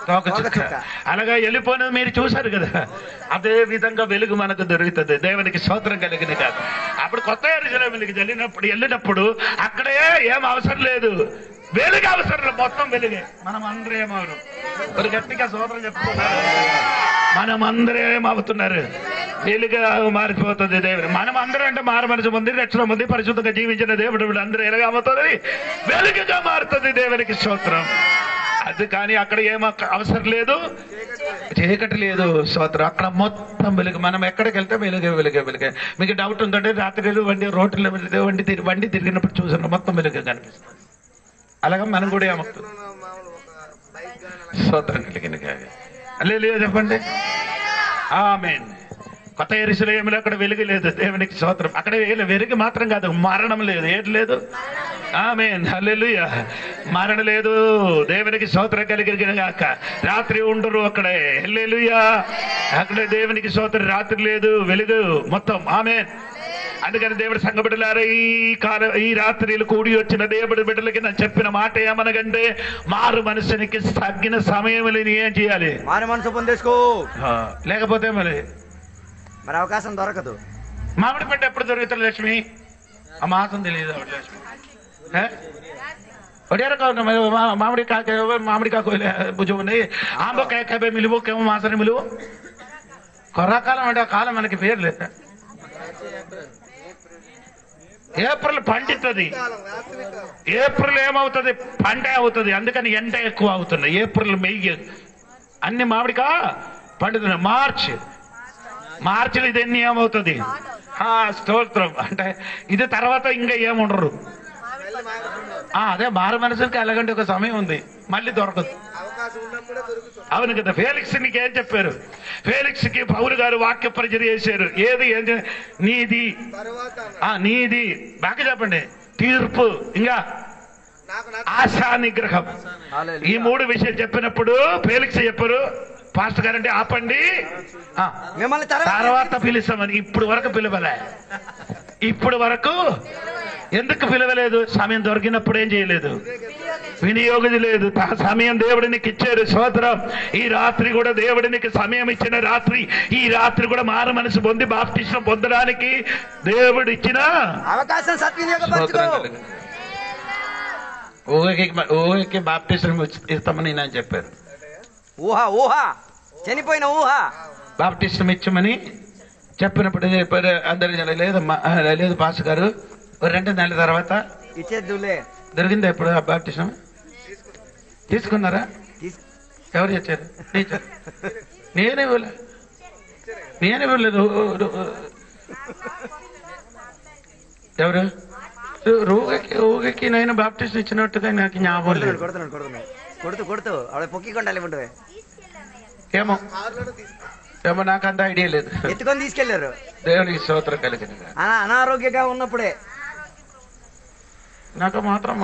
తోక చుక్క. అలాగా వెళ్ళిపోయినది మీరు చూశారు కదా. అదే విధంగా వెలుగు మనకు దొరుకుతుంది. దేవునికి స్తోత్రం కలిగిన కాదు. అప్పుడు కొత్త యెరూషలేముకి వెళ్ళినప్పుడు అక్కడే ఏం అవసరం లేదు, వెలుగు అవసరం. మొత్తం వెలుగే. మనం అందరూ ఏమవరు? ఒక గట్టిగా స్తోత్రం చెప్తున్నారు. మనం అందరూ ఏమవుతున్నారు? వెలుగా మారిపోతుంది దేవుడు. మనం అందరూ అంటే మారు మనసు పొంది, రక్షణ పొంది, పరిశుద్ధంగా జీవించిన దేవుడు అందరూ ఎలాగా అవుతుంది? వెలుగుగా మారుతుంది. దేవునికి స్తోత్రం. అది కానీ అక్కడ ఏమో అవసరం లేదు, చీకటి లేదు. స్తోత్రం. అక్కడ మొత్తం వెలుగు. మనం ఎక్కడికి వెళ్తే వెలుగే వెలుగే వెలుగే. మీకు డౌట్ ఉందంటే రాత్రి రోడ్లో వెళ్తే వండి తిరిగినప్పుడు చూసిన మొత్తం వెలుగు కనిపిస్తుంది. అలాగా మనం కూడా ఏమవుతుంది? స్తోత్రం కలిగిన హల్లెలూయా చెప్పండి. ఆమేన్. కొత్త యెరూషలేములో అక్కడ వెలుగు లేదు. దేవునికి స్తోత్రం. అక్కడ వెలుగు మాత్రం కాదు, మరణం లేదు. ఏది లేదు? ఆమేన్. హల్లెలూయా. మరణం లేదు. దేవునికి స్తోత్రం కలిగిన గాక. రాత్రి ఉండరు అక్కడే. హల్లెలూయా. అక్కడే దేవునికి స్తోత్రం. రాత్రి లేదు, వెలుగు మొత్తం. ఆమేన్. అందుకని దేవుడు సంఘ బిడ్డలారా, ఈ రాత్రిలు కూడి వచ్చిన దేవుడి బిడ్డలకి నేను చెప్పిన మాట ఏమనగంటే, మారు మనుషునికి తగ్గిన సమయం ఏం చేయాలి? మారు మనసు పొందేసుకో. లేకపోతే మరి అవకాశం దొరకదు. మామిడి పంట ఎప్పుడు దొరుకుతుంది లక్ష్మి? ఆ మాసం తెలియదు లక్ష్మి. మామిడి కాకు భుజముంది. ఆంబకాయ మిలువుకేమో మాసని మిలువు. కొర్రకాలం అంటే ఆ కాలం మనకి పేరు లేదు. ఏప్రిల్ పండుతుంది. ఏప్రిల్ ఏమవుతుంది? పంట అవుతుంది. అందుకని ఎండ ఎక్కువ అవుతుంది. ఏప్రిల్, మెయ్యి అన్ని మామిడికా పండుతున్నాయి. మార్చిలో ఇది ఎన్ని ఏమవుతుంది? స్తోత్రం. అంటే ఇది తర్వాత ఇంకా ఏముండరు. అదే మారు మనసుకి ఎలాగంటే ఒక సమయం ఉంది, మళ్ళీ దొరకదు. అవును కదా. ఫేలిక్స్ నీకేం చెప్పారు? ఫేలిక్స్ కి పౌలు గారు వాక్య పరిచయం చేశారు. ఏది నీది, నీది బాగా చెప్పండి. తీర్పు, ఇంకా ఆశా నిగ్రహం. ఈ మూడు విషయాలు చెప్పినప్పుడు ఫేలిక్స్ చెప్పారు, పాస్టర్ గారంటే ఆపండి, మిమ్మల్ని తర్వాత పిలుస్తామని. ఇప్పుడు వరకు పిలవలే. ఇప్పుడు వరకు ఎందుకు పిలవలేదు? సమయం దొరికినప్పుడు ఏం చేయలేదు, వినియోగం లేదు. సమయం దేవుడు నీకు ఇచ్చారు. స్తోత్రం. ఈ రాత్రి కూడా దేవుడు నీకు సమయం ఇచ్చిన రాత్రి. ఈ రాత్రి కూడా మారు మనసు పొంది బాప్టిజం పొందడానికి దేవుడు ఇచ్చిన అవకాశం సద్వినియోగపరచుకో. ఊహకి బాప్టిజం ఇస్తామని నేను చెప్పారు. ఊహ చనిపోయిన ఊహ బాప్టిజం ఇచ్చమని చెప్పినప్పుడు చెప్పారు. అందరు లేదమ్మా, లేదు పాస్ గారు, 2 నెలల తర్వాత ఇచ్చేద్దులే. దొరికిందా ఇప్పుడు ఆ బాప్టిజం? తీసుకున్నారా? ఎవరు చేశారు? నేనే ఇవ్వలేదు. ఎవరు? ఊగకి నేను బాప్టిజం ఇచ్చినట్టుగా నాకు జ్ఞాపకం లేదు. కొడుతూ ఆవిడ పొక్కికొండాలి ఉండే. ఏమో నాకు అంత ఐడియా లేదు. ఎత్తుకొని తీసుకెళ్లారు. దేవునికి స్తోత్రం కలిగింది. అనారోగ్యంగా ఉన్నప్పుడే నాకు మాత్రం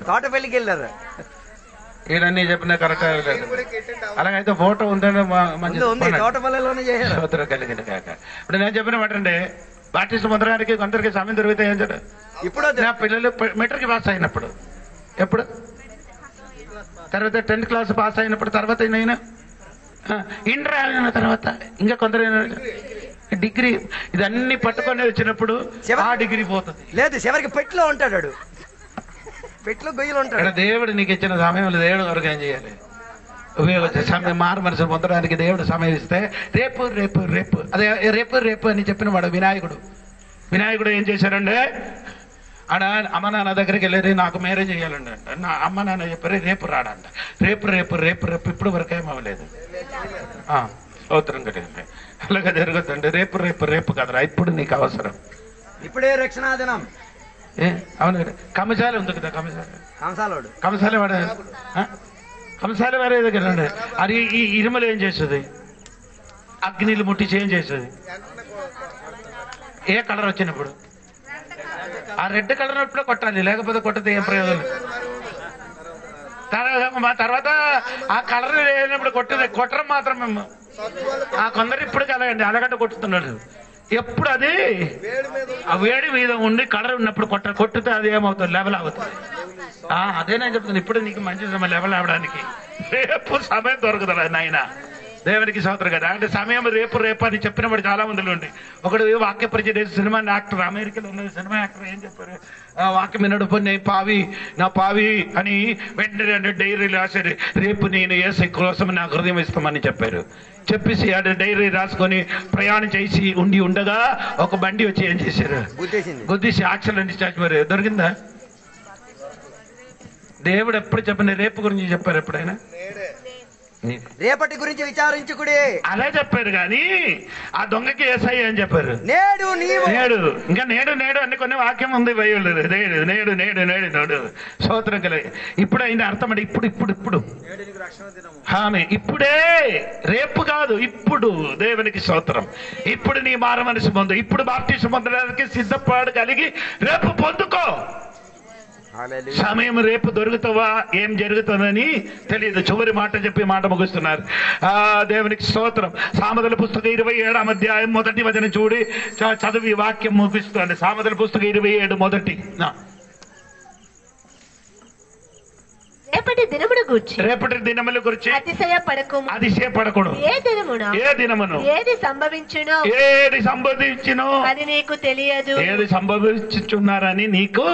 తోట పెళ్లికి వెళ్ళారు. ఈయనన్నీ చెప్పినా కరెక్ట్ లేదు. అలాగైతే ఫోటో ఉందంటే తోటపల్లిలోనే చేశారు. స్తోత్రం కలిగింది కాక. ఇప్పుడు నేను చెప్పిన మాట అండి, బాప్టిజం పొందడానికి కొందరికి సమయం దొరికితే ఏం చేయాలి? ఇప్పుడు నా పిల్లలు మెట్రిక్ పాస్ అయినప్పుడు, ఎప్పుడు తర్వాత 10th క్లాస్ పాస్ అయినప్పుడు, తర్వాత నేను ఇంటర్ అయిన తర్వాత, ఇంకా కొందరు డిగ్రీ, ఇదన్నీ పట్టుకొని వచ్చినప్పుడు ఆ డిగ్రీ పోతుంది. లేదు, చివరికి పెట్టులో ఉంటాడు. పెట్టులో గొయ్యలు ఉంటాడు. దేవుడు నీకు ఇచ్చిన సమయంలో దేవుడు వరకు ఏం చేయాలి? సమయం మారు మనసు పొందడానికి దేవుడు సమయం ఇస్తే రేపు రేపు రేపు అదే రేపు రేపు అని చెప్పిన వాడు వినాయకుడు. వినాయకుడు ఏం చేశారండి, ఆడ అమ్మ నాన్న దగ్గరికి వెళ్ళేది నాకు మ్యారేజ్ చేయాలండి అంట. నా అమ్మ నాన్న చెప్పారు రేపు రాడంట. రేపు రేపు రేపు రేపు ఇప్పుడు వరకు ఏమవ్వలేదు. స్తోత్రం కదండి. అలాగే జరుగుతుంది. రేపు రేపు రేపు కదరా, ఇప్పుడు నీకు అవసరం, ఇప్పుడే రక్షణ దినం. అవును కదా. కమసాల ఉంది కదా, కంసాల వాడు కంసాల వారే దగ్గర అది ఈ ఇరుమలు ఏం చేస్తుంది, అగ్నిలు ముట్టించి ఏం చేస్తుంది, ఏ కలర్ వచ్చినప్పుడు ఆ రెడ్ కలర్ ఉన్నప్పుడు కొట్టాలి, లేకపోతే కొట్టితే ఏం ప్రయోజనం. తర్వాత ఆ కలర్ లేనప్పుడు కొట్టడం మాత్రం మేము కొందరు ఇప్పుడు కలగండి అలగడ్డ కొట్టుతున్నాడు. ఎప్పుడు అది ఆ వేడి మీద ఉండి కలర్ ఉన్నప్పుడు కొట్టితే అది ఏమవుతుంది, లెవెల్ అవుతుంది. అదే నేను చెప్తాను, ఇప్పుడు నీకు మంచి సమయం లెవెల్ అవడానికి. రేపు సమయం దొరుకుతుంది నాయన. దేవునికి స్తోత్రం కదా. అంటే సమయం రేపు రేపు అని చెప్పినప్పుడు చాలా మందిలో ఉండి ఒకడు వాక్య పరిచయం సినిమా యాక్టర్, అమెరికాలో ఉన్న సినిమా యాక్టర్ ఏం చెప్పారు, వాక్యం వినడు నా పావి అని వెంటనే డైరీ రాశారు, రేపు నేను యేసు కోసం నా హృదయం ఇస్తామని చెప్పారు. చెప్పేసి డైరీ రాసుకొని ప్రయాణం చేసి ఉండగా ఒక బండి వచ్చి ఏం చేశారు, గుద్దేసి యాక్సిడెంట్ చేశారు. దొరికిందా? దేవుడు ఎప్పుడు చెప్పండి రేపు గురించి చెప్పారు ఎప్పుడైనా? రేపటి గురించి విచారించుకుడి అలా చెప్పారు. కానీ ఆ దొంగకి ఏసై అని చెప్పారు, నేడు నేడు. ఇంకా నేడు నేడు అన్ని కొన్ని వాక్యం ఉంది బైబిల్. నేడు నేడు నేడు నేడు నేడు స్తోత్రం కలిగి. ఇప్పుడు అయింది అర్థం అంటే ఇప్పుడు ఇప్పుడు ఇప్పుడు ఇప్పుడే, రేపు కాదు, ఇప్పుడు. దేవునికి స్తోత్రం. ఇప్పుడు నీ మారు మనసు పొందు. ఇప్పుడు బాప్టిజం పొందడానికి సిద్ధపాటు కలిగి రేపు పొందుకో. సమయం రేపు దొరుకుతావా ఏం జరుగుతుందని తెలియదు. చివరి మాట చెప్పి మాట ముగిస్తున్నారు. దేవునికి స్తోత్రం. సామెతల పుస్తకం 27వ అధ్యాయం 1వ వచనం చూడి చదివి వాక్యం ముగిస్తుంది. సామెతల పుస్తకం 27 మొదటి. రేపటి దినముల గురించి అతిశయపడకుడు. ఏ దినమును ఏది సంభవించునో అది నీకు తెలియదు. ఏది సంభవించుచున్నారని నీకు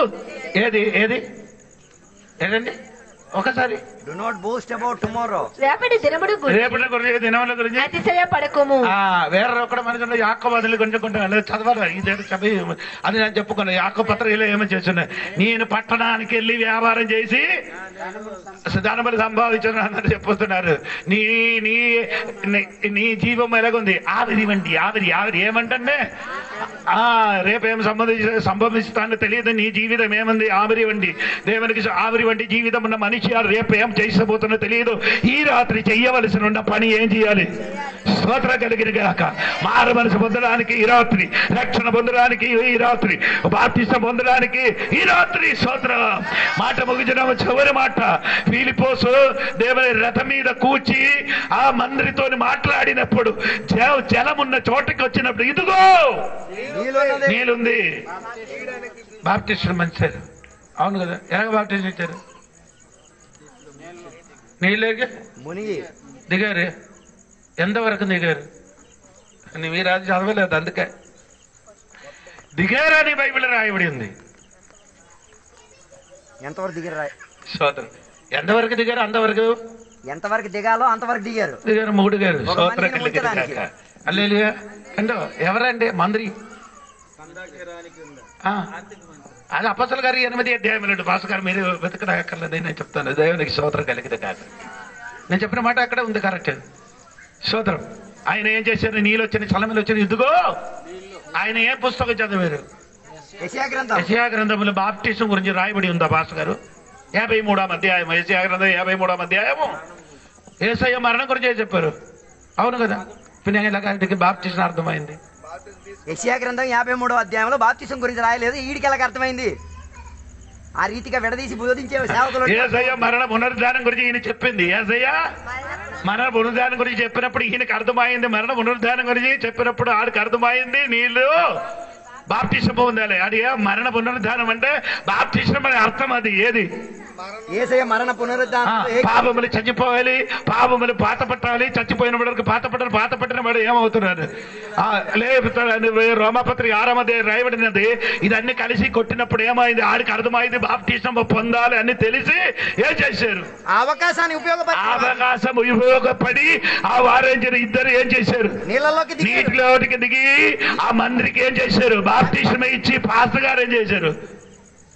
ఏదండి ఒకసారి do not boast about tomorrow. రేపటి దినముల గురించి అతిశయపడకుము. వేరే ఒకటి మనకు యాకోబు వదిలి కొంచెం చదవాలి. ఇదేదో చదివి అది నేను చెప్పుకున్నా. యాకోబు పత్రికలో ఏమో చేస్తున్నాయి, నేను పట్టణానికి వెళ్ళి వ్యాపారం చేసి ధనబలి సంపాదించున్నానని చెప్పుతున్నారు. నీ నీ నీ జీవం ఎలాగుంది? ఆవిరి వంటి ఆవిరి ఆవిరి ఏమంటే రేపేం సంభవిస్తానో తెలియదు. నీ జీవితం ఏముంది? ఆవిరి వంటి. దేవునికి ఆవిరి వంటి జీవితం ఉన్న మనిషి రేపు ఏం చేసబోతున్నా తెలియదు. ఈ రాత్రి చెయ్యవలసిన ఉన్న పని ఏం చేయాలి? స్తోత్రం కలిగిన గాక. మారు మనసు పొందడానికి ఈ రాత్రి, రక్షణ పొందడానికి ఈ రాత్రి, బాప్తిసం పొందడానికి ఈ రాత్రి. స్తోత్రం. మాట ముగించిన చివరి మాట. ఫిలిప్పోసు దేవుని రథం మీద కూర్చి ఆ మంత్రితో మాట్లాడినప్పుడు జలమున్న చోటకి వచ్చినప్పుడు ఇదిగో నీళ్ళుంది. బాప్టిస్టులు మంచారు. అవును కదా. ఎలాగ బాప్టిస్ట్ ఇచ్చారు? నీళ్ళకి మునిగి దిగారు. ఎంతవరకు దిగారు? మీరు అది చదవలేదు, అందుకే దిగారని బైబిల్ రాయబడి ఉంది. ఎంతవరకు దిగారు? సోదరు ఎంతవరకు దిగారు? అంతవరకు. ఎంతవరకు దిగాలో అంతవరకు దిగారు. 3 గారు. సోదరు అల్లేలుయా. అంటే ఎవరండి మంత్రి? అది అపొస్తలుల గారి 8వ అధ్యాయం. భాస్కర్ గారు మీరు వెతకక్కర్లేదు, నేను చెప్తాను. దేవునికి స్తోత్రం కలిగింది కాదు. నేను చెప్పిన మాట అక్కడే ఉంది, కరెక్ట్. స్తోత్రం. ఆయన ఏం చేశారు? నీళ్ళు వచ్చిన చలమలు వచ్చిన ఇదిగో. ఆయన ఏ పుస్తకం చదివారు? యెషయా గ్రంథంలో బాప్టిజం గురించి రాయబడి ఉందా భాస్కర్ గారు? 53వ అధ్యాయం. యెషయా గ్రంథం 53వ అధ్యాయము. యేసయ్య మరణం గురించి చెప్పారు. అవును కదా. ఇలాగ బాప్టిజం అర్థమైంది. యెషయా గ్రంథం 53వ అధ్యాయంలో బాప్తిసం గురించి రాయలేదు. ఈడికి ఎలాగ అర్థమైంది? ఆ రీతిగా విడదీసి బోధించే సేవకులు. యేసయ్య మరణ పునరుద్ధానం గురించి ఈయన చెప్పింది. యేసయ్య మరణ పునరుద్ధానం గురించి చెప్పినప్పుడు ఈయనకి అర్థమైంది. మరణ పునరుద్ధానం గురించి చెప్పినప్పుడు ఆడికి అర్థమైంది. నీళ్ళు బాప్టిజం పొందాలి. అది మరణ పునరుద్ధానం అంటే బాప్టిజం అనే అర్థం. అది ఏది? యేసయ్య మరణ పునరుద్ధానం పాపములు చచ్చిపోవాలి, పాపములు పాత పట్టాలి, చచ్చిపోయిన వాడికి పాత పట్టిన వాడు ఏమవుతున్నాడు లేపుతాడు. రోమపత్రిక 6వ అధ్యాయం రాయబడినది. ఇదన్నీ కలిసి కొట్టినప్పుడు ఏమైంది, ఆడికి అర్థమైంది బాప్టిజం పొందాలి అని తెలిసి ఏం చేశారు, అవకాశం ఉపయోగపడి ఆ ఇద్దరు ఏం చేశారు, నీటిలోకి దిగి ఆ మందిరికి ఏం చేశారు, బాప్టిజం ఇచ్చి పాస్టర్ గారు ఏం చేశారు,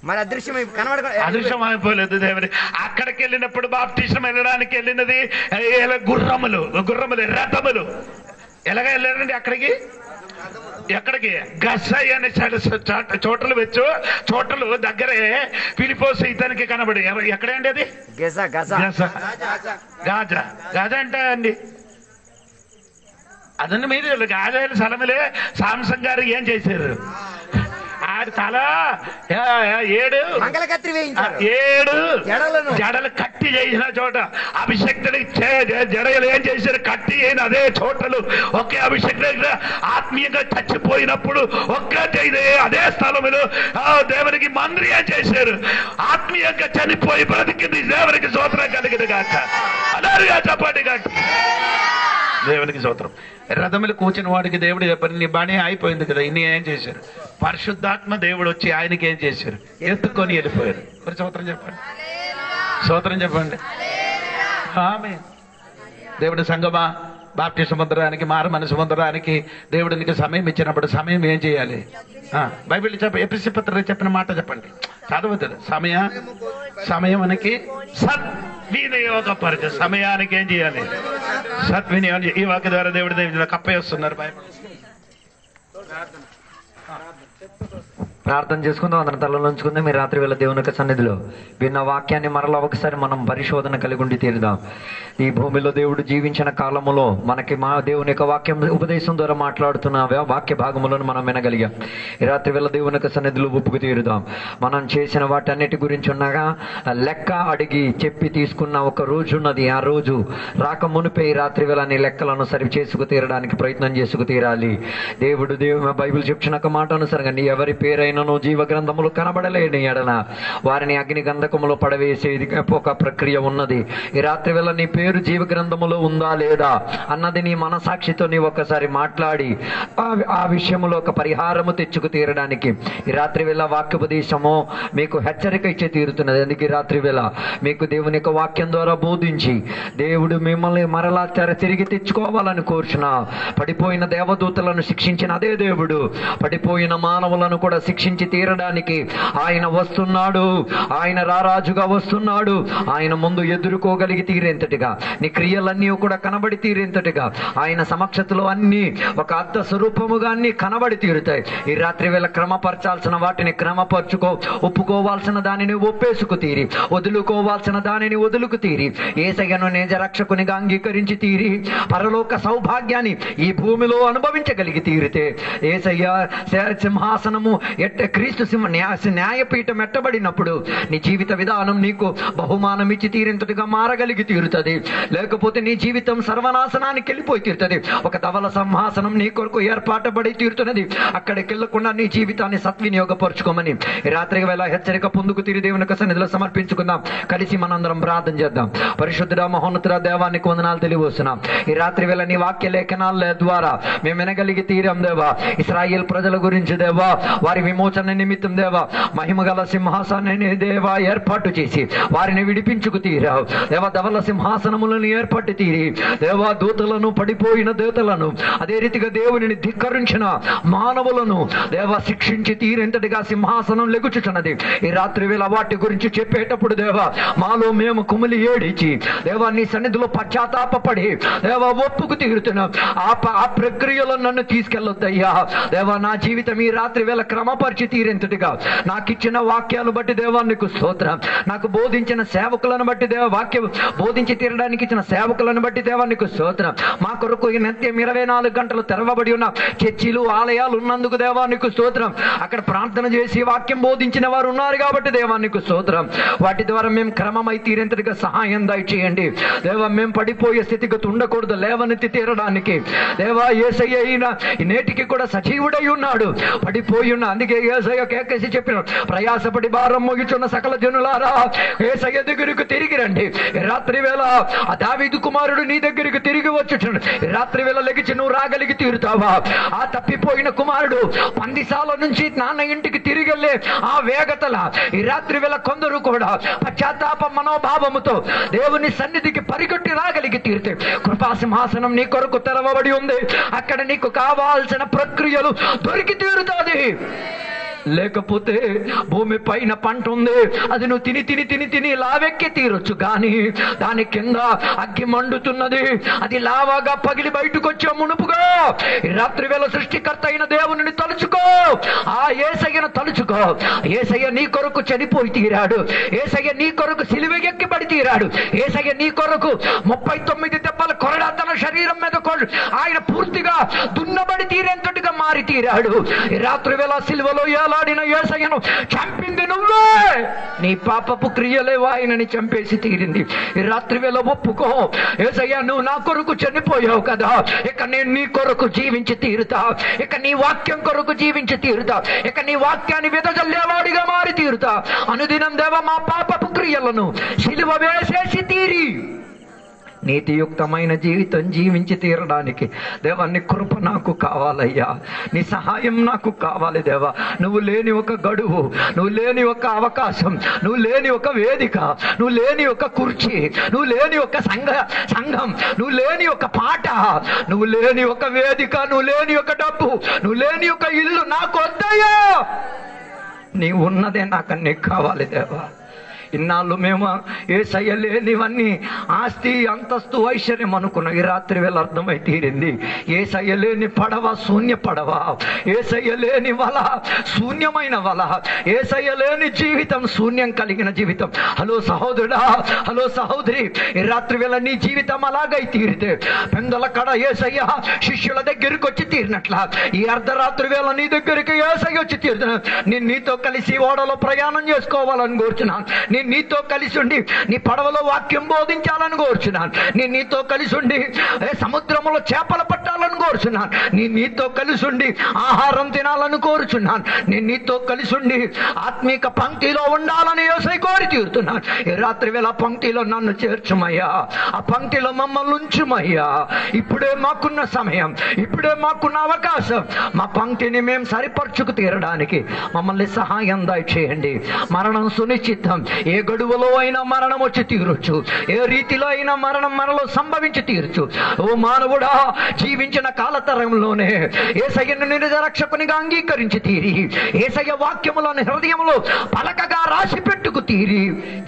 మరి అదృశ్యం అయిపోలేదు దేవుని. అక్కడికి వెళ్ళినప్పుడు బాప్టిజం వెళ్ళడానికి వెళ్ళినది గుర్రములు రథములు. ఎలాగ వెళ్ళారండి అక్కడికి? ఎక్కడికి? గసై అనే చోటలు వచ్చు, చోటలు దగ్గరే ఫిలిపోస్ ఇతనికి కనబడి. ఎక్కడండి అది? గాజా అంటే అండి అదండి. మీరు గాజా స్థలములే. సాంసంగ్ గారు ఏం చేశారు, ఆడి తల 7 జడలు కట్టి చేసిన చోట అభిషక్తుడి జడలు ఏం చేశారు, కట్టి అయిన అదే చోటలు ఒకే అభిషక్తుడు ఆత్మీయంగా చచ్చిపోయినప్పుడు ఒక్కటే అదే స్థలములు దేవునికి మందిరి ఏం చేశారు, ఆత్మీయంగా చనిపోయి బ్రతికింది. దేవునికి స్తోత్రం కలిగింది కాక అలాగా చెప్పండి కాక దేవునికి స్తోత్రం. రథములు కూర్చుని వాడికి దేవుడు చెప్పారు, నీ పని అయిపోయింది కదా. ఇన్ని ఏం చేశారు, పరిశుద్ధాత్మ దేవుడు వచ్చి ఆయనకి ఏం చేశారు, ఎత్తుకొని వెళ్ళిపోయారు. మరి స్తోత్రం చెప్పండి, స్తోత్రం చెప్పండి. ఆమె దేవుడు సంగమా బాప్టిజం పొందడానికి మారు పొందడానికి దేవుడు నీకు సమయం ఇచ్చినప్పుడు సమయం ఏం చేయాలి? బైబిల్ ఎపిసి పత్రిక చెప్పిన మాట చెప్పండి, చదవద్దు. సమయానికి సద్వినియోగపరచు. సమయానికి ఏం చేయాలి, సద్వినియోగం. ఈ వాక్య ద్వారా దేవుడు కప్పేస్తున్నారు. బైబిల్ ప్రార్థన చేసుకుందాం. అందరం తలలో ఉంచుకుందాం. మీరు రాత్రి వేళ దేవుని యొక్క సన్నిధిలో విన్న వాక్యాన్ని మరలా ఒకసారి మనం పరిశోధన కలిగి ఉండి తీరుదాం. ఈ భూమిలో దేవుడు జీవించిన కాలములో మనకి మా దేవుని యొక్క వాక్యం ఉపదేశం ద్వారా మాట్లాడుతున్న వాక్య భాగములను మనం వినగలిగాం. ఈ రాత్రి వేళ దేవుని యొక్క సన్నిధిలో ఒప్పుకు తీరుదాం. మనం చేసిన వాటన్నిటి గురించి ఉన్నగా లెక్క అడిగి చెప్పి తీసుకున్న ఒక రోజు ఉన్నది. ఆ రోజు రాక మునిపే ఈ రాత్రి వేళ నీ లెక్కలను సరి చేసుకు తీరడానికి ప్రయత్నం చేసుకు తీరాలి. దేవుడు బైబిల్ చెప్తున్న ఒక మాట అనుసరంగా నీ ఎవరి పేరైనా జీవ గ్రంథములు కనబడలేని ఎడల వారిని అగ్ని గంధకములో పడవేసేది ఒక ప్రక్రియ ఉన్నది. ఈ రాత్రి వేళ నీ పేరు జీవ గ్రంథములో ఉందా లేదా అన్నది నీ మనసాక్షితో నీ ఒక్కసారి మాట్లాడి ఆ విషయంలో ఒక పరిహారము తెచ్చుకు తీరడానికి ఈ రాత్రి వేళ వాక్యోపదేశము మీకు హెచ్చరిక ఇచ్చే తీరుతున్నది. అందుకే ఈ రాత్రి వేళ మీకు దేవుని యొక్క వాక్యం ద్వారా బోధించి దేవుడు మిమ్మల్ని మరలా తిరిగి తెచ్చుకోవాలని కోరుచున్న పడిపోయిన దేవదూతలను శిక్షించిన అదే దేవుడు పడిపోయిన మానవులను కూడా శిక్షించి తీరడానికి ఆయన వస్తున్నాడు. ఆయన రారాజుగా వస్తున్నాడు. ఆయన ముందు ఎదుర్కోగలిగి తీరేంతటిగా నీ క్రియలన్నీ కూడా కనబడి తీరేంతటిగా ఆయన సమక్షతలో అన్ని ఒక అర్థ స్వరూపముగా అన్ని కనబడి తీరుతాయి. ఈ రాత్రి వేళ క్రమపరచాల్సిన వాటిని క్రమపరచుకో, ఒప్పుకోవాల్సిన దానిని ఒప్పేసుకు తీరి, వదులుకోవాల్సిన దానిని వదులుకు తీరి, యేసయ్యను నిజ రక్షకునిగా అంగీకరించి తీరి పరలోక సౌభాగ్యాన్ని ఈ భూమిలో అనుభవించగలిగి తీరితే యేసయ్య సింహాసనము క్రీస్తు న్యాయపీఠం ఎట్టబడినప్పుడు నీ జీవిత విధానం నీకు బహుమానం ఇచ్చి తీరేంతటిగా మారగలిగి తీరుతుంది. లేకపోతే నీ జీవితం సర్వనాశనానికి వెళ్ళిపోయి తీరుతుంది. ఒక ధవల సింహాసనం నీ కొరకు ఏర్పాటుపడి తీరుతున్నది. అక్కడికి వెళ్ళకుండా నీ జీవితాన్ని సద్వినియోగపరుచుకోమని రాత్రి వేళ హెచ్చరిక పొందుకు తీరి దేవుని యొక్క సన్నిధిలో సమర్పించుకుందాం. కలిసి మనందరం ప్రార్థన చేద్దాం. పరిశుద్ధుడా మహోన్నతుడా దేవానికి వందనాలు తెలియవస్తున్నాం. ఈ రాత్రి వేళ నీ వాక్య లేఖనాల ద్వారా మేము వినగలిగి తీరాం దేవా. ఇశ్రాయేల్ ప్రజల గురించి దేవా, వారి విమోచన నిమిత్తం దేవా మహిమగల సింహాసనాన్ని దేవా ఏర్పాటు చేసి వారిని విడిపించుకు తీరావు దేవా. ధవల సింహాసనములను ఏర్పాటు తీరి దేవా దూతలను, పడిపోయిన దూతలను, అదే రీతిగా దేవునిని ధిక్కరించిన మానవులను దేవా శిక్షించి తీరేంతటిగా సింహాసనం లెగుచుచున్నది. ఈ రాత్రి వేళ వాటి గురించి చెప్పేటప్పుడు దేవా మాలో మేము కుమిలి ఏడిచి దేవా నీ సన్నిధిలో పశ్చాత్తాపడి దేవా ఒప్పుకు తీరుతున్నాం. ఆ ప్రక్రియలో నన్ను తీసుకెళ్ళొద్దయ్యా దేవా. నా జీవితం ఈ రాత్రి వేళ క్రమపరిచి తీరేంతటిగా నాకు ఇచ్చిన వాక్యాలు బట్టి దేవా నీకు స్తోత్రం. నాకు బోధించిన సేవకులను బట్టి దేవా, వాక్యం బోధించి తీరడానికి ఇచ్చిన సేవకులను బట్టి దేవా నీకు స్తోత్రం. మా కొరకు ఈ నిత్యం 24 గంటలు తెరవబడి ఉన్న చర్చిలు, ఆలయాలు ఉన్నందుకు దేవా నీకు స్తోత్రం. అక్కడ ప్రార్థన చేసి వాక్యం బోధించిన వారు ఉన్నారు కాబట్టి దేవా నీకు స్తోత్రం. వాటి ద్వారా మేము క్రమమై తీరేంతటిగా సహాయం దయచేయండి దేవా. మేము పడిపోయే స్థితిగతి ఉండకూడదు, లేవనెత్తి తీరడానికి దేవా. యేసయ్య నేటికి కూడా సజీవుడై ఉన్నాడు, పడిపోయి ఉన్న. అందుకే యేసయ్య కేకేసి చెప్పినాడు, ప్రయాసపడి భారం మోగిచున్న సకల జనులారా యేసయ్య దగ్గరకు తిరిగి రండి. రాత్రి వేళ ఆ దావీదు కుమారుడు నీ దగ్గరికి తిరిగి వచ్చుచున్నాడు. రాత్రి వేళ లెగిచి నువ్వు రాగలిగి తీరుతావా? ఆ తప్పిపోయిన కుమారుడు పందిశాల నుంచి నాన్న ఇంటికి తిరిగి వెళ్ళే ఆ వేగతల ఈ రాత్రి వేళ కొందరు కూడా పశ్చాత్తాప మనోభావముతో దేవుని సన్నిధికి పరిగెట్టి రాగలిగి తీరితే కృపాసింహాసనం నీ కొరకు తెరవబడి ఉంది. అక్కడ నీకు కావాల్సిన ప్రక్రియలు దొరికి తీరుతుంది. లేకపోతే భూమి పైన పంట ఉంది, అది నువ్వు తిని తిని తిని తిని లావెక్కి తీరొచ్చు, కానీ దాని కింద అగ్గి మండుతున్నది. అది లావాగా పగిలి బయటకు వచ్చే మునుపుగా ఈ రాత్రి వేళ సృష్టికర్త అయిన దేవుని తలుచుకో, ఆ యేసయ్యను తలుచుకో. యేసయ్య నీ కొరకు చనిపోయి తీరాడు. యేసయ్య నీ కొరకు సిలువ ఎక్కిబడి తీరాడు. యేసయ్య నీ కొరకు 39 దెబ్బల కొరడా తన శరీరం మీద ఆయన పూర్తిగా దున్నబడి తీరేంతటిగా మారి తీరాడు. ఈ రాత్రి వేళ సిలువలో లాడిన యేసయ్యను చంపింది నువ్వే. నీ పాపపు క్రియలేవో ఆయనని చంపేసి తీరింది. ఈ రాత్రి వేళ ఒప్పుకో, యేసయ్య నువ్వు నా కొరకు చనిపోయావు కదా, ఇక నేను నీ కొరకు జీవించి తీరుతా. ఇక నీ వాక్యం కొరకు జీవించి తీరుతా. ఇక నీ వాక్యాన్ని విదజల్లేవాడిగా మారి తీరుతా. అనుదినం దేవ మా పాపపు క్రియలను సిలువ వేసేసి తీరి నీతియుక్తమైన జీవితం జీవించి తీరడానికి దేవా నీ కృప నాకు కావాలయ్యా. నీ సహాయం నాకు కావాలి దేవా. నువ్వు లేని ఒక గడువు, నువ్వు లేని ఒక అవకాశం, నువ్వు లేని ఒక వేదిక, నువ్వు లేని ఒక కుర్చీ, నువ్వు లేని ఒక సంఘం, నువ్వు లేని ఒక పాట, నువ్వు లేని ఒక వేదిక, నువ్వు లేని ఒక డబ్బు, నువ్వు లేని ఒక ఇల్లు నాకు వద్దయ్యా. నీవు ఉన్నదే నాకు అన్నీ కావాలి దేవా. ఇన్నాళ్ళు మేము యేసయ్య లేనివన్నీ ఆస్తి అంతస్తు ఐశ్వర్యం అనుకున్నాం. ఈ రాత్రి వేళ అర్థమై తీరింది. యేసయ్య లేని పడవ శూన్య పడవ, యేసయ్య లేని వల శూన్యమైన వల, యేసయ్య లేని జీవితం శూన్యం కలిగిన జీవితం. హలో సహోదరుడా, హలో సహోదరి, ఈ రాత్రి వేళ నీ జీవితం అలాగై తీరితే పెందల కడ యేసయ్య శిష్యుల దగ్గరికి వచ్చి తీరినట్ల ఈ అర్ధరాత్రి వేళ నీ దగ్గరికి యేసయ్య వచ్చి తీరుతున్నాను. నేను నీతో కలిసి ఓడలో ప్రయాణం చేసుకోవాలని కోరుచున్నాను. నేను నీతో కలిసి ఉండి నీ పడవలో వాక్యం బోధించాలని కోరుచున్నాను. నేను నీతో కలిసి ఉండి సముద్రంలో చేపలు పట్టాలని కోరుచున్నాను. నేను నీతో కలిసి ఉండి ఆహారం తినాలని కోరుచున్నాను. నేను నీతో కలిసి ఉండి ఆత్మీక పంక్తిలో ఉండాలని యేసయ్య కోరి తీరుతున్నాను. ఈ రాత్రి వేళ పంక్తిలో నన్ను చేర్చుమయ్యా, ఆ పంక్తిలో మమ్మల్ని ఉంచుమయ్యా. ఇప్పుడే మాకున్న సమయం, ఇప్పుడే మాకున్న అవకాశం. మా పంక్తిని మేము సరిపరచుకు తీరడానికి మమ్మల్ని సహాయం దయచేయండి. మరణం సునిశ్చితం. ఏ గడువులో అయినా మరణం వచ్చి తీరొచ్చు, ఏ రీతిలో అయినా మరణం మనలో సంభవించి తీరచ్చు. ఓ మానవుడా, జీవించిన కాలతరంలోనే యేసయ్యను నిజరక్షకునిగా అంగీకరించి తీరి యేసయ్య వాక్యములోని హృదయంలో పలకగా రాసి పెట్టుకు తీరి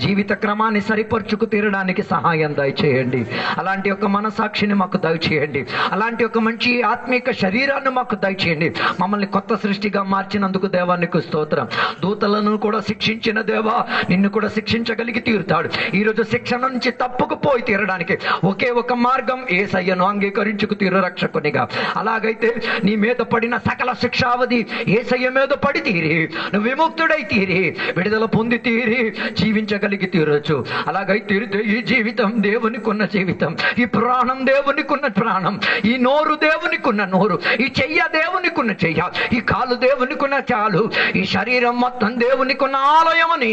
జీవిత క్రమాన్ని సరిపరచుకు తీరడానికి సహాయం దయచేయండి. అలాంటి ఒక మనసాక్షిని మాకు దయచేయండి. అలాంటి ఒక మంచి ఆత్మీక శరీరాన్ని మాకు దయచేయండి. మమ్మల్ని కొత్త సృష్టిగా మార్చినందుకు దేవానికి స్తోత్రం. దూతలను కూడా శిక్షించిన దేవా నిన్ను కూడా శిక్షించగలిగి తీరుతాడు. ఈరోజు శిక్షణ నుంచి తప్పుకుపోయి తీరడానికి ఒకే ఒక మార్గం, యేసయ్యను అంగీకరించుకు తీరు రక్షకునిగా. అలాగైతే నీ మీద పడిన సకల శిక్షావధి యేసయ్య మీద పడి తీరి నువ్వు విముక్తుడై తీరి విడుదల పొంది తీరి జీవించగలిగి తీరొచ్చు. అలాగై తీరితే ఈ జీవితం దేవునికున్న జీవితం, ఈ ప్రాణం దేవునికున్న ప్రాణం, ఈ నోరు దేవునికున్న నోరు, ఈ చెయ్య దేవునికున్న చెయ్య, ఈ కాలు దేవునికున్న చాలు, ఈ శరీరం మొత్తం దేవునికున్న ఆలయమని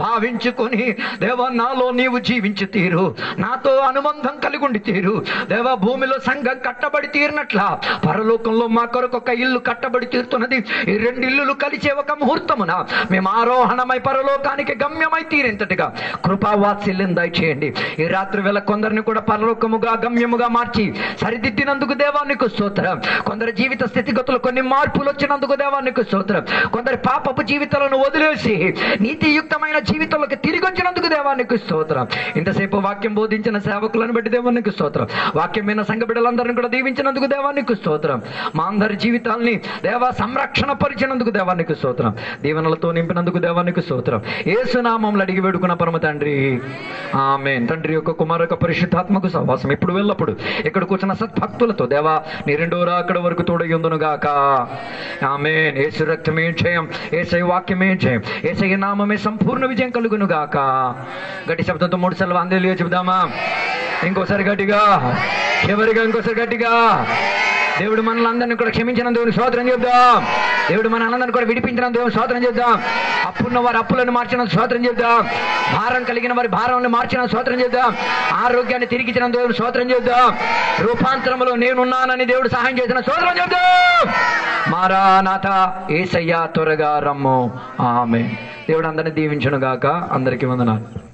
భావించుకొని దేవా నాలో నీవు జీవించి తీరు, నాతో అనుబంధం కలిగి ఉండి తీరు. దేవా భూమిలో సంఘం కట్టబడి తీరినట్ల పరలోకంలో మా కొరకు ఒక ఇల్లు కట్టబడి తీరుతున్నది. ఈ 2 ఇల్లులు కలిసే ఒక ముహూర్తమున మేము ఆరోహణమై పరలోకానికి గమ్యమై తీరేంతటిగా కృపావాత్సల్యం దయచేయండి. ఈ రాత్రి వేళ కొందరిని కూడా పరలోకముగా గమ్యముగా మార్చి సరిదిద్దినందుకు దేవానికి స్తోత్రం. కొందరి జీవిత స్థితిగతులు కొన్ని మార్పులు వచ్చినందుకు దేవానికి స్తోత్రం. కొందరి పాపపు జీవితాలను వదిలేసి నీతియుక్తమైన జీవితంలోకి తిరిగి వచ్చినందుకు దేవానికి స్తోత్రం. ఇంతసేపు వాక్యం బోధించిన సేవకులను బట్టి దేవానికి స్తోత్రం. వాక్యం మీద సంఘ బిడ్డలందరినీ కూడా దీవించినందుకు దేవానికి స్తోత్రం. మా అందరి జీవితాల్ని దేవా సంరక్షణ పరిచినందుకు దేవానికి స్తోత్రం. దీవెనలతో నింపినందుకు దేవానికి స్తోత్రం. యేసు నామములో అడిగి వేడుకున్న పరమ తండ్రి, ఆమేన్. తండ్రి యొక్క కుమారు యొక్క పరిశుద్ధాత్మకు సహవాసం ఇప్పుడు వెళ్ళప్పుడు ఇక్కడ కూర్చున్న సద్భక్తులతో దేవా నీ 2వ రాకడ వరకు తోడయ్యుందును గాక. ఆమేన్. యేసు రక్తమే జయం, యేసయ్య వాక్యమే జయం, యేసయ్య నామమే సంపూర్ణ విజయం కలుగును గాక. గట్టి శబ్దంతో 3 సార్లు హల్లెలూయా చెబుదామా? ఇంకోసారి గట్టిగా, చివరిగా ఇంకోసారి గట్టిగా. దేవుడు మనల్ని అందరినీ కూడా క్షమించిన దేవుని స్తోత్రం చెప్దాం. దేవుడు మన అందరినీ కూడా విడిపించిన దేవుని స్తోత్రం చెప్దాం. అప్పున్న వారి అప్పులను మార్చిన స్తోత్రం చెప్దాం. భారం కలిగిన వారి భారాలను మార్చిన స్తోత్రం చెప్దాం. ఆరోగ్యాన్ని తిరిగిచ్చిన దేవుని స్తోత్రం చెప్దాం. రూపాంతరంలో నేనున్నానని దేవుడు సహాయం చేసిన స్తోత్రం చెప్దాం. మారానాథ, యేసయ్యా త్వరగా రమ్ము. ఆమేన్. దేవుడు అందరిని దీవించును గాక. అందరికీ వందనాలు.